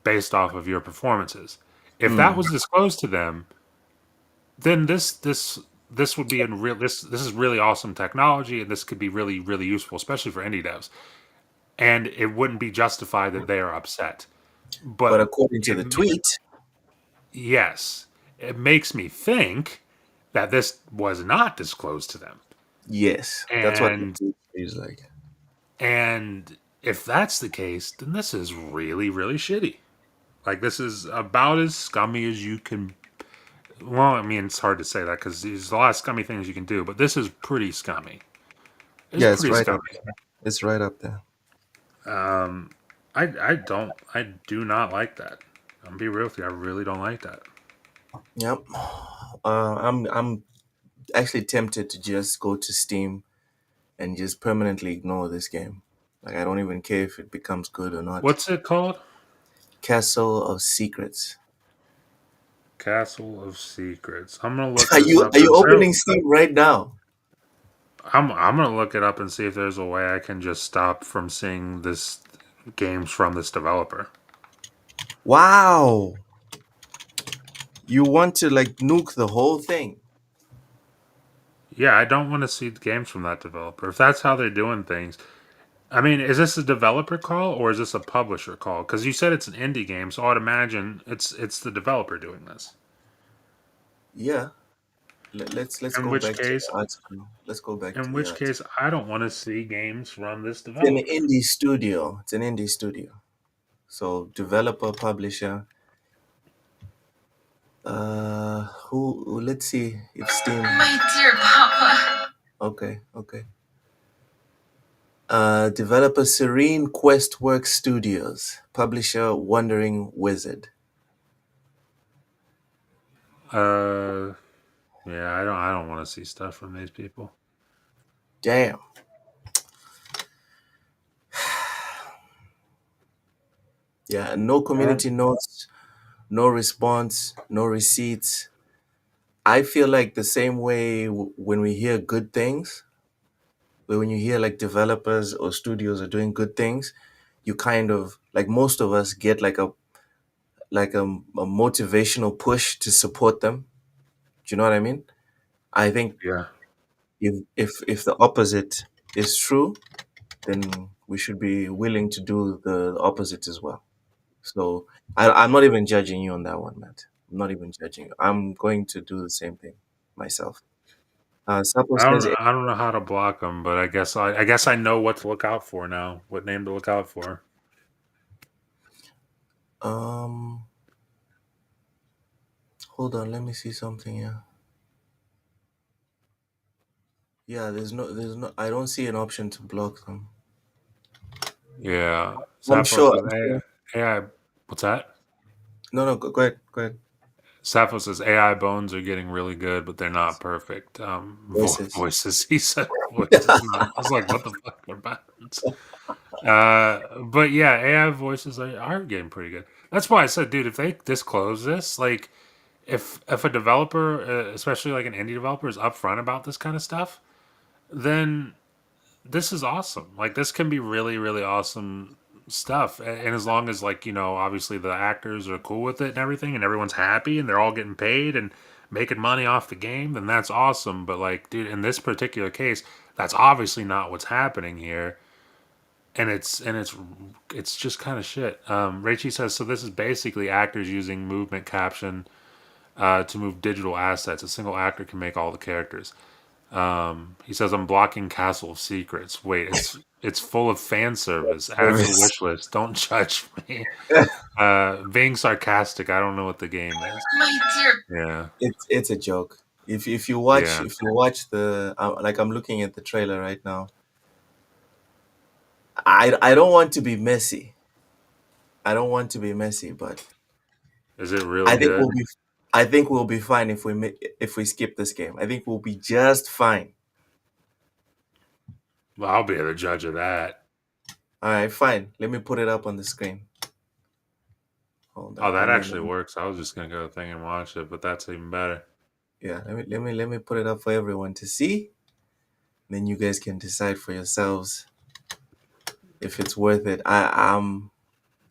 Speaker 5: based off of your performances. If that
Speaker 4: Hmm.
Speaker 5: was disclosed to them, then this would be in real this is really awesome technology, and this could be really useful, especially for indie devs. And it wouldn't be justified that they are upset.
Speaker 4: But
Speaker 5: But
Speaker 4: according to
Speaker 5: it
Speaker 4: the tweet,
Speaker 5: yes, it makes me think that this was not disclosed to them.
Speaker 4: yes, that's what the
Speaker 5: And
Speaker 4: tweet is like.
Speaker 5: and if that's the case, then this is really shitty. Like this is about as scummy as you can. Well, I mean, it's hard to say that because there's a lot of scummy things you can do, but this is pretty scummy. It's
Speaker 4: Yeah, it's
Speaker 5: pretty
Speaker 4: right up
Speaker 5: scummy.
Speaker 4: there. It's right up there.
Speaker 5: Um, I do not like that. I'm be real with you. I really don't like that.
Speaker 4: Yep. I'm actually tempted to just go to Steam and just permanently ignore this game. Like I don't even care if it becomes good or not.
Speaker 5: What's it called?
Speaker 4: Castle of Secrets.
Speaker 5: Castle of Secrets. I'm gonna look
Speaker 4: Are
Speaker 5: this
Speaker 4: you
Speaker 5: up.
Speaker 4: are you opening Steam right now?
Speaker 5: I'm gonna look it up and see if there's a way I can just stop from seeing this games from this developer.
Speaker 4: Wow. You want to like nuke the whole thing.
Speaker 5: Yeah, I don't want to see games from that developer. If that's how they're doing things, I mean, is this a developer call or is this a publisher call? Because you said it's an indie game, so I'd imagine it's the developer doing this.
Speaker 4: Yeah. Let's
Speaker 5: In
Speaker 4: go
Speaker 5: which
Speaker 4: back to
Speaker 5: case,
Speaker 4: the article. Let's go back to
Speaker 5: in
Speaker 4: the
Speaker 5: which
Speaker 4: article.
Speaker 5: case, I don't want to see games from this
Speaker 4: It's an
Speaker 5: developer.
Speaker 4: indie studio. It's an indie studio. So developer, publisher. Who? Let's see if Steam.
Speaker 6: My dear Papa.
Speaker 4: Okay, okay. Developer Serene Questworks Studios. Publisher Wandering Wizard.
Speaker 5: Uh, yeah, I don't want to see stuff from these people.
Speaker 4: Damn. Yeah, no
Speaker 5: And
Speaker 4: community notes, no response, no receipts. I feel like the same way when we hear good things, when you hear like developers or studios are doing good things, you kind of like most of us get like a motivational push to support them. Do you know what I mean? I think
Speaker 5: yeah,
Speaker 4: if the opposite is true, then we should be willing to do the opposite as well. So I'm not even judging you on that one, Matt. I'm not even judging you. I'm going to do the same thing myself. Sapo says,
Speaker 5: I don't know how to block them, but I guess I know what to look out for now. What name to look out for?
Speaker 4: um, hold on, let me see something here. Yeah, there's no, I don't see an option to block them.
Speaker 5: Yeah,
Speaker 4: I'm
Speaker 5: Sappho
Speaker 4: sure.
Speaker 5: says
Speaker 4: I'm sure.
Speaker 5: AI. What's that?
Speaker 4: No, no, go ahead, go ahead.
Speaker 5: Sappho says AI bones are getting really good, but they're not perfect.
Speaker 4: Voices.
Speaker 5: Voices. He said voices. Not. I was like, what the fuck? They're bones. But yeah, AI voices are getting pretty good. That's why I said, dude, if they disclose this, like, if a developer, especially like an indie developer, is upfront about this kind of stuff, then this is awesome. Like, this can be really, really awesome stuff. And as long as, like, obviously the actors are cool with it and everything, and everyone's happy and they're all getting paid and making money off the game, then that's awesome. But like, dude, in this particular case, that's obviously not what's happening here. And it's just kind of shit. Raichi says so. This is basically actors using movement caption to move digital assets. A single actor can make all the characters. He says I'm blocking Castle of Secrets. Wait, it's full of fan service. Add to
Speaker 4: Service.
Speaker 5: wish list. Don't judge me. Being sarcastic. I don't know what the game is.
Speaker 6: My dear.
Speaker 5: Yeah,
Speaker 4: It's a joke.
Speaker 5: yeah.
Speaker 4: If you watch the like I'm looking at the trailer right now. I don't want to be messy. I don't want to be messy, but
Speaker 5: Is it really
Speaker 4: I think
Speaker 5: good?
Speaker 4: I think we'll be fine if if we skip this game. I think we'll be just fine.
Speaker 5: Well, I'll be the judge of that.
Speaker 4: All right, fine. Let me put it up on the screen. Hold
Speaker 5: Oh,
Speaker 4: on.
Speaker 5: that actually works. I was just gonna go to the thing and watch it, but that's even better.
Speaker 4: Yeah, let me put it up for everyone to see. Then you guys can decide for yourselves if it's worth it. I'm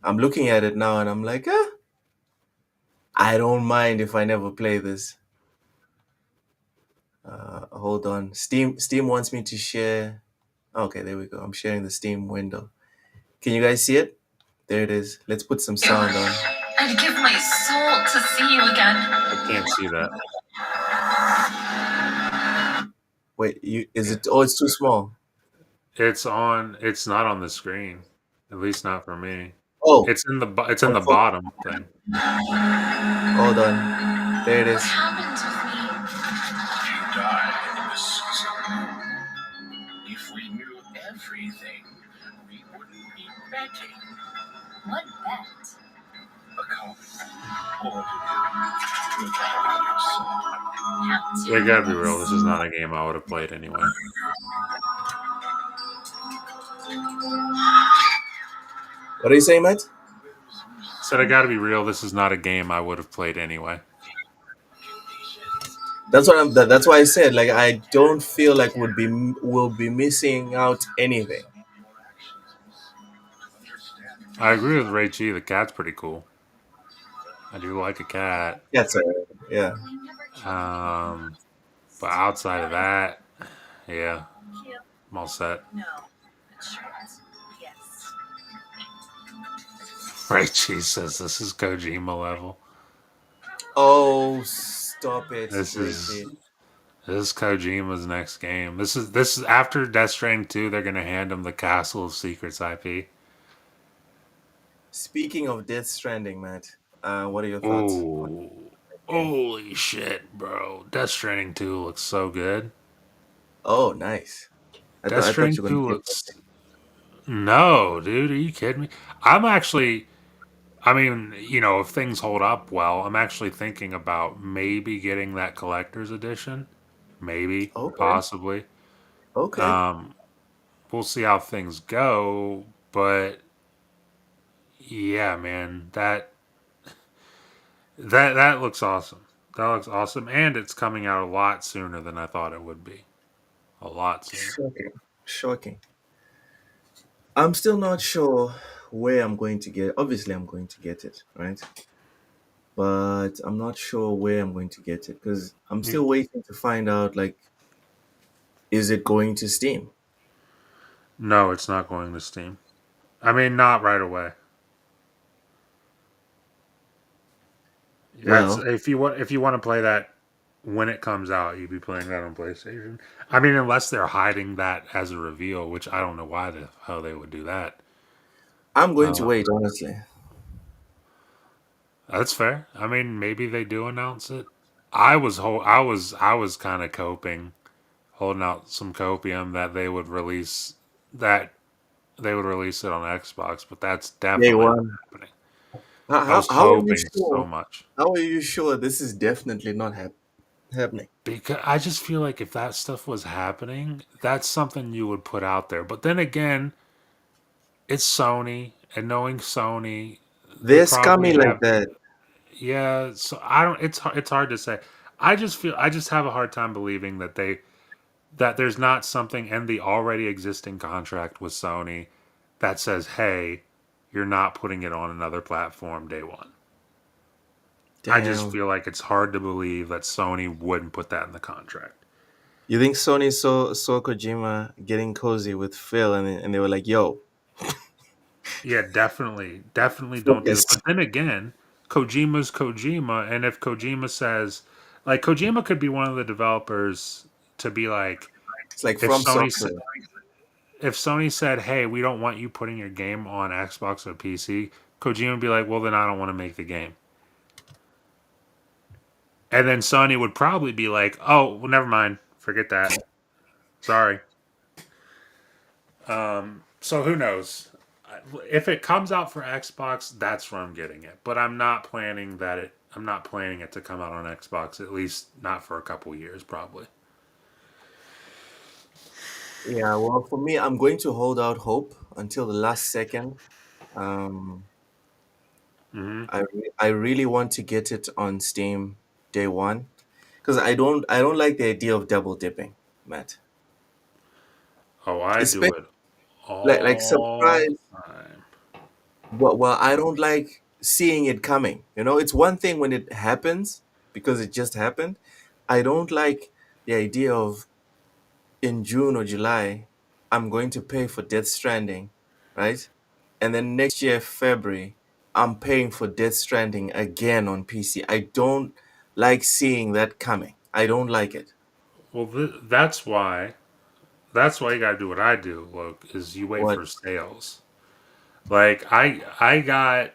Speaker 4: looking at it now and I'm like, I don't mind if I never play this. Hold on. Steam wants me to share. Okay, there we go. I'm sharing the Steam window. Can you guys see it? There it is. Let's put some sound on.
Speaker 6: I'd give my soul to see you again.
Speaker 5: I can't see that.
Speaker 4: Wait, is
Speaker 5: Yeah.
Speaker 4: it? Oh, it's too small.
Speaker 5: It's on. It's not on the screen. At least not for me.
Speaker 4: Oh,
Speaker 5: It's in the bottom thing.
Speaker 4: hold on. There it
Speaker 6: What
Speaker 4: is.
Speaker 6: happened with me?
Speaker 3: You died in the season. If we knew everything, we wouldn't be betting.
Speaker 6: What bet?
Speaker 3: A cop. All to do with having your son.
Speaker 6: How
Speaker 5: They gotta be real. This is
Speaker 6: serious?
Speaker 5: not a game I would have played anyway.
Speaker 4: What are you saying, Matt?
Speaker 5: Said I gotta be real. This is not a game I would have played anyway.
Speaker 4: That's why I said like I don't feel like we'll be missing out anything.
Speaker 5: I agree with Ray G. The cat's pretty cool. I do like a cat.
Speaker 4: That's all right. Yeah.
Speaker 5: Um, but outside of that, yeah, I'm all set. Ray G says this is Kojima level.
Speaker 4: Oh, stop it,
Speaker 5: This is
Speaker 4: Richie.
Speaker 5: this is Kojima's next game. This is after Death Stranding 2. They're gonna hand him the Castle of Secrets IP.
Speaker 4: Speaking of Death Stranding, Matt, what are your thoughts on
Speaker 5: Oh,
Speaker 4: the game?
Speaker 5: holy shit, bro! Death Stranding 2 looks so good.
Speaker 4: Oh, nice.
Speaker 5: Death
Speaker 4: I thought
Speaker 5: Stranding
Speaker 4: you were going
Speaker 5: 2
Speaker 4: to say
Speaker 5: looks. No, dude, are you kidding me? I'm actually. I mean, if things hold up well, I'm actually thinking about maybe getting that collector's edition. Maybe,
Speaker 4: okay,
Speaker 5: possibly.
Speaker 4: okay.
Speaker 5: Um, we'll see how things go. But yeah, man, that looks awesome. That looks awesome, and it's coming out a lot sooner than I thought it would be. A lot sooner.
Speaker 4: Shocking, shocking. I'm still not sure where I'm going to get. Obviously, I'm going to get it, right? But I'm not sure where I'm going to get it because I'm
Speaker 5: Mm,
Speaker 4: still waiting to find out. Like, is it going to Steam?
Speaker 5: No, it's not going to Steam. I mean, not right away. That's
Speaker 4: Well,
Speaker 5: if you want to play that when it comes out, you'd be playing that on PlayStation. I mean, unless they're hiding that as a reveal, which I don't know why the how they would do that.
Speaker 4: I'm going to
Speaker 5: Uh,
Speaker 4: wait, honestly.
Speaker 5: that's fair. I mean, maybe they do announce it. I was kind of holding out some copium that that they would release it on Xbox, but that's
Speaker 4: Day
Speaker 5: definitely not
Speaker 4: one.
Speaker 5: happening.
Speaker 4: How,
Speaker 5: I was
Speaker 4: how, how are you
Speaker 5: hoping so
Speaker 4: sure?
Speaker 5: much.
Speaker 4: How are you sure this is definitely not happening?
Speaker 5: Because I just feel like if that stuff was happening, that's something you would put out there. But then again, it's Sony, and knowing Sony, they
Speaker 4: They're
Speaker 5: probably
Speaker 4: scummy like
Speaker 5: have
Speaker 4: that.
Speaker 5: yeah. So I don't. It's hard to say. I just have a hard time believing that there's not something in the already existing contract with Sony that says, "Hey, you're not putting it on another platform day one." I just
Speaker 4: Damn.
Speaker 5: feel like it's hard to believe that Sony wouldn't put that in the contract.
Speaker 4: You think Sony saw Kojima getting cozy with Phil, and they were like, "Yo,
Speaker 5: Yeah, definitely don't do
Speaker 4: focus."
Speaker 5: that. But then again, Kojima's Kojima, and if Kojima says, like, Kojima could be one of the developers to be like,
Speaker 4: It's like
Speaker 5: if
Speaker 4: from
Speaker 5: Sony
Speaker 4: software.
Speaker 5: if Sony said, "Hey, we don't want you putting your game on Xbox or PC," Kojima would be like, "Well, then I don't want to make the game." And then Sony would probably be like, "Oh, well, never mind, forget that. Sorry." So who knows? If it comes out for Xbox, that's where I'm getting it. But I'm not planning that it. I'm not planning it to come out on Xbox. At least not for a couple years, probably.
Speaker 4: Yeah, well, for me, I'm going to hold out hope until the last second. Um,
Speaker 5: Hmm.
Speaker 4: I really want to get it on Steam day one because I don't like the idea of double dipping, Matt.
Speaker 5: Oh, I do
Speaker 4: Especially
Speaker 5: it
Speaker 4: like
Speaker 5: all
Speaker 4: surprise.
Speaker 5: the time.
Speaker 4: Well, I don't like seeing it coming. It's one thing when it happens because it just happened. I don't like the idea of in June or July, I'm going to pay for Death Stranding, right? And then next year, February, I'm paying for Death Stranding again on PC. I don't like seeing that coming. I don't like it.
Speaker 5: Well, that's why you gotta do what I do. Look, is you wait
Speaker 4: What?
Speaker 5: for sales. Like I got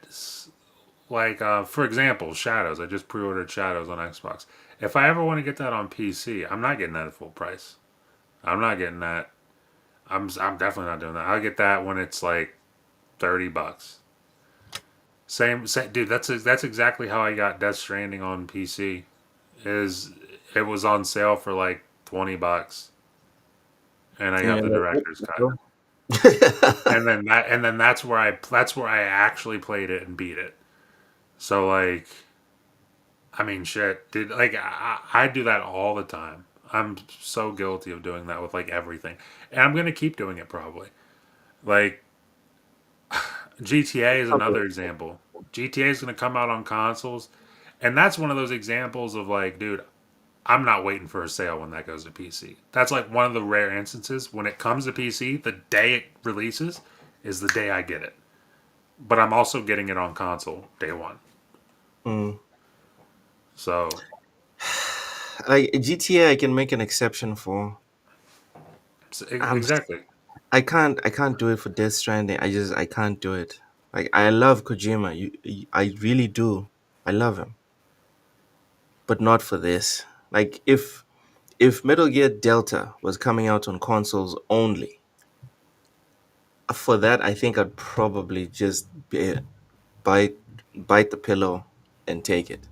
Speaker 5: like for example, Shadows. I just pre-ordered Shadows on Xbox. If I ever want to get that on PC, I'm not getting that at full price. I'm not getting that. I'm definitely not doing that. I'll get that when it's like $30. Same dude. That's exactly how I got Death Stranding on PC. Is it was on sale for like $20, and I got
Speaker 4: Yeah.
Speaker 5: the director's cut. And then that's where I actually played it and beat it. So like, I mean, shit, dude. Like I do that all the time. I'm so guilty of doing that with like everything, and I'm gonna keep doing it probably. Like GTA is another example. GTA is going to come out on consoles, and that's one of those examples of like, dude, I'm not waiting for a sale when that goes to PC. That's like one of the rare instances when it comes to PC, the day it releases is the day I get it. But I'm also getting it on console day one.
Speaker 4: Mm.
Speaker 5: So
Speaker 4: Like GTA, I can make an exception for. I'm
Speaker 5: exactly.
Speaker 4: I can't do it for Death Stranding. I can't do it. Like I love Kojima. I really do. I love him, but not for this. Like if Metal Gear Delta was coming out on consoles only, for that I think I'd probably just bite bite the pillow and take it.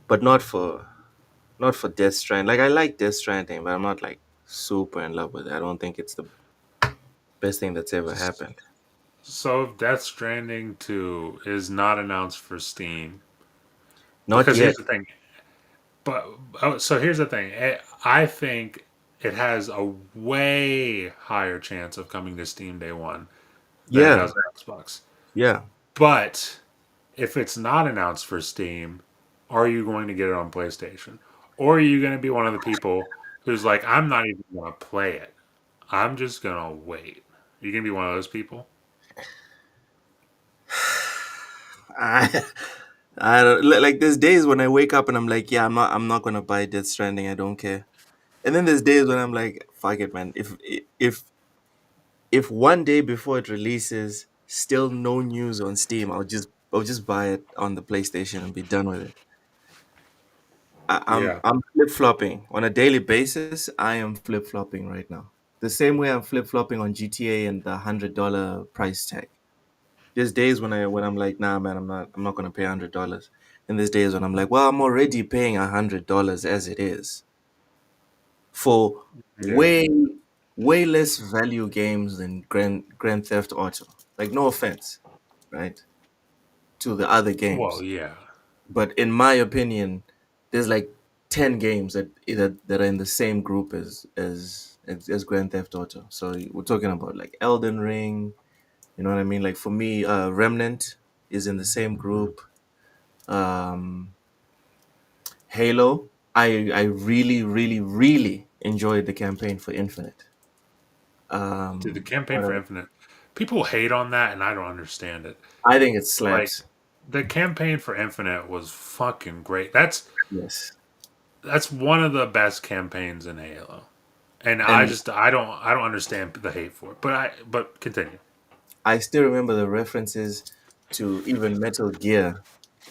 Speaker 4: But not for Death Stranding. Like I like Death Stranding, but I'm not like super in love with it. I don't think it's the best thing that's ever happened.
Speaker 5: So if Death Stranding 2 is not announced for Steam,
Speaker 4: Not
Speaker 5: because
Speaker 4: yet.
Speaker 5: here's the thing. But so here's the thing. I think it has a way higher chance of coming to Steam day one than it
Speaker 4: Yeah,
Speaker 5: does Xbox.
Speaker 4: yeah.
Speaker 5: But if it's not announced for Steam, are you going to get it on PlayStation? Or are you going to be one of the people who's like, I'm not even going to play it. I'm just going to wait. You going to be one of those people?
Speaker 4: I, I don't like. There's days when I wake up and I'm like, yeah, I'm not gonna buy Death Stranding. I don't care. And then there's days when I'm like, fuck it, man. If one day before it releases, still no news on Steam, I'll just buy it on the PlayStation and be done with it.
Speaker 5: Yeah.
Speaker 4: I'm flip flopping on a daily basis. I am flip flopping right now. The same way I'm flip flopping on GTA and the $100 price tag. There's days when I'm like, nah, man, I'm not gonna pay $100. And there's days when I'm like, well, I'm already paying $100 as it is for
Speaker 5: Yeah.
Speaker 4: way less value games than Grand Theft Auto. Like, no offense, right, to the other
Speaker 5: Well,
Speaker 4: games,
Speaker 5: yeah.
Speaker 4: but in my opinion, there's like 10 games that are in the same group as Grand Theft Auto. So we're talking about like Elden Ring. You know what I mean? Like for me, Remnant is in the same group. Um, Halo. I really really really enjoyed the campaign for Infinite.
Speaker 5: Dude, the
Speaker 4: What
Speaker 5: campaign for
Speaker 4: else?
Speaker 5: Infinite, people hate on that, and I don't understand it.
Speaker 4: I think it
Speaker 5: Like,
Speaker 4: slaps.
Speaker 5: the campaign for Infinite was fucking great.
Speaker 4: Yes,
Speaker 5: That's one of the best campaigns in Halo. And
Speaker 4: and
Speaker 5: I don't understand the hate for it. But continue.
Speaker 4: I still remember the references to even Metal Gear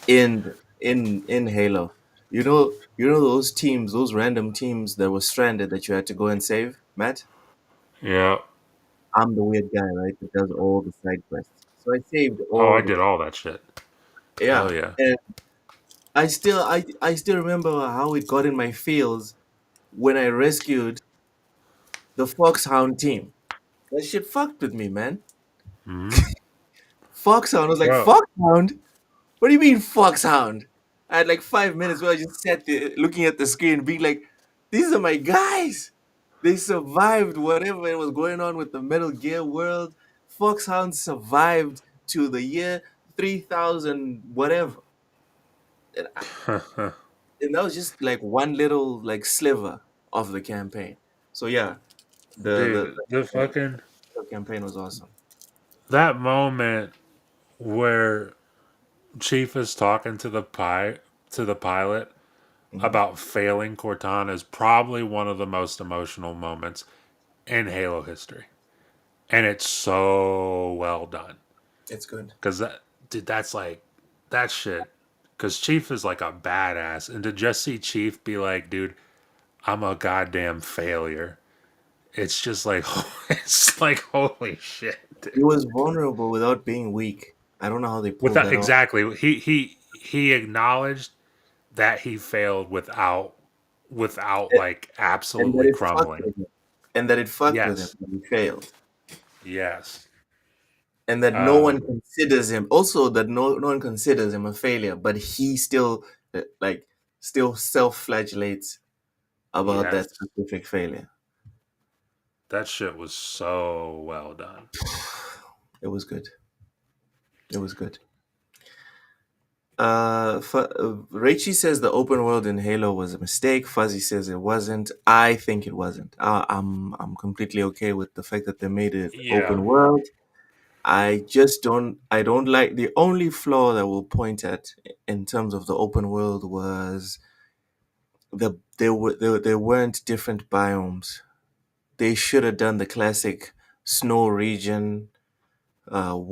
Speaker 4: in Halo. You know those teams, those random teams that were stranded that you had to go and save, Matt?
Speaker 5: Yeah.
Speaker 4: I'm the weird guy, right? That does all the side quests. So I saved
Speaker 5: Oh,
Speaker 4: all
Speaker 5: I
Speaker 4: the
Speaker 5: did all that shit.
Speaker 4: yeah.
Speaker 5: Hell yeah.
Speaker 4: And I still remember how it got in my feels when I rescued the Foxhound team. That shit fucked with me, man.
Speaker 5: Hmm.
Speaker 4: Foxhound. I was like,
Speaker 5: Bro,
Speaker 4: Foxhound? What do you mean, Foxhound? I had like 5 minutes where I just sat there looking at the screen, being like, these are my guys. They survived whatever it was going on with the Metal Gear world. Foxhound survived to the year 3000, whatever. And, and that was just like one little like sliver of the campaign. So yeah,
Speaker 5: dude, the
Speaker 4: the
Speaker 5: fucking
Speaker 4: campaign was awesome.
Speaker 5: that moment where Chief is talking to the pilot
Speaker 4: Hmm.
Speaker 5: about failing Cortana is probably one of the most emotional moments in Halo history. And it's so well done.
Speaker 4: It's good.
Speaker 5: Cause that's like that shit. Cause Chief is like a badass, and to just see Chief be like, "Dude, I'm a goddamn failure." It's just like it's like holy shit, dude.
Speaker 4: He was vulnerable without being weak. I don't know how they
Speaker 5: With
Speaker 4: pulled
Speaker 5: that
Speaker 4: that off.
Speaker 5: exactly, he acknowledged that he failed without like
Speaker 4: And that
Speaker 5: absolutely
Speaker 4: it fucked
Speaker 5: crumbling.
Speaker 4: with him. And that it fucked with him
Speaker 5: Yes,
Speaker 4: when he failed.
Speaker 5: yes.
Speaker 4: And that no one
Speaker 5: Um,
Speaker 4: considers him also that no one considers him a failure, but he still like still self-flagellates about that
Speaker 5: yes.
Speaker 4: specific failure.
Speaker 5: That shit was so well done.
Speaker 4: It was good. It was good. Raichi says the open world in Halo was a mistake. Fuzzy says it wasn't. I think it wasn't. I'm completely okay with the fact that they made it
Speaker 5: Yeah,
Speaker 4: open world. I don't like the only flaw that we'll point at in terms of the open world was there weren't different biomes. They should have done the classic snow region,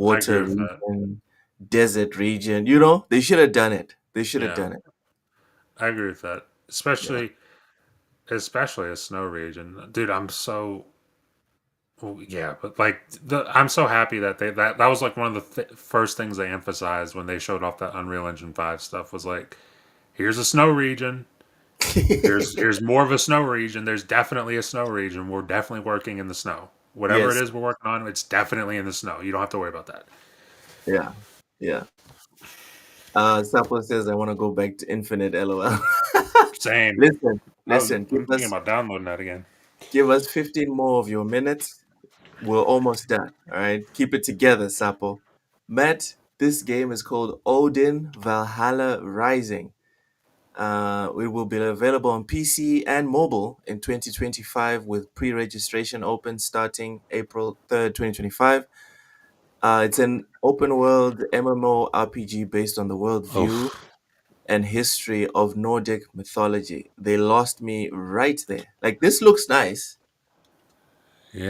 Speaker 5: I agree
Speaker 4: water
Speaker 5: with that.
Speaker 4: region, desert region. You know, they should have done it. They should have
Speaker 5: Yeah,
Speaker 4: done it.
Speaker 5: I agree with that.
Speaker 4: Yeah.
Speaker 5: Especially a snow region, dude. Well, yeah, but like I'm so happy that that was like one of the first things they emphasized when they showed off that Unreal Engine 5 stuff was like, here's a snow region. Here's more of a snow region. There's definitely a snow region. We're definitely working in the snow. Whatever it
Speaker 4: Yes.
Speaker 5: is we're working on, it's definitely in the snow. You don't have to worry about that.
Speaker 4: Yeah. Yeah. Sapo says I want to go back to Infinite. LOL.
Speaker 5: Same.
Speaker 4: Listen, listen.
Speaker 5: I'm thinking about downloading that again.
Speaker 4: Give us 15 more of your minutes. We're almost done. All right. Keep it together, Sapo. Matt, this game is called Odin Valhalla Rising. It will be available on PC and mobile in 2025 with pre-registration open starting April 3rd, 2025. It's an open world MMORPG based on the worldview
Speaker 5: Oh,
Speaker 4: and history of Nordic mythology. They lost me right there. Like, this looks nice,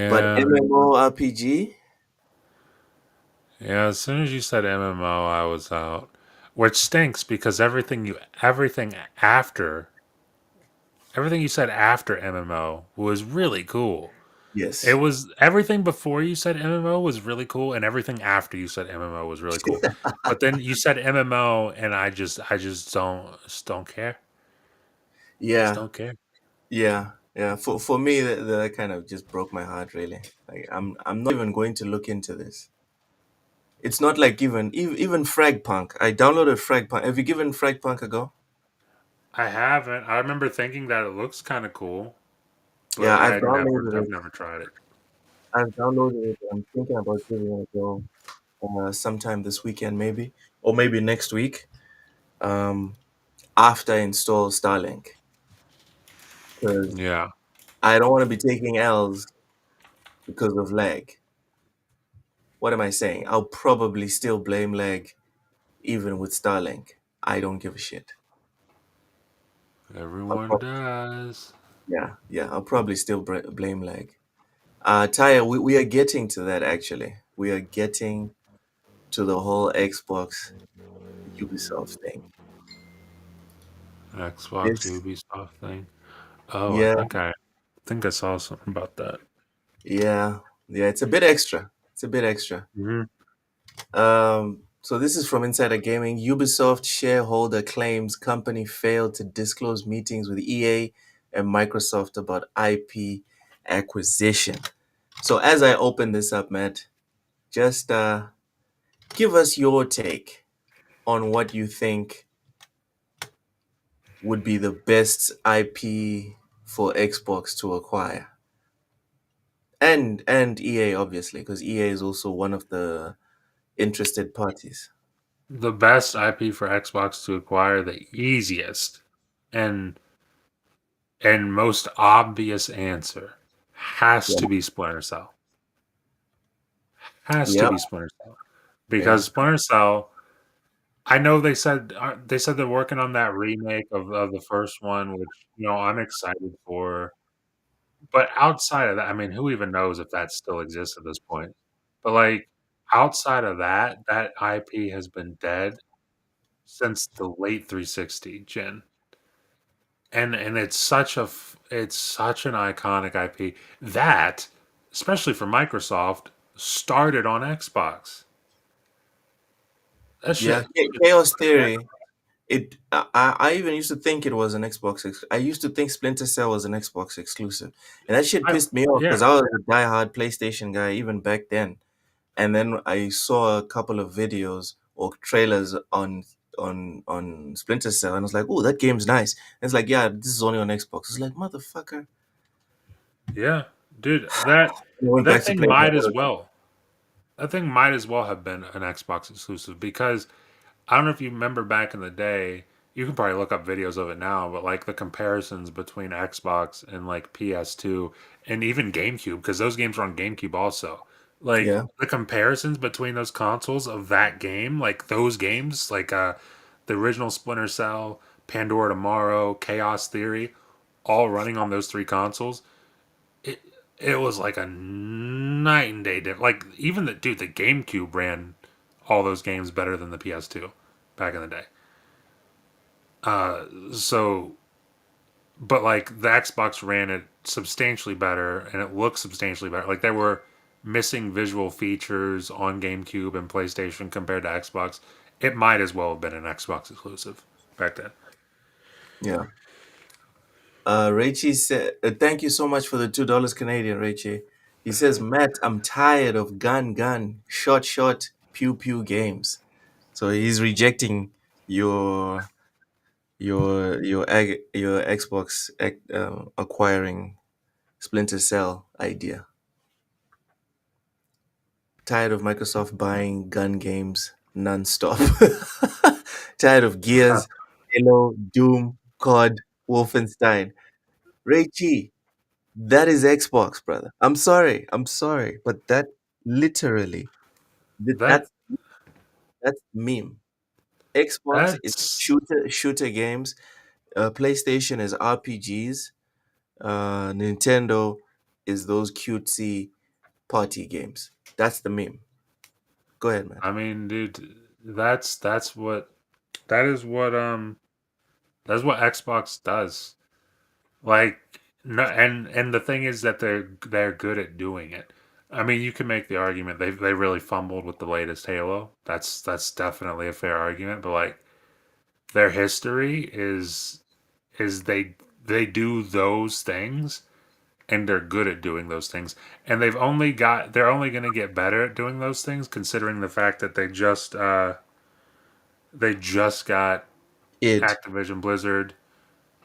Speaker 4: but
Speaker 5: yeah.
Speaker 4: MMORPG?
Speaker 5: Yeah, as soon as you said MMO, I was out. Which stinks because everything you said after MMO was really cool. It
Speaker 4: Yes.
Speaker 5: was everything before you said MMO was really cool, and everything after you said MMO was really cool. But then you said MMO, and I just don't care. Just
Speaker 4: Yeah,
Speaker 5: don't care.
Speaker 4: yeah. For me, that kind of just broke my heart. Really, like I'm not even going to look into this. It's not like even Fragpunk. I downloaded Fragpunk. Have you given Fragpunk a go?
Speaker 5: I haven't. I remember thinking that it looks kind of cool,
Speaker 4: Yeah,
Speaker 5: but I've never tried it.
Speaker 4: I've downloaded it. I'm thinking about giving it a go sometime this weekend, maybe, or maybe next week. Um, After I install Starlink, because
Speaker 5: Yeah,
Speaker 4: I don't want to be taking L's because of lag. What am I saying? I'll probably still blame lag even with Starlink. I don't give a shit. I'll
Speaker 5: everyone
Speaker 4: prob-
Speaker 5: does.
Speaker 4: yeah. I'll probably still blame lag. Taya, we are getting to that actually. We are getting to the whole Xbox Ubisoft thing.
Speaker 5: Xbox
Speaker 4: This,
Speaker 5: Ubisoft thing. Oh,
Speaker 4: yeah,
Speaker 5: I think I saw something about that.
Speaker 4: yeah. It's a bit extra. It's a bit extra.
Speaker 5: Hmm.
Speaker 4: So this is from Insider Gaming. Ubisoft shareholder claims company failed to disclose meetings with EA and Microsoft about IP acquisition. So as I open this up, Matt, just give us your take on what you think would be the best IP for Xbox to acquire, and EA obviously, because EA is also one of the interested parties.
Speaker 5: The best IP for Xbox to acquire, the easiest and most obvious answer has
Speaker 4: Yeah,
Speaker 5: to be Splinter Cell. Has to
Speaker 4: yeah,
Speaker 5: be Splinter Cell
Speaker 4: yeah,
Speaker 5: because Splinter Cell. I know they said they're working on that remake of the first one, which I'm excited for. But outside of that, I mean, who even knows if that still exists at this point? But like outside of that, that IP has been dead since the late 360 gen. And it's such an iconic IP that, especially for Microsoft, started on Xbox. That
Speaker 4: yeah.
Speaker 5: shit.
Speaker 4: Chaos Theory. I even used to think it was an Xbox. I used to think Splinter Cell was an Xbox exclusive, and that shit
Speaker 5: I,
Speaker 4: pissed me off because
Speaker 5: yeah,
Speaker 4: I was a diehard PlayStation guy even back then. And then I saw a couple of videos or trailers on Splinter Cell, and I was like, "Oh, that game's nice." And it's like, "Yeah, this is only on Xbox." It's like, "Motherfucker!"
Speaker 5: yeah, dude,
Speaker 4: I went back
Speaker 5: that
Speaker 4: to
Speaker 5: thing
Speaker 4: playing
Speaker 5: might as
Speaker 4: Halo.
Speaker 5: well. That thing might as well have been an Xbox exclusive because I don't know if you remember back in the day. You can probably look up videos of it now, but like the comparisons between Xbox and like PS2 and even GameCube, because those games were on GameCube also. Like
Speaker 4: Yeah,
Speaker 5: the comparisons between those consoles of that game, like those games, like the original Splinter Cell, Pandora Tomorrow, Chaos Theory, all running on those three consoles. It it was like a night and day difference. Like even the GameCube ran all those games better than the PS2 back in the day. So, but like the Xbox ran it substantially better and it looked substantially better. Like there were missing visual features on GameCube and PlayStation compared to Xbox. It might as well have been an Xbox exclusive back then.
Speaker 4: yeah. Raichi said, "Thank you so much for the $2 Canadian, Raichi." He says, "Matt, I'm tired of gun, shot, pew pew games." So he's rejecting your your Xbox acquiring Splinter Cell idea. Tired of Microsoft buying gun games nonstop. Tired of Gears, Halo, Doom, COD, Wolfenstein. Raichi, that is Xbox, brother. I'm sorry, but that literally
Speaker 5: that
Speaker 4: That's meme. Xbox is
Speaker 5: that's
Speaker 4: shooter games. PlayStation is RPGs. Nintendo is those cutesy party games. That's the meme. Go ahead, man.
Speaker 5: I mean, dude, that's what that is what that's what Xbox does. Like no, and the thing is that they're good at doing it. I mean, you can make the argument they really fumbled with the latest Halo. That's definitely a fair argument, but like their history is they do those things and they're good at doing those things. And they're only going to get better at doing those things considering the fact that they just got
Speaker 4: Id.
Speaker 5: Activision Blizzard.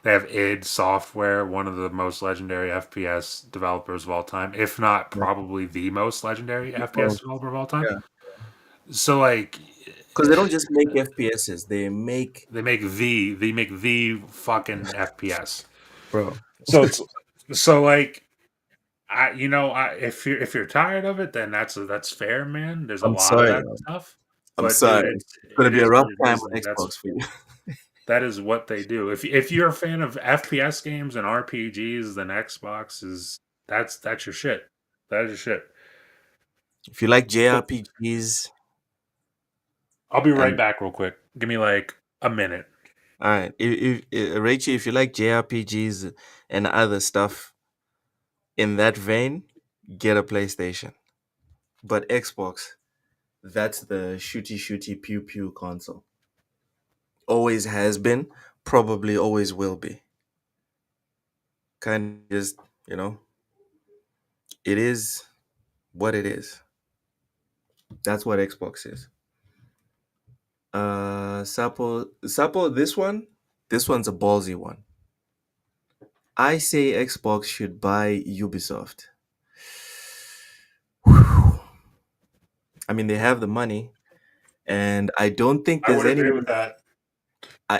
Speaker 5: They have id Software, one of the most legendary FPS developers of all time, if not probably the most legendary FPS
Speaker 4: Oh,
Speaker 5: developer of all time.
Speaker 4: yeah.
Speaker 5: So like
Speaker 4: Because they don't just make FPSs, they make,
Speaker 5: they make the fucking FPS.
Speaker 4: bro.
Speaker 5: So it's so like if you're tired of it, then that's fair, man. There's a
Speaker 4: I'm
Speaker 5: lot of
Speaker 4: sorry,
Speaker 5: that
Speaker 4: man.
Speaker 5: stuff,
Speaker 4: I'm
Speaker 5: but dude,
Speaker 4: sorry. It's gonna
Speaker 5: it
Speaker 4: be a
Speaker 5: is
Speaker 4: rough
Speaker 5: what it
Speaker 4: time
Speaker 5: is.
Speaker 4: on
Speaker 5: Like
Speaker 4: Xbox for you.
Speaker 5: that is what they do. If you're a fan of FPS games and RPGs, then Xbox is that's your shit. That is your shit.
Speaker 4: If you like
Speaker 5: So
Speaker 4: JRPGs
Speaker 5: I'll be right
Speaker 4: and
Speaker 5: back real quick. Give me like a minute.
Speaker 4: all right, Rachel, if you like JRPGs and other stuff in that vein, get a PlayStation. But Xbox, that's the shooty pew pew console. Always has been, probably always will be. Kind of just, you know, it is what it is. That's what Xbox is. Sapo, this one's a ballsy one. I say Xbox should buy Ubisoft. I mean, they have the money, and I don't think
Speaker 5: I
Speaker 4: there's
Speaker 5: would agree
Speaker 4: anyone.
Speaker 5: with that.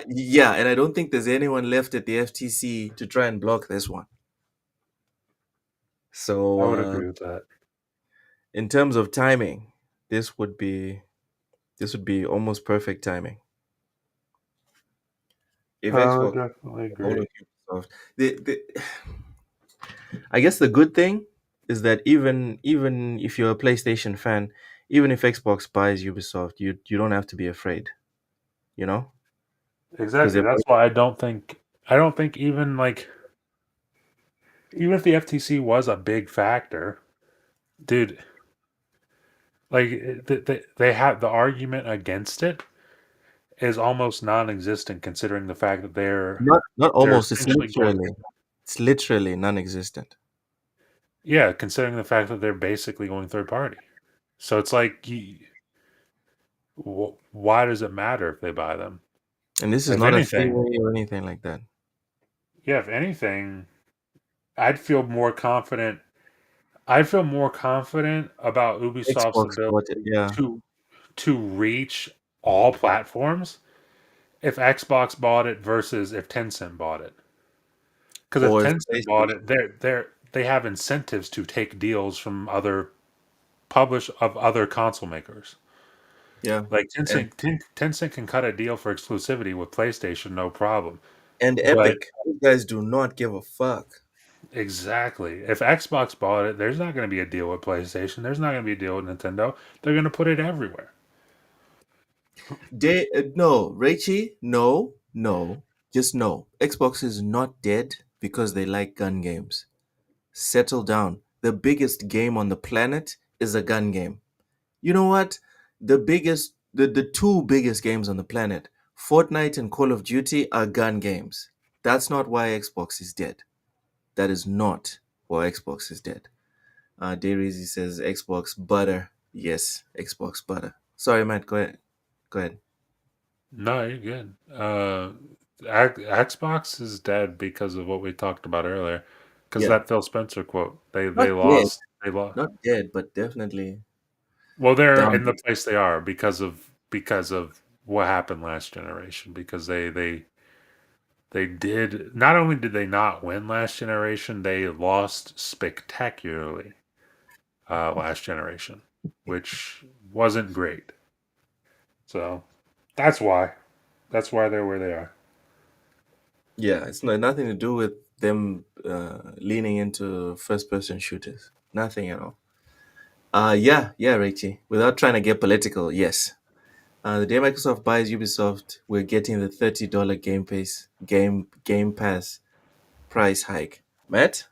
Speaker 4: Yeah, and I don't think there's anyone left at the FTC to try and block this one. So,
Speaker 5: I would agree with that.
Speaker 4: in terms of timing, this would be this would be almost perfect timing if
Speaker 5: I would
Speaker 4: Xbox
Speaker 5: definitely
Speaker 4: hold
Speaker 5: agree.
Speaker 4: of Ubisoft. The I guess the good thing is that even if you're a PlayStation fan, even if Xbox buys Ubisoft, you don't have to be afraid, you know, because
Speaker 5: Exactly. That's why I don't think even if the FTC was a big factor, dude, like they have the argument against it is almost non-existent considering the fact that
Speaker 4: not
Speaker 5: they're
Speaker 4: almost.
Speaker 5: essentially going
Speaker 4: It's literally non-existent.
Speaker 5: yeah, considering the fact that they're basically going third party. So it's like why does it matter if they buy them?
Speaker 4: And this is
Speaker 5: If
Speaker 4: not a
Speaker 5: anything,
Speaker 4: theory or anything like that.
Speaker 5: yeah, if anything, I'd feel more confident about Ubisoft's
Speaker 4: Xbox
Speaker 5: ability
Speaker 4: bought it, yeah,
Speaker 5: to reach all platforms if Xbox bought it versus if Tencent bought it. Because if
Speaker 4: or if
Speaker 5: Tencent bought
Speaker 4: PlayStation.
Speaker 5: it, they have incentives to take deals from other console makers.
Speaker 4: Yeah,
Speaker 5: Like
Speaker 4: and
Speaker 5: Tencent can cut a deal for exclusivity with PlayStation, no problem. But
Speaker 4: Epic. These guys do not give a fuck.
Speaker 5: exactly, if Xbox bought it, there's not going to be a deal with PlayStation. There's not going to be a deal with Nintendo. They're going to put it everywhere.
Speaker 4: No, Raichi, no, just no. Xbox is not dead because they like gun games. Settle down. The biggest game on the planet is a gun game. You know what? The two biggest games on the planet, Fortnite and Call of Duty, are gun games. That's not why Xbox is dead. That is not why Xbox is dead. Dayreezy says Xbox butter. Yes, Xbox butter. Sorry, Matt. Go ahead. Go ahead.
Speaker 5: No, you're good. Xbox is dead because of what we talked about earlier. Because
Speaker 4: Yeah,
Speaker 5: that Phil Spencer quote, they
Speaker 4: not
Speaker 5: they
Speaker 4: dead,
Speaker 5: lost. They lost.
Speaker 4: not dead, but definitely
Speaker 5: Well, they're
Speaker 4: down.
Speaker 5: in the place they are because of what happened last generation. Because they did not only did they not win last generation, they lost spectacularly last generation, which wasn't great. So that's why. That's why they're where they are.
Speaker 4: Yeah, it's nothing to do with them leaning into first person shooters. Nothing at all. Yeah, Richie. Without trying to get political, yes. The day Microsoft buys Ubisoft, we're getting the $30 Game Pass price hike. Matt,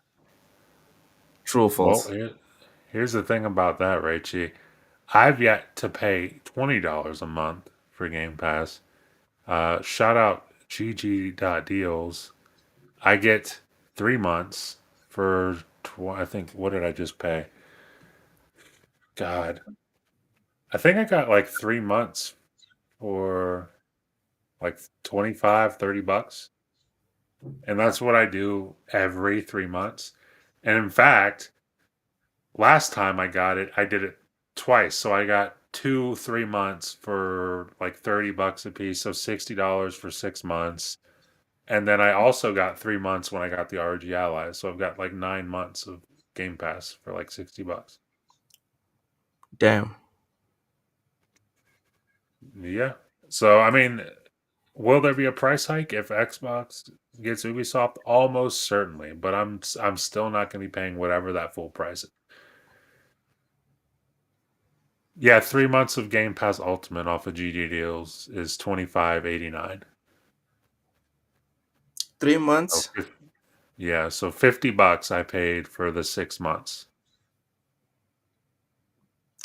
Speaker 4: true or
Speaker 5: Well,
Speaker 4: false?
Speaker 5: here's the thing about that, Rachie. I've yet to pay $20 a month for Game Pass. Shout out GG.deals. I get 3 months for, I think, what did I just pay? God. I think I got like 3 months for like 25, $30. And that's what I do every 3 months. And in fact, last time I got it, I did it twice. So I got 3 months for like $30 a piece, so $60 for 6 months. And then I also got 3 months when I got the RG Ally. So I've got like 9 months of Game Pass for like $60.
Speaker 4: Damn.
Speaker 5: Yeah. So I mean, will there be a price hike if Xbox gets Ubisoft? Almost certainly, but I'm still not going to be paying whatever that full price is. Yeah, 3 months of Game Pass Ultimate off of GD deals is $25.89.
Speaker 4: 3 months?
Speaker 5: Yeah, so $50 I paid for the 6 months.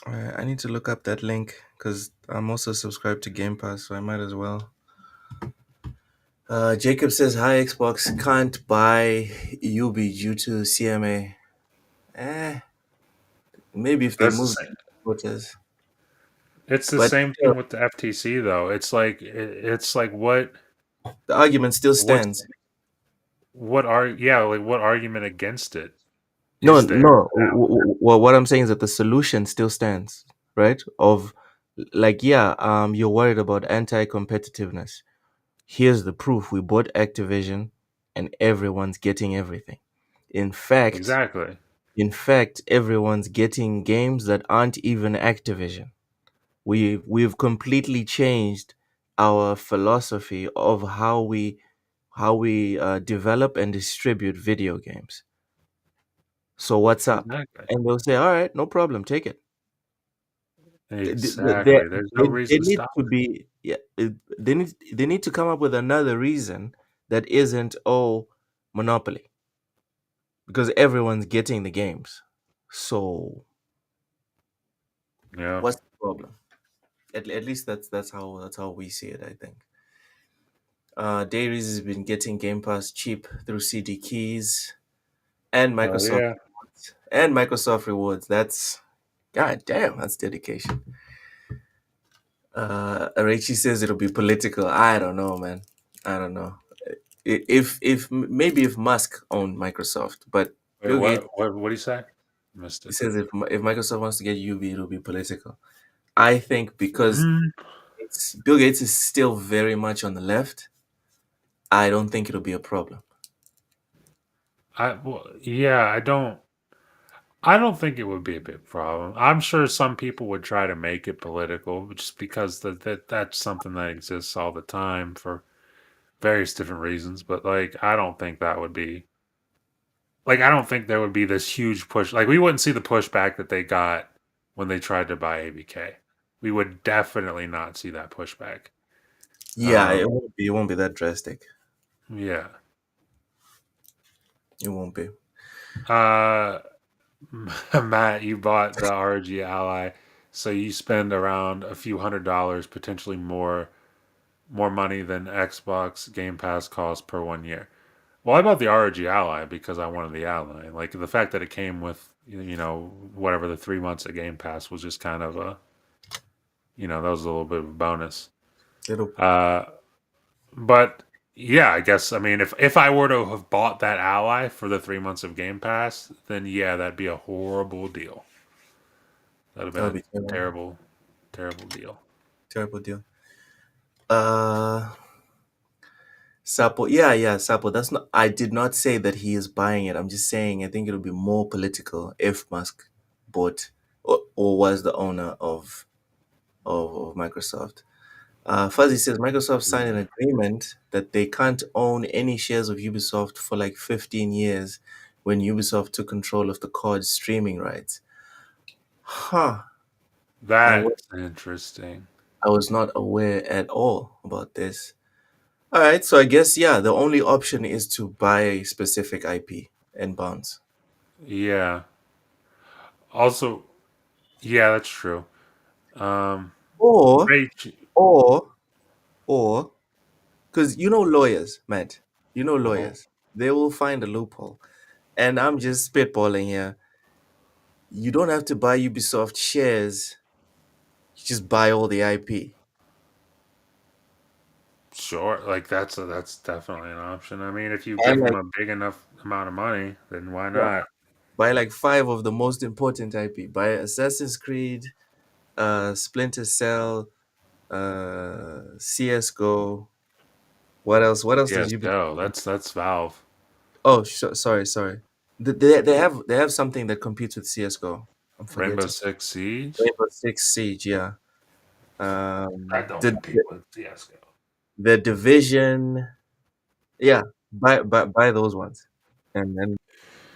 Speaker 4: I need to look up that link because I'm also subscribed to Game Pass, so I might as well. Jacob says, "Hi, Xbox can't buy Ubi due to CMA." Maybe if they
Speaker 5: That's the
Speaker 4: move
Speaker 5: same.
Speaker 4: quotas,
Speaker 5: It's the
Speaker 4: but
Speaker 5: same
Speaker 4: still,
Speaker 5: thing with the FTC though. It's like
Speaker 4: the argument still
Speaker 5: what
Speaker 4: stands.
Speaker 5: what argument against it
Speaker 4: No,
Speaker 5: is there?
Speaker 4: no. Well, what I'm saying is that the solution still stands, right? Of like, yeah, you're worried about anti-competitiveness. Here's the proof: we bought Activision, and everyone's getting everything. In fact,
Speaker 5: Exactly.
Speaker 4: everyone's getting games that aren't even Activision. We've completely changed our philosophy of how we develop and distribute video games. So what's up?
Speaker 5: Exactly.
Speaker 4: And they'll say, all right, no problem, take it.
Speaker 5: Exactly. There's no
Speaker 4: They
Speaker 5: reason to
Speaker 4: need
Speaker 5: stop
Speaker 4: to
Speaker 5: it.
Speaker 4: be, yeah, they need to come up with another reason that isn't, monopoly, because everyone's getting the games. So
Speaker 5: Yeah.
Speaker 4: what's the problem? At least that's how we see it, I think. Dairies has been getting Game Pass cheap through CD keys and
Speaker 5: Hell
Speaker 4: Microsoft
Speaker 5: yeah.
Speaker 4: Rewards. That's god damn, that's dedication. Arachi says it'll be political. I don't know, man. I don't know. If maybe if Musk owned Microsoft, but
Speaker 5: Wait,
Speaker 4: Bill Gates,
Speaker 5: what do you say? Missed
Speaker 4: he
Speaker 5: it.
Speaker 4: says if Microsoft wants to get UV, it'll be political. I think because
Speaker 5: Mm,
Speaker 4: Bill Gates is still very much on the left. I don't think it'll be a problem.
Speaker 5: yeah, I don't think it would be a big problem. I'm sure some people would try to make it political just because that's something that exists all the time for various different reasons, but like I don't think that would be like I don't think there would be this huge push. Like we wouldn't see the pushback that they got when they tried to buy ABK. We would definitely not see that pushback.
Speaker 4: Yeah,
Speaker 5: Um,
Speaker 4: it won't be that drastic.
Speaker 5: yeah.
Speaker 4: It won't be.
Speaker 5: Uh, Matt, you bought the RG Ally, so you spend around a few $100s, potentially more money than Xbox Game Pass costs per 1 year. Well, I bought the ROG Ally because I wanted the Ally. Like the fact that it came with, whatever the 3 months of Game Pass was just kind of that was a little bit of a bonus.
Speaker 4: It'll
Speaker 5: Uh, but yeah, I guess, I mean, if I were to have bought that Ally for the 3 months of Game Pass, then yeah, that'd be a horrible deal. That'd have
Speaker 4: that'll
Speaker 5: been
Speaker 4: be
Speaker 5: a terrible, terrible deal.
Speaker 4: terrible deal. Uh Sapo, yeah, Sapo. That's not. I did not say that he is buying it. I'm just saying I think it'll be more political if Musk bought or was the owner of of Microsoft. Fuzzy says Microsoft signed an agreement that they can't own any shares of Ubisoft for like 15 years when Ubisoft took control of the COD streaming rights. Huh. I
Speaker 5: That's interesting.
Speaker 4: was not aware at all about this. All right, so I guess yeah, the only option is to buy a specific IP and bounce.
Speaker 5: Yeah. Also, yeah, that's true. Um,
Speaker 4: Or
Speaker 5: Rach,
Speaker 4: or or because lawyers, Matt.
Speaker 5: uh
Speaker 4: Lawyers. They will find a loophole. And I'm just spitballing here. You don't have to buy Ubisoft shares. You just buy all the IP.
Speaker 5: sure, like that's definitely an option. I mean, if you
Speaker 4: Buy
Speaker 5: give them
Speaker 4: like
Speaker 5: a big enough amount of money, then why
Speaker 4: yeah,
Speaker 5: not?
Speaker 4: buy like five of the most important IP. Buy Assassin's Creed, Splinter Cell, CS:GO. What else? What else does Ubisoft
Speaker 5: CS:GO,
Speaker 4: have?
Speaker 5: that's Valve.
Speaker 4: Oh, sorry. They have something that competes with CS:GO. I'm
Speaker 5: Rainbow
Speaker 4: forgetting.
Speaker 5: Six Siege.
Speaker 4: Rainbow Six Siege, yeah.
Speaker 5: That don't
Speaker 4: The
Speaker 5: compete with CS:GO.
Speaker 4: the Division, yeah. Buy those ones, and then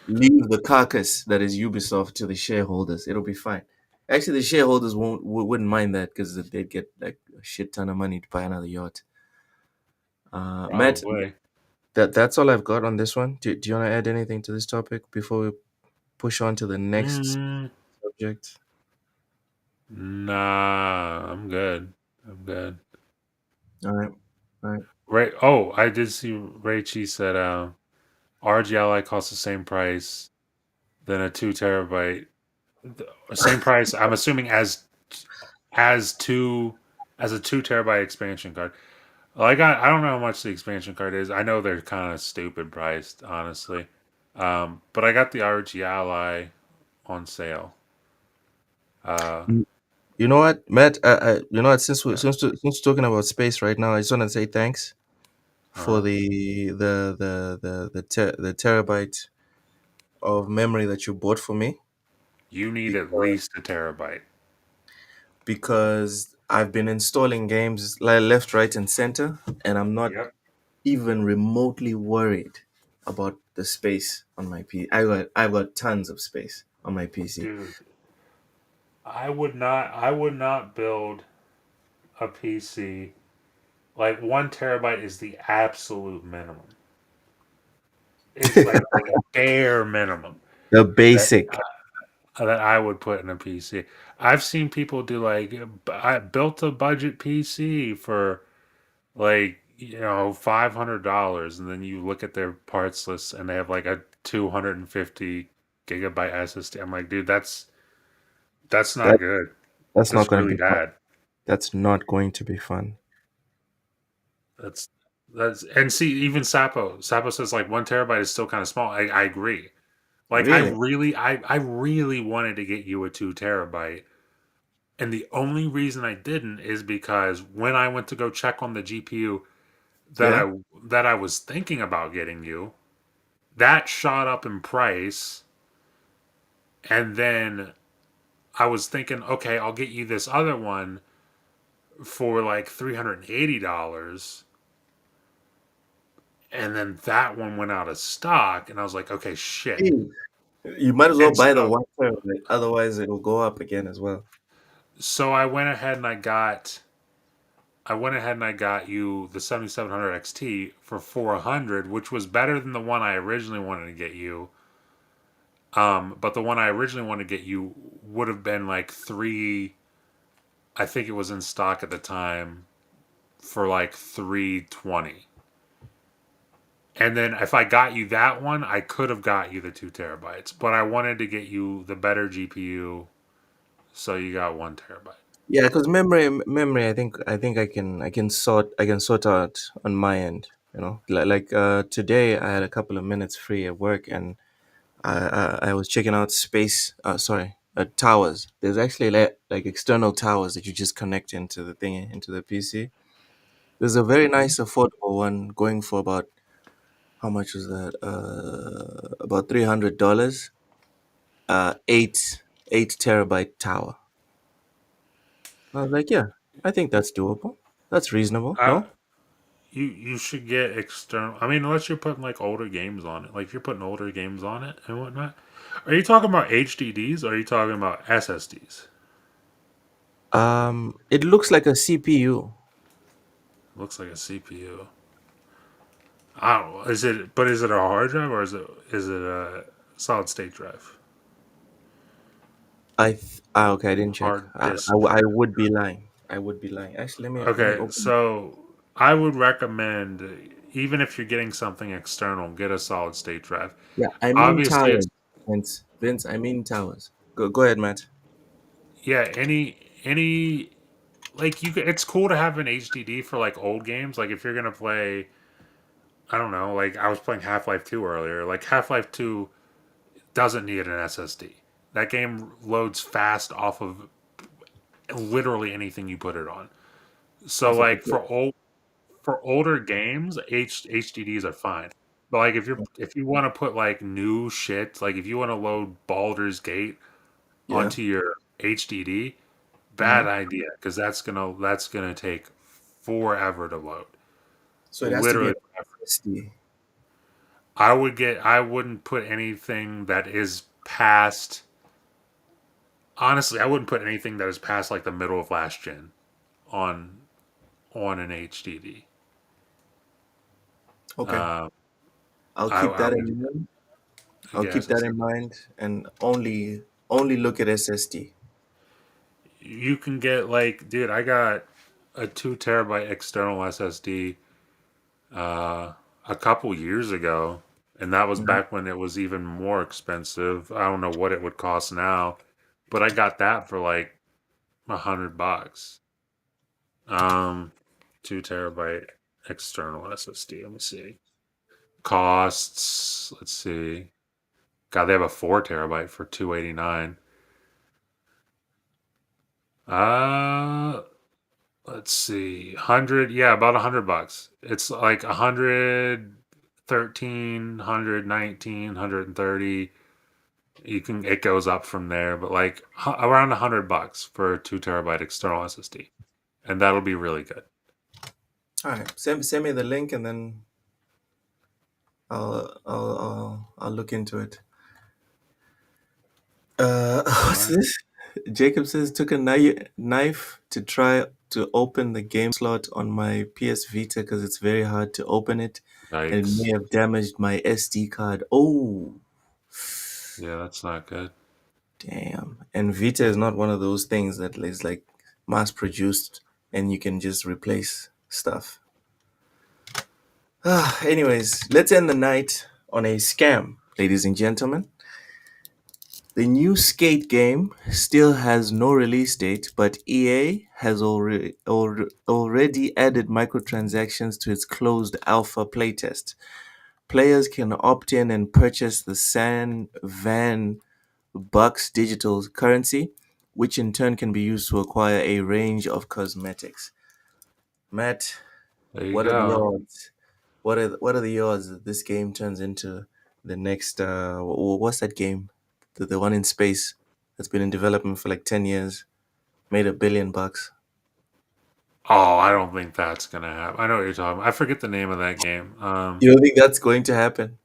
Speaker 4: leave the carcass that is Ubisoft to the shareholders. It'll be fine. Actually, the shareholders wouldn't mind that because they'd get like a shit ton of money to buy another yacht. Matt,
Speaker 5: Probably.
Speaker 4: that's all I've got on this one. Do you want to add anything to this topic before we push on to the next
Speaker 5: Mm,
Speaker 4: subject?
Speaker 5: nah, I'm good. I'm good.
Speaker 4: All right, all right.
Speaker 5: Right. Oh, I did see Raichi said RGLI costs the same price than a 2 terabyte. Same price. I'm assuming as two as a 2 terabyte expansion card. Like I don't know how much the expansion card is. I know they're kind of stupid priced, honestly. But I got the RG Ally on sale. Uh,
Speaker 4: You know what, Matt? You know what? Since we're talking about space right now, I just want to say thanks for
Speaker 5: uh,
Speaker 4: the terabyte of memory that you bought for me
Speaker 5: you need at
Speaker 4: because
Speaker 5: least a terabyte.
Speaker 4: I've been installing games like left, right, and center, and I'm not
Speaker 5: Yep.
Speaker 4: even remotely worried about the space on my PC. I've got tons of space on my PC.
Speaker 5: Dude, I would not build a PC. Like 1 terabyte is the absolute minimum. It's like the bare minimum
Speaker 4: The
Speaker 5: that
Speaker 4: basic,
Speaker 5: that I would put in a PC. I've seen people do like I built a budget PC for like $500, and then you look at their parts list and they have like a 250 gigabyte SSD. I'm like, dude, that's not
Speaker 4: that
Speaker 5: good.
Speaker 4: that's not
Speaker 5: That's
Speaker 4: going to
Speaker 5: really
Speaker 4: be fun.
Speaker 5: bad.
Speaker 4: That's not going to be fun.
Speaker 5: That's that's and see even Sapo says like 1 terabyte is still kind of small. I agree. Like
Speaker 4: Really?
Speaker 5: I really wanted to get you a 2 terabyte. And the only reason I didn't is because when I went to go check on the GPU that
Speaker 4: Yeah.
Speaker 5: I was thinking about getting you, that shot up in price, and then I was thinking, okay, I'll get you this other one for like $380, and then that one went out of stock, and I was like, okay, shit.
Speaker 4: Jeez. You might as well
Speaker 5: And
Speaker 4: buy the
Speaker 5: so
Speaker 4: 1 terabyte, otherwise it'll go up again as well.
Speaker 5: so I went ahead and I got you the 7700 XT for 400, which was better than the one I originally wanted to get you. But the one I originally wanted to get you would have been like three. I think it was in stock at the time for like 320. And then if I got you that one, I could have got you the 2 terabytes. But I wanted to get you the better GPU, so you got 1 terabyte.
Speaker 4: Yeah, because memory. I think I can sort out on my end. Today, I had a couple of minutes free at work, and I was checking out space. Sorry, towers. There's actually like external towers that you just connect into the PC. There's a very nice affordable one going for about how much was that? About $300. 8 terabyte tower. I was like, yeah, I think that's doable. That's reasonable.
Speaker 5: I,
Speaker 4: No?
Speaker 5: you should get external. I mean, unless you're putting like older games on it, like if you're putting older games on it and whatnot. Are you talking about HDDs or are you talking about SSDs?
Speaker 4: It looks like a CPU.
Speaker 5: Looks like a CPU. I don't know. Is it? But is it a hard drive or is it a solid state drive?
Speaker 4: Okay, I didn't check.
Speaker 5: Hard disk
Speaker 4: I
Speaker 5: drive.
Speaker 4: would be lying. I would be lying. Actually, let me
Speaker 5: Okay,
Speaker 4: open.
Speaker 5: so I would recommend even if you're getting something external, get a solid state drive.
Speaker 4: Yeah, I mean
Speaker 5: Obviously,
Speaker 4: towers.
Speaker 5: it's
Speaker 4: Vince, I mean towers. Go ahead, Matt.
Speaker 5: yeah. Any like you. It's cool to have an HDD for like old games. Like if you're gonna play, I don't know. Like I was playing Half Life Two earlier. Like Half Life Two doesn't need an SSD. That game loads fast off of literally anything you put it on. So
Speaker 4: Off of a
Speaker 5: like
Speaker 4: clip.
Speaker 5: for older games, HDDs are fine. But like if you want to put like new shit, like if you want to load Baldur's Gate
Speaker 4: Yeah.
Speaker 5: onto your HDD,
Speaker 4: Hmm.
Speaker 5: bad idea because that's gonna take forever to load.
Speaker 4: So it has to be
Speaker 5: Literally
Speaker 4: an
Speaker 5: forever.
Speaker 4: SSD.
Speaker 5: I wouldn't put anything that is past. Honestly, I wouldn't put anything that is past like the middle of last gen on on an HDD.
Speaker 4: Okay.
Speaker 5: Uh,
Speaker 4: I'll keep
Speaker 5: I
Speaker 4: that
Speaker 5: would
Speaker 4: in mind. I'll keep
Speaker 5: guess
Speaker 4: that in mind and only look at SSD.
Speaker 5: you can get like, dude, I got a 2 terabyte external SSD uh, a couple years ago, and that was
Speaker 4: Mhm.
Speaker 5: back when it was even more expensive. I don't know what it would cost now, but I got that for like $100. Um, 2 terabyte external SSD. Let me see. Costs. Let's see. God, they have a 4 terabyte for 289. Uh, let's see. 100. Yeah, about $100. It's like 113, 119, 130. You can it goes up from there, but like around $100 for a 2 terabyte external SSD, and that'll be really good.
Speaker 4: All right. Send me the link and then I'll look into it.
Speaker 5: All
Speaker 4: What's
Speaker 5: right.
Speaker 4: this? Jacob says took a knife to try to open the game slot on my PS Vita because it's very hard to open it, and it may
Speaker 5: Yikes.
Speaker 4: have damaged my SD card. Oh,
Speaker 5: Yeah, that's not good.
Speaker 4: damn. And Vita is not one of those things that is like mass produced and you can just replace stuff. Anyways, let's end the night on a scam, ladies and gentlemen. The new Skate game still has no release date, but EA has already added microtransactions to its closed alpha playtest. Players can opt in and purchase the San Van Bucks digital currency, which in turn can be used to acquire a range of cosmetics. Matt,
Speaker 5: There you
Speaker 4: what are the
Speaker 5: go.
Speaker 4: odds? What are the odds that this game turns into the next what's that game? The one in space that's been in development for like 10 years, made $1 billion.
Speaker 5: Oh, I don't think that's gonna happen. I know what you're talking about. I forget the name of that game.
Speaker 4: You don't think that's going to happen?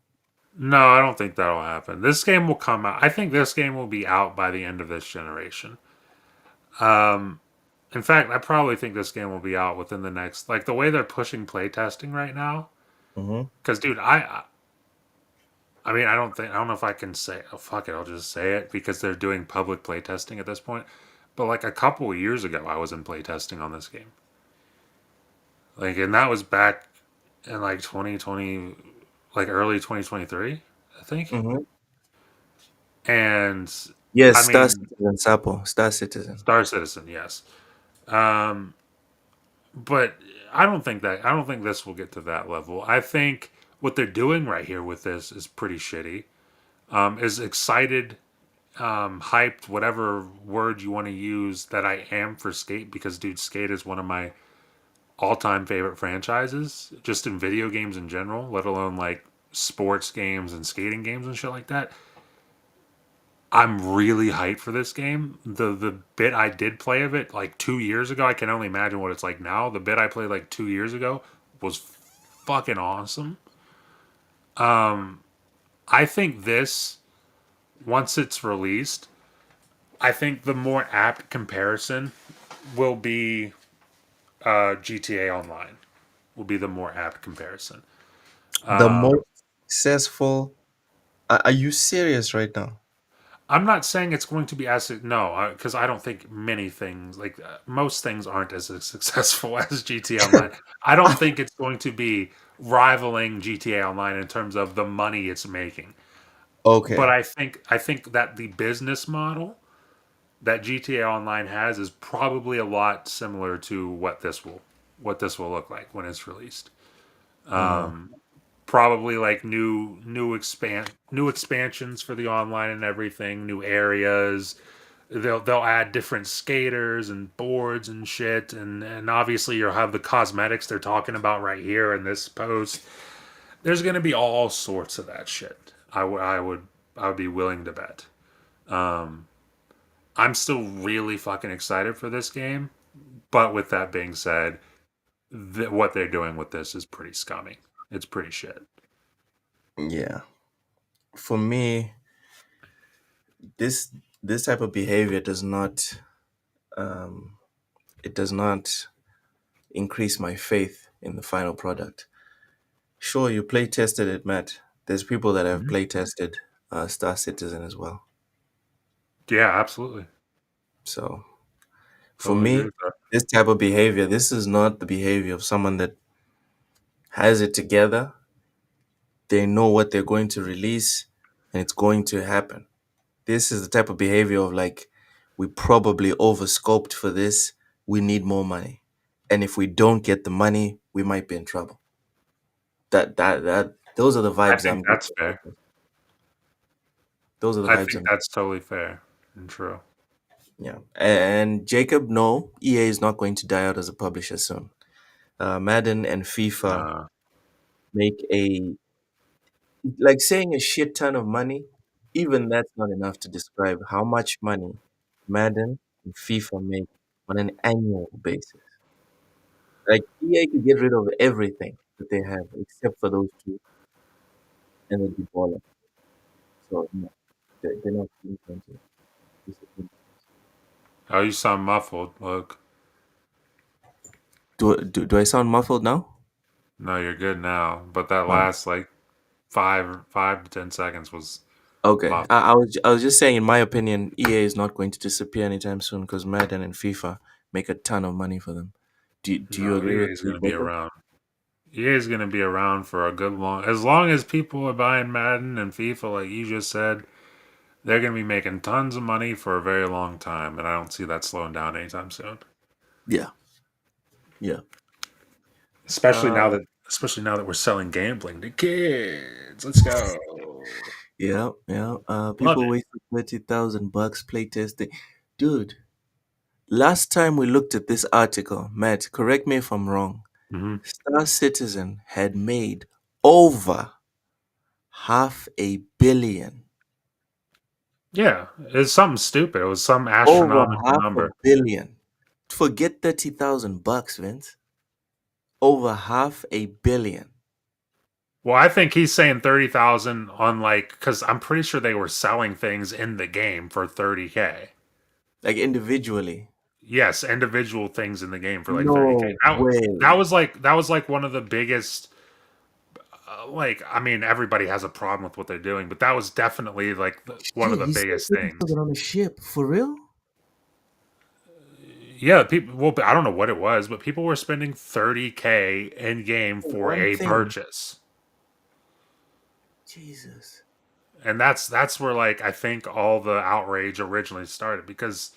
Speaker 5: No, I don't think that'll happen. This game will come out. I think this game will be out by the end of this generation. Um, in fact, I probably think this game will be out within the next, like the way they're pushing playtesting right now.
Speaker 4: Hmm.
Speaker 5: Because, dude, I mean, I don't know if I can say, oh, fuck it, I'll just say it because they're doing public playtesting at this point. But like a couple of years ago, I was in playtesting on this game. Like, and that was back in like 2020, like early 2023, I think.
Speaker 4: Hmm.
Speaker 5: And
Speaker 4: Yes,
Speaker 5: I
Speaker 4: Star
Speaker 5: mean,
Speaker 4: Citizen, Sapo, Star Citizen.
Speaker 5: Star Citizen, yes. Um, but I don't think this will get to that level. I think what they're doing right here with this is pretty shitty. Is excited, hyped, whatever word you want to use that I am for Skate because dude, Skate is one of my all-time favorite franchises, just in video games in general, let alone like sports games and skating games and shit like that. I'm really hyped for this game. The bit I did play of it like 2 years ago, I can only imagine what it's like now. The bit I played like 2 years ago was fucking awesome. I think this, once it's released, I think the more apt comparison will be GTA Online. Will be the more apt comparison.
Speaker 4: The most successful. Are you serious right now?
Speaker 5: I'm not saying it's going to be as no, because I don't think many things like most things aren't as successful as GTA Online. I don't think it's going to be rivaling GTA Online in terms of the money it's making. But
Speaker 4: Okay.
Speaker 5: I think that the business model that GTA Online has is probably a lot similar to what this will look like when it's released.
Speaker 4: Uh,
Speaker 5: Probably like new expansions for the online and everything, new areas. They'll add different skaters and boards and shit, and obviously you'll have the cosmetics they're talking about right here in this post. There's gonna be all sorts of that shit. I would be willing to bet. I'm still really fucking excited for this game, but with that being said, what they're doing with this is pretty scummy. It's pretty shit.
Speaker 4: yeah. For me, this this type of behavior does not um, it does not increase my faith in the final product. Sure, you play tested it, Matt. There's people that have
Speaker 5: Mhm.
Speaker 4: play tested Star Citizen as well.
Speaker 5: Yeah, absolutely.
Speaker 4: So for
Speaker 5: Totally agree
Speaker 4: me,
Speaker 5: with that.
Speaker 4: this type of behavior, this is not the behavior of someone that has it together. They know what they're going to release, and it's going to happen. This is the type of behavior of like, we probably overscoped for this. We need more money, and if we don't get the money, we might be in trouble. That those are the
Speaker 5: I
Speaker 4: vibes
Speaker 5: think
Speaker 4: I'm
Speaker 5: that's
Speaker 4: getting.
Speaker 5: fair.
Speaker 4: Those are the
Speaker 5: I
Speaker 4: vibes
Speaker 5: think
Speaker 4: I'm.
Speaker 5: that's totally fair and true.
Speaker 4: Yeah, and Jacob, no, EA is not going to die out as a publisher soon. Madden and FIFA
Speaker 5: Uh,
Speaker 4: make a like saying a shit ton of money. Even that's not enough to describe how much money Madden and FIFA make on an annual basis. Like EA could get rid of everything that they have except for those two, and they'd be baller. So no, they're not going to disappoint.
Speaker 5: oh, you sound muffled. Look,
Speaker 4: Do I sound muffled now?
Speaker 5: no, you're good now. But that
Speaker 4: Oh,
Speaker 5: last like 5 to 10 seconds was
Speaker 4: okay.
Speaker 5: muffled.
Speaker 4: I was just saying, in my opinion, EA is not going to disappear anytime soon because Madden and FIFA make a ton of money for them. Do you
Speaker 5: No,
Speaker 4: agree
Speaker 5: EA
Speaker 4: with
Speaker 5: is
Speaker 4: me,
Speaker 5: going to be
Speaker 4: Jacob?
Speaker 5: around. EA is going to be around for a good as long as people are buying Madden and FIFA, like you just said. They're going to be making tons of money for a very long time, and I don't see that slowing down anytime soon.
Speaker 4: Yeah, yeah.
Speaker 5: Especially now
Speaker 4: Uh,
Speaker 5: that, especially now that we're selling gambling to kids. Let's go.
Speaker 4: yeah, yeah.
Speaker 5: Love
Speaker 4: People
Speaker 5: it.
Speaker 4: wasted $30,000 playtesting. Dude, last time we looked at this article, Matt, correct me if I'm wrong.
Speaker 5: Hmm.
Speaker 4: Star Citizen had made over 500,000,000.
Speaker 5: Yeah, it's something stupid. It was some
Speaker 4: Over
Speaker 5: astronomical
Speaker 4: half a
Speaker 5: number.
Speaker 4: billion. Forget $30,000, Vince. Over 500,000,000.
Speaker 5: Well, I think he's saying 30,000 on like because I'm pretty sure they were selling things in the game for 30K.
Speaker 4: Like individually.
Speaker 5: Yes, individual things in the game for like 30K.
Speaker 4: No
Speaker 5: That
Speaker 4: way.
Speaker 5: was that was like one of the biggest. Like, I mean, everybody has a problem with what they're doing, but that was definitely like one of
Speaker 4: Shit,
Speaker 5: the
Speaker 4: he said
Speaker 5: biggest things.
Speaker 4: 30,000 on a ship. For real?
Speaker 5: Yeah, people. Well, I don't know what it was, but people were spending 30K in game
Speaker 4: For
Speaker 5: for
Speaker 4: one
Speaker 5: a
Speaker 4: thing.
Speaker 5: purchase,
Speaker 4: Jesus.
Speaker 5: and that's where like I think all the outrage originally started because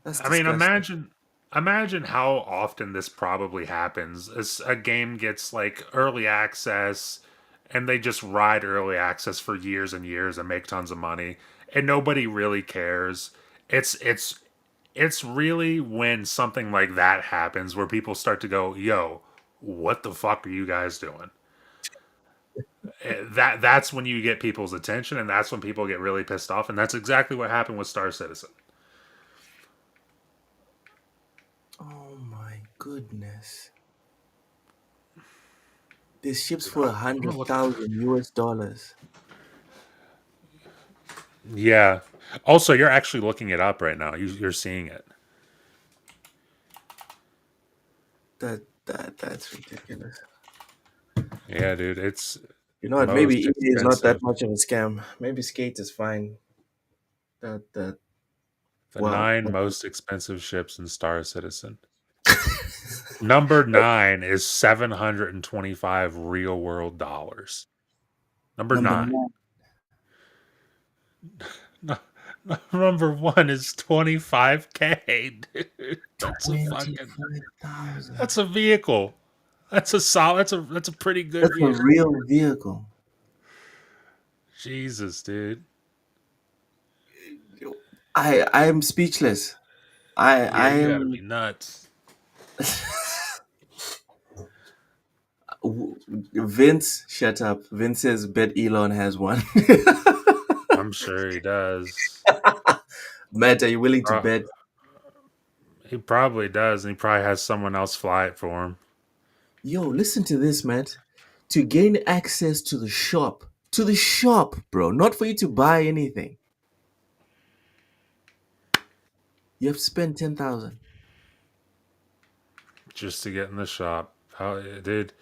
Speaker 4: That's
Speaker 5: I mean,
Speaker 4: disgusting.
Speaker 5: imagine how often this probably happens. As a game gets like early access and they just ride early access for years and years and make tons of money and nobody really cares. It's really when something like that happens where people start to go, "Yo, what the fuck are you guys doing?" that's when you get people's attention, and that's when people get really pissed off, and that's exactly what happened with Star Citizen.
Speaker 4: Oh my goodness. This ship's for
Speaker 5: I'm gonna look.
Speaker 4: 100,000 US dollars.
Speaker 5: Yeah. Also, you're actually looking it up right now. You're seeing it.
Speaker 4: That's ridiculous.
Speaker 5: Yeah, dude. It's
Speaker 4: You know what? Maybe
Speaker 5: most
Speaker 4: EA is not that
Speaker 5: expensive.
Speaker 4: much of a scam. Maybe Skate is fine. That
Speaker 5: The
Speaker 4: wow.
Speaker 5: 9 most expensive ships in Star Citizen. Number 9 is 725 real world dollars. Number
Speaker 4: Number
Speaker 5: 9.
Speaker 4: nine.
Speaker 5: Number 1 is 25K, dude. That's a fucking
Speaker 4: 25,000.
Speaker 5: that's a vehicle. That's a solid that's a pretty good
Speaker 4: That's a
Speaker 5: vehicle.
Speaker 4: real vehicle.
Speaker 5: Jesus, dude.
Speaker 4: I am speechless.
Speaker 5: Yeah,
Speaker 4: I
Speaker 5: you gotta
Speaker 4: am
Speaker 5: be nuts.
Speaker 4: Vince, shut up. Vince says bet Elon has one.
Speaker 5: I'm sure he does.
Speaker 4: Matt, are you willing to
Speaker 5: Uh,
Speaker 4: bet?
Speaker 5: he probably does, and he probably has someone else fly it for him.
Speaker 4: Yo, listen to this, Matt. To gain access to the shop, bro, not for you to buy anything. You have to spend 10,000.
Speaker 5: Just to get in the shop. How, dude?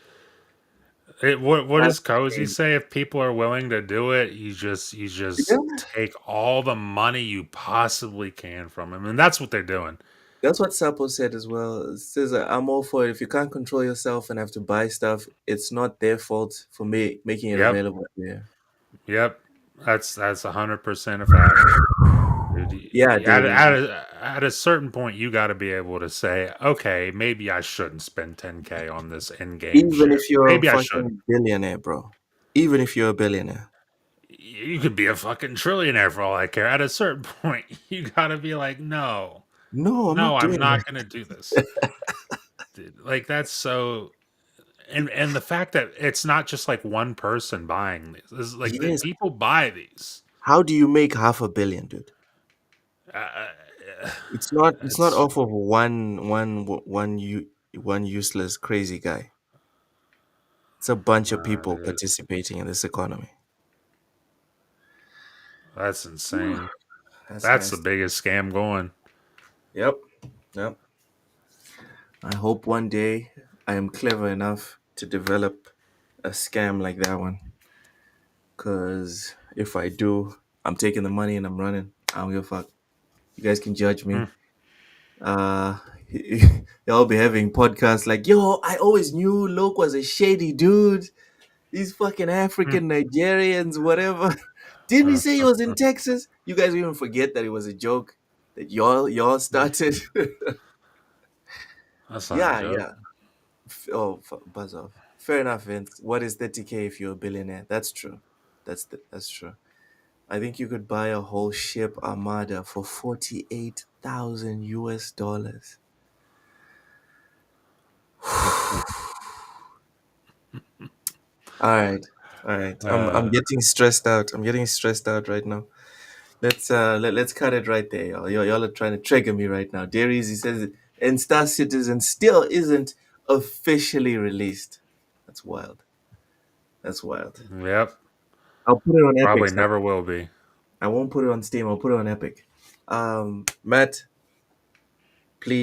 Speaker 5: What
Speaker 4: That's
Speaker 5: does Cozy
Speaker 4: insane.
Speaker 5: say? If people are willing to do it, you just
Speaker 4: Yeah,
Speaker 5: take all the money you possibly can from them, and that's what they're doing.
Speaker 4: that's what Sapo said as well. It says I'm all for it. If you can't control yourself and have to buy stuff, it's not their fault for me making it
Speaker 5: Yep,
Speaker 4: available. Yeah.
Speaker 5: yep. That's 100% a fact. Dude,
Speaker 4: Yeah,
Speaker 5: at,
Speaker 4: dude.
Speaker 5: at, at a certain point, you got to be able to say, okay, maybe I shouldn't spend 10K on this in-game
Speaker 4: Even
Speaker 5: ship.
Speaker 4: if you're a
Speaker 5: Maybe I should.
Speaker 4: fucking billionaire, bro. Even if you're a billionaire.
Speaker 5: You could be a fucking trillionaire for all I care. At a certain point, you got to be like, no,
Speaker 4: No, I'm
Speaker 5: no,
Speaker 4: not
Speaker 5: I'm
Speaker 4: doing that.
Speaker 5: not going to do this. Dude, like that's so. And the fact that it's not just like one person buying these. It's like the
Speaker 4: Yes.
Speaker 5: people buy these.
Speaker 4: How do you make half a billion, dude?
Speaker 5: Uh,
Speaker 4: It's not
Speaker 5: it's
Speaker 4: off of one useless crazy guy. It's a bunch of people
Speaker 5: dude,
Speaker 4: participating in this economy.
Speaker 5: that's insane.
Speaker 4: That's
Speaker 5: That's the
Speaker 4: nasty.
Speaker 5: biggest scam going.
Speaker 4: Yep. Yep. I hope one day I am clever enough to develop a scam like that one. Cause if I do, I'm taking the money and I'm running. I don't give a fuck. You guys can judge
Speaker 5: Hmm.
Speaker 4: me. Uh y'all be having podcasts like, yo, I always knew Loke was a shady dude. These fucking
Speaker 5: Hmm.
Speaker 4: African Nigerians, whatever. Didn't he say he was in Texas? You guys even forget that it was a joke that y'all started.
Speaker 5: That's not a
Speaker 4: Yeah,
Speaker 5: joke.
Speaker 4: yeah. Buzz off. Fair enough, Vince. What is 30K if you're a billionaire? That's true. That's true. I think you could buy a whole ship armada for 48,000 US dollars. All right. All right. I'm
Speaker 5: Uh,
Speaker 4: getting stressed out. I'm getting stressed out right now. Let's cut it right there, y'all. Y'all are trying to trigger me right now. Darius, he says, and Star Citizen still isn't officially released. That's wild. That's wild.
Speaker 5: yep.
Speaker 4: I'll put it on Epic
Speaker 5: Probably
Speaker 4: stuff.
Speaker 5: never will be.
Speaker 4: I won't put it on Steam. I'll put it on Epic. Matt,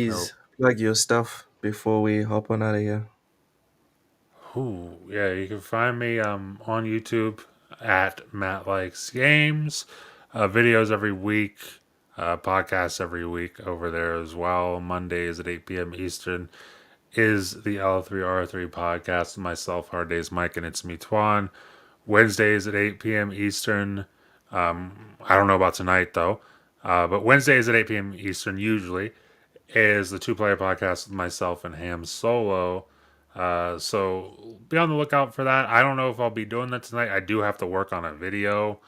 Speaker 5: Nope.
Speaker 4: please plug your stuff before we hop on out of here.
Speaker 5: Ooh, yeah, you can find me on YouTube at Matt Likes Games. Videos every week, podcasts every week over there as well. Mondays at 8 p.m. Eastern is the L3R3 podcast with myself, Hard Days Mike, and it's me, Twan. Wednesdays at 8 p.m. Eastern. I don't know about tonight though, but Wednesdays at 8 p.m. Eastern usually is the Two Player Podcast with myself and Ham Solo. So be on the lookout for that. I don't know if I'll be doing that tonight. I do have to work on a video,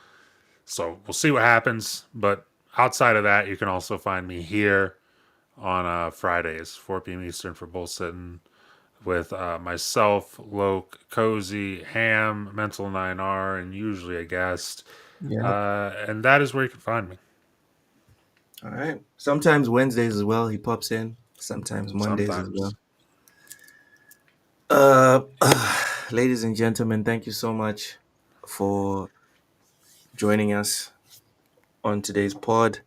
Speaker 5: so we'll see what happens. But outside of that, you can also find me here on Fridays, 4 p.m. Eastern for bullsitting with myself, Loke, Cozy, Ham, Mental 9R, and usually a guest.
Speaker 4: Yeah.
Speaker 5: And that is where you can find me.
Speaker 4: All right. Sometimes Wednesdays as well. He pops in. Sometimes Mondays as well.
Speaker 5: Sometimes.
Speaker 4: Uh, ladies and gentlemen, thank you so much for joining us on today's pod.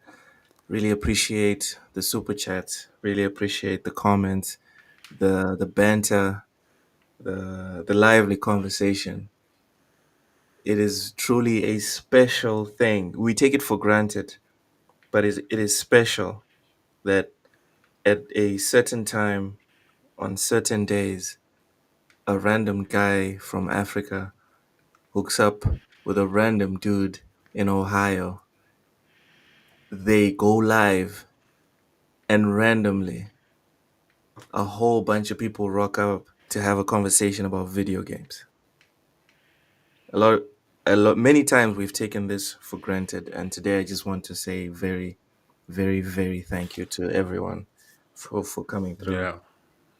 Speaker 4: Really appreciate the super chats. Really appreciate the comments, the banter, the lively conversation. It is truly a special thing. We take it for granted, but it is special that at a certain time, on certain days, a random guy from Africa hooks up with a random dude in Ohio. They go live, and randomly, a whole bunch of people rock up to have a conversation about video games. A lot, many times we've taken this for granted, and today I just want to say very, very, very thank you to everyone for coming through.
Speaker 5: Yeah.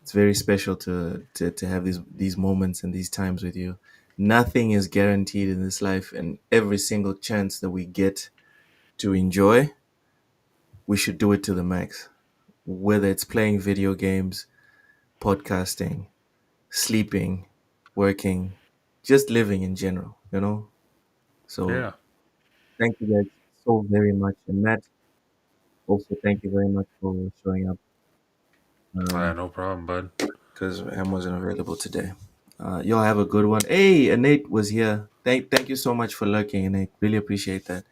Speaker 4: It's very special to have these moments and these times with you. Nothing is guaranteed in this life, and every single chance that we get to enjoy, we should do it to the max. Whether it's playing video games, podcasting, sleeping, working, just living in general, you know? So
Speaker 5: Yeah.
Speaker 4: thank you guys so very much. And Matt, also thank you very much for showing up
Speaker 5: No problem, bud.
Speaker 4: because Ham wasn't available today. Y'all have a good one. Hey, Nate was here. Thank you so much for lurking, Nate. Really appreciate that.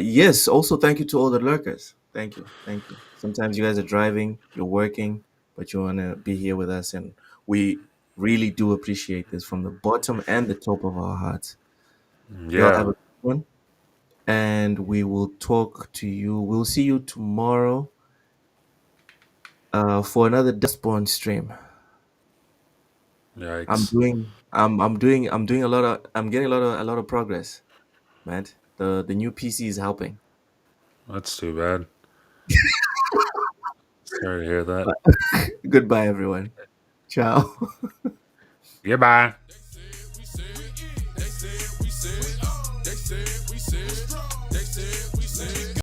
Speaker 4: Yes, also thank you to all the lurkers. Thank you. Thank you. Sometimes you guys are driving, you're working, but you want to be here with us. And we really do appreciate this from the bottom and the top of our hearts. Y'all have
Speaker 5: Yeah.
Speaker 4: a good one. And we will talk to you. We'll see you tomorrow for another Dustborn stream.
Speaker 5: Yikes.
Speaker 4: I'm doing a lot of, I'm getting a lot of progress, man. The new PC is helping.
Speaker 5: That's too bad. Sorry to hear that.
Speaker 4: Goodbye, everyone. Ciao.
Speaker 5: Goodbye.